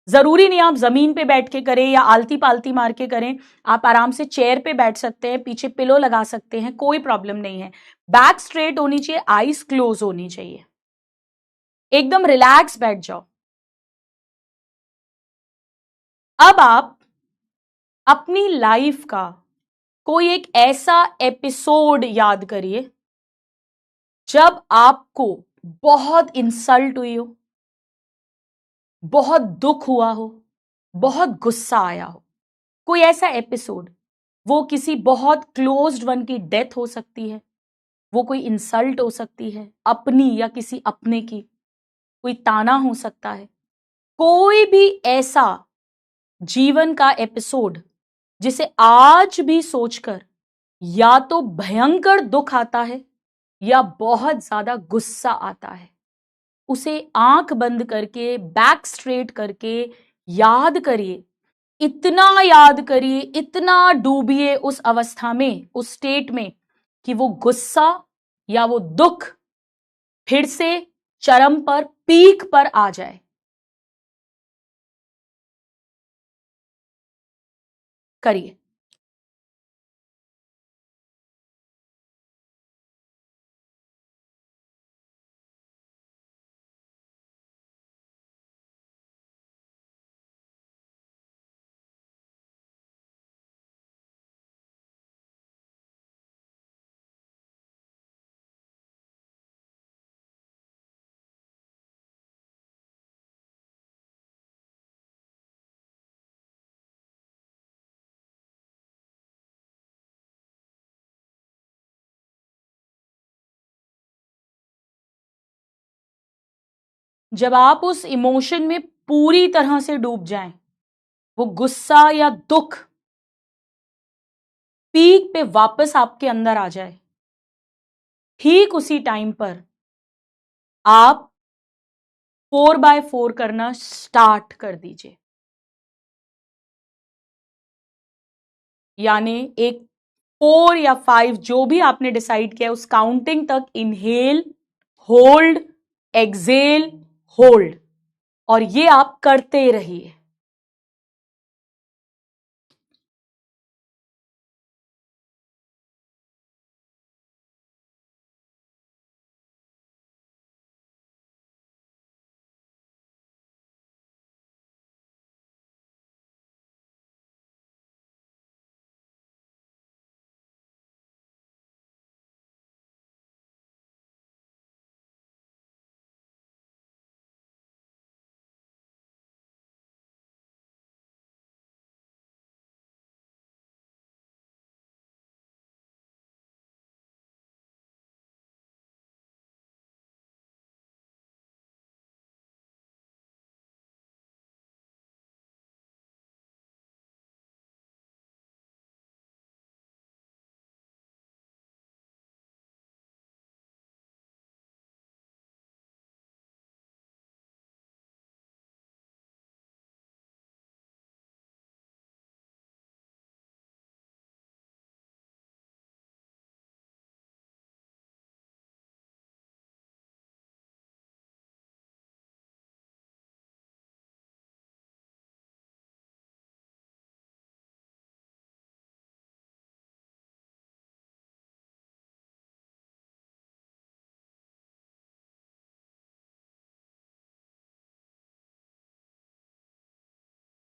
जरूरी नहीं आप जमीन पे बैठ के करें या आलती पालती मार के करें, आप आराम से चेयर पे बैठ सकते हैं, पीछे पिलो लगा सकते हैं, कोई प्रॉब्लम नहीं है। बैक स्ट्रेट होनी चाहिए, आईज क्लोज होनी चाहिए, एकदम रिलैक्स बैठ जाओ। अब आप अपनी लाइफ का कोई एक ऐसा एपिसोड याद करिए जब आपको बहुत इंसल्ट हुई हो, बहुत दुख हुआ हो, बहुत गुस्सा आया हो। कोई ऐसा एपिसोड, वो किसी बहुत क्लोज्ड वन की डेथ हो सकती है, वो कोई इंसल्ट हो सकती है अपनी या किसी अपने की, कोई ताना हो सकता है, कोई भी ऐसा जीवन का एपिसोड जिसे आज भी सोचकर या तो भयंकर दुख आता है या बहुत ज्यादा गुस्सा आता है, उसे आंख बंद करके, बैक स्ट्रेट करके याद करिए। इतना याद करिए, इतना डूबिए उस अवस्था में, उस स्टेट में, कि वो गुस्सा या वो दुख फिर से चरम पर, पीक पर आ जाए। करिए। जब आप उस इमोशन में पूरी तरह से डूब जाएं, वो गुस्सा या दुख पीक पे वापस आपके अंदर आ जाए, ठीक उसी टाइम पर आप 4x4 करना स्टार्ट कर दीजिए। यानी एक 4 या 5 जो भी आपने डिसाइड किया उस काउंटिंग तक इनहेल, होल्ड, एक्सेल, होल्ड, और ये आप करते रहिए।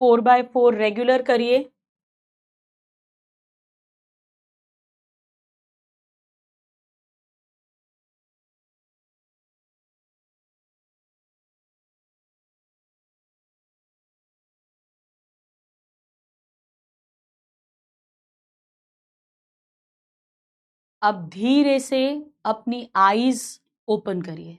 फोर बाय फोर रेगुलर करिए। अब धीरे से अपनी आईज ओपन करिए।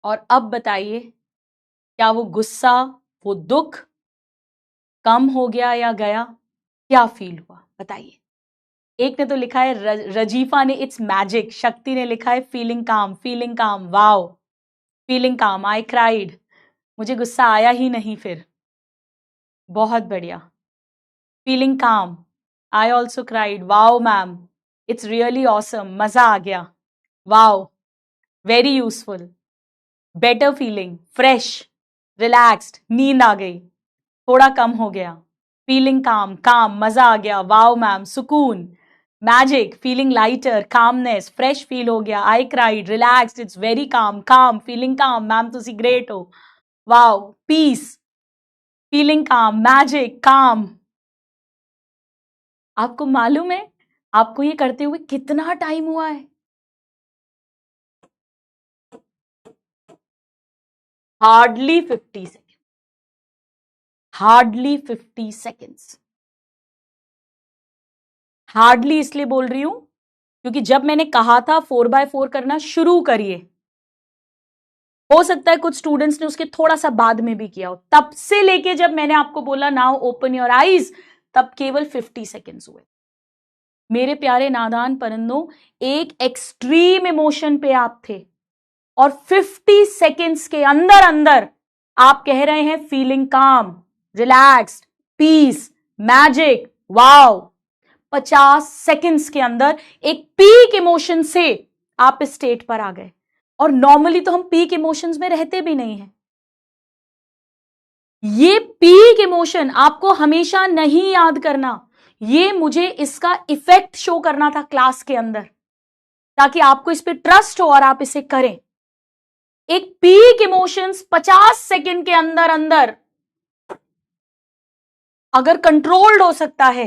और अब बताइए, क्या वो गुस्सा, वो दुख कम हो गया या गया? क्या फील हुआ बताइए। एक ने तो लिखा है, रजीफा ने इट्स मैजिक, शक्ति ने लिखा है फीलिंग काम, वाओ, फीलिंग काम, आई क्राइड, मुझे गुस्सा आया ही नहीं फिर, बहुत बढ़िया। फीलिंग काम, I also cried, wow ma'am, it's really awesome, मजा आ गया, wow, very useful, better feeling, fresh, relaxed, नींद आ गई, थोड़ा कम हो गया, फीलिंग काम, मजा आ गया, वाओ मैम, सुकून, magic, feeling lighter, calmness, fresh feel हो गया, I cried, relaxed, it's very calm, feeling काम, मैम तुसी ग्रेट हो, वाओ, पीस, फीलिंग काम, मैजिक, काम। आपको मालूम है आपको ये करते हुए कितना टाइम हुआ है? Hardly 50 second, hardly 50 seconds. Hardly इसलिए बोल रही हूं क्योंकि जब मैंने कहा था 4x4 करना शुरू करिए, हो सकता है कुछ स्टूडेंट्स ने उसके थोड़ा सा बाद में भी किया हो, तब से लेके जब मैंने आपको बोला नाउ ओपन योर आईज, तब केवल 50 सेकेंड्स हुए। मेरे प्यारे नादान परिंदों, एक एक्सट्रीम इमोशन पे आप थे और 50 सेकेंड्स के अंदर अंदर आप कह रहे हैं feeling calm, relaxed, peace, magic, wow. 50 seconds के अंदर एक पीक इमोशन से आप इस स्टेट पर आ गए, और नॉर्मली तो हम पीक इमोशंस में रहते भी नहीं हैं। ये पीक इमोशन आपको हमेशा नहीं याद करना, ये मुझे इसका इफेक्ट शो करना था क्लास के अंदर, ताकि आपको इस पे ट्रस्ट हो और आप इसे करें। एक पीक इमोशंस 50 सेकेंड के अंदर अंदर अगर कंट्रोल्ड हो सकता है,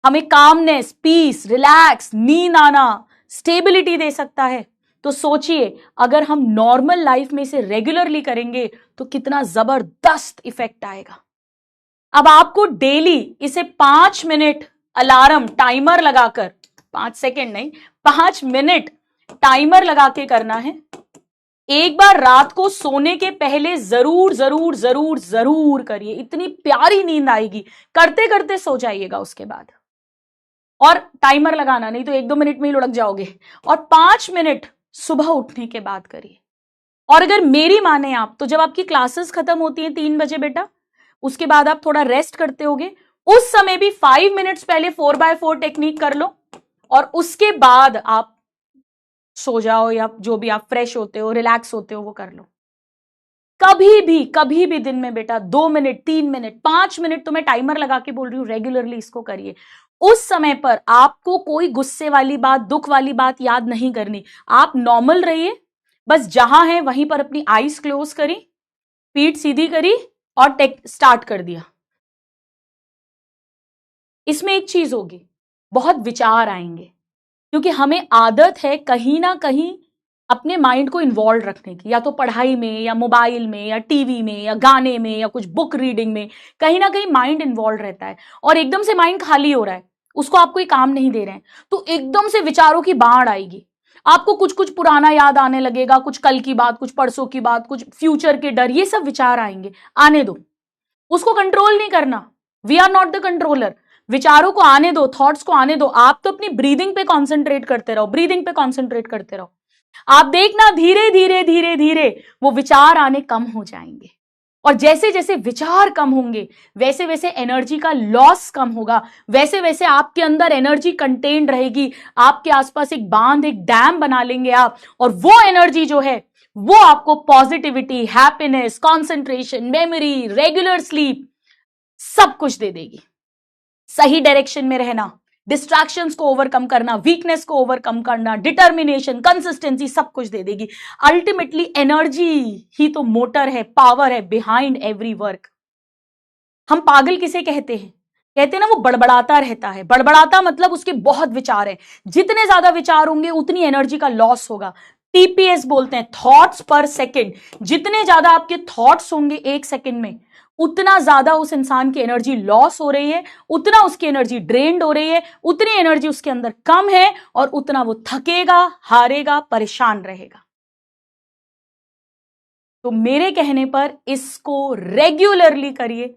हमें कामनेस, पीस, रिलैक्स, नींद आना, स्टेबिलिटी दे सकता है, तो सोचिए अगर हम नॉर्मल लाइफ में इसे रेगुलरली करेंगे तो कितना जबरदस्त इफेक्ट आएगा। अब आपको डेली इसे 5 मिनट अलार्म टाइमर लगाकर, 5 सेकेंड नहीं 5 मिनट टाइमर लगा के करना है। एक बार रात को सोने के पहले जरूर जरूर जरूर जरूर करिए, इतनी प्यारी नींद आएगी, करते करते सो जाइएगा उसके बाद। और टाइमर लगाना नहीं तो 1-2 मिनट में ही लुढ़क जाओगे। और 5 मिनट सुबह उठने के बाद करिए। और अगर मेरी माने आप, तो जब आपकी क्लासेस खत्म होती हैं 3 बजे बेटा, उसके बाद आप थोड़ा रेस्ट करते होगे, उस समय भी 5 मिनट्स पहले 4x4 टेक्निक कर लो और उसके बाद आप सो जाओ, या जो भी आप फ्रेश होते हो, रिलैक्स होते हो, वो कर लो। कभी भी दिन में बेटा 2 मिनट, 3 मिनट, 5 मिनट, तो मैं टाइमर लगा के बोल रही हूं, रेगुलरली इसको करिए। उस समय पर आपको कोई गुस्से वाली बात, दुख वाली बात याद नहीं करनी। आप नॉर्मल रहिए, बस जहां है वहीं पर अपनी आईज क्लोज करी, पीठ सीधी करी और स्टार्ट कर दिया। इसमें एक चीज होगी, बहुत विचार आएंगे, क्योंकि हमें आदत है कहीं ना कहीं अपने माइंड को इन्वॉल्व रखने की, या तो पढ़ाई में, या मोबाइल में, या टीवी में, या गाने में, या कुछ बुक रीडिंग में, कहीं ना कहीं माइंड इन्वॉल्व रहता है। और एकदम से माइंड खाली हो रहा है, उसको आप कोई काम नहीं दे रहे हैं, तो एकदम से विचारों की बाढ़ आएगी। आपको कुछ कुछ पुराना याद आने लगेगा, कुछ कल की बात, कुछ परसों की बात, कुछ फ्यूचर के डर, ये सब विचार आएंगे। आने दो, उसको कंट्रोल नहीं करना। We are not the controller. विचारों को आने दो, थॉट्स को आने दो। आप तो अपनी ब्रीदिंग पे कॉन्सेंट्रेट करते रहो, ब्रीदिंग पे कॉन्सेंट्रेट करते रहो। आप देखना धीरे धीरे धीरे धीरे वो विचार आने कम हो जाएंगे। और जैसे जैसे विचार कम होंगे, वैसे वैसे एनर्जी का लॉस कम होगा, वैसे वैसे आपके अंदर एनर्जी कंटेन्ड रहेगी। आपके आसपास एक बांध, एक डैम बना लेंगे आप, और वो एनर्जी जो है वो आपको positivity, happiness, concentration, memory, regular sleep, सब कुछ दे देगी। सही डायरेक्शन में रहना, डिस्ट्रैक्शंस को ओवरकम करना, वीकनेस को ओवरकम करना, डिटर्मिनेशन, कंसिस्टेंसी, सब कुछ दे देगी। अल्टीमेटली एनर्जी ही तो मोटर है, पावर है बिहाइंड एवरी वर्क। हम पागल किसे कहते हैं? कहते हैं ना वो बड़बड़ाता रहता है। बड़बड़ाता मतलब उसके बहुत विचार है। जितने ज्यादा विचार होंगे उतनी एनर्जी का लॉस होगा। टीपीएस बोलते हैं, थॉट्स पर सेकेंड। जितने ज्यादा आपके थॉट्स होंगे 1 सेकेंड में, उतना ज्यादा उस इंसान की एनर्जी लॉस हो रही है, उतना उसकी एनर्जी ड्रेन्ड हो रही है, उतनी एनर्जी उसके अंदर कम है, और उतना वो थकेगा, हारेगा, परेशान रहेगा। तो मेरे कहने पर इसको रेगुलरली करिए,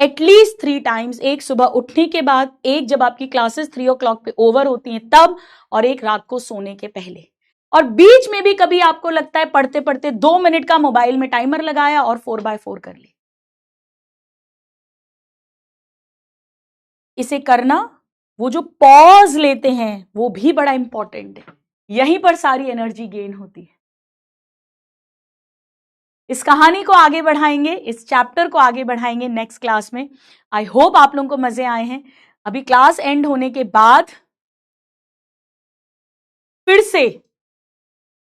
एटलीस्ट 3 टाइम्स। एक सुबह उठने के बाद, एक जब आपकी क्लासेस 3 o'clock पे ओवर होती हैं तब, और एक रात को सोने के पहले। और बीच में भी कभी आपको लगता है पढ़ते पढ़ते 2 मिनट का मोबाइल में टाइमर लगाया और 4x4 कर ली। इसे करना, वो जो पॉज लेते हैं वो भी बड़ा इंपॉर्टेंट है। यहीं पर सारी एनर्जी गेन होती है। इस कहानी को आगे बढ़ाएंगे, इस चैप्टर को आगे बढ़ाएंगे नेक्स्ट क्लास में। आई होप आप लोगों को मजे आए हैं। अभी क्लास एंड होने के बाद फिर से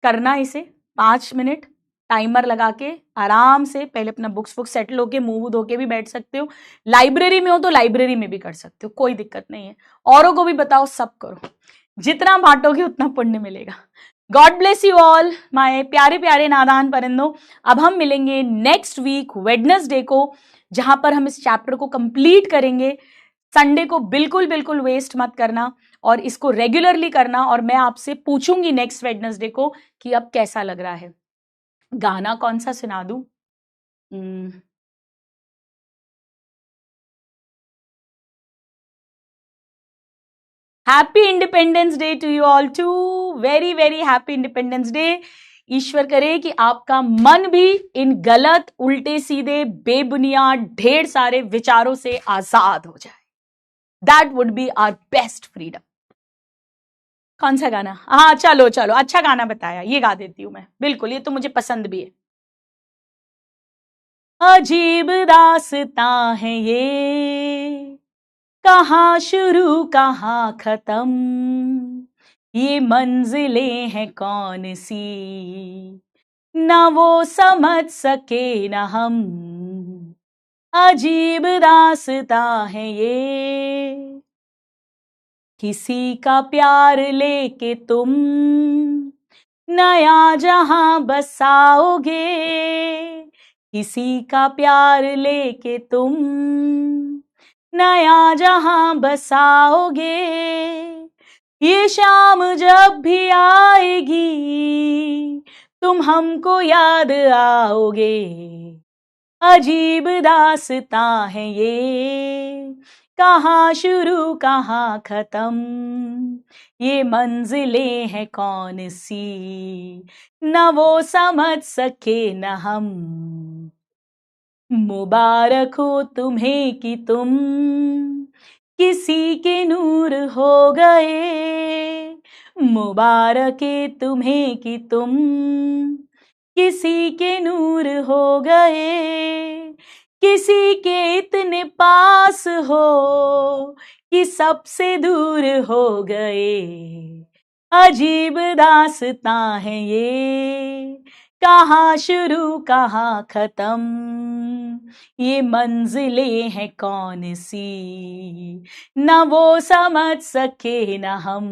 करना इसे 5 मिनट टाइमर लगा के, आराम से। पहले अपना बुक्स सेटल होके, मुंह धो के भी बैठ सकते हो। लाइब्रेरी में हो तो लाइब्रेरी में भी कर सकते हो, कोई दिक्कत नहीं है। औरों को भी बताओ, सब करो। जितना बांटोगे उतना पुण्य मिलेगा। God bless you all my प्यारे प्यारे नादान परिंदों। अब हम मिलेंगे नेक्स्ट वीक वेडनेसडे को, जहां पर हम इस चैप्टर को कंप्लीट करेंगे। संडे को बिल्कुल बिल्कुल वेस्ट मत करना, और इसको रेगुलरली करना। और मैं आपसे पूछूंगी नेक्स्ट वेडनेसडे को कि अब कैसा लग रहा है। गाना कौन सा सुना दूं? Happy Independence Day to you all too. Very very happy Independence Day. ईश्वर करे कि आपका मन भी इन गलत, उल्टे सीधे, बेबुनियाद, ढेर सारे विचारों से आजाद हो जाए। That would be our best freedom. कौन सा गाना? हाँ चलो चलो, अच्छा गाना बताया, ये गा देती हूं मैं। बिल्कुल, ये तो मुझे पसंद भी है। अजीब दास्तां है ये, कहाँ शुरू कहाँ खत्म, ये मंजिलें हैं कौन सी, ना वो समझ सके ना हम। अजीब दास्तां है ये, किसी का प्यार लेके तुम नया जहां बसाओगे, किसी का प्यार लेके तुम नया जहां बसाओगे। ये शाम जब भी आएगी तुम हमको याद आओगे। अजीब दास्तां है ये, कहाँ शुरू कहाँ खत्म। ये मंजिलें हैं कौन सी, न वो समझ सके न हम। मुबारक हो तुम्हें कि तुम किसी के नूर हो गए। मुबारक है तुम्हें कि तुम किसी के नूर हो गए। किसी के इतने पास हो कि सबसे दूर हो गए। अजीब दास्तां है ये, कहाँ शुरू कहाँ खत्म। ये मंजिलें हैं कौन सी, न वो समझ सके न हम।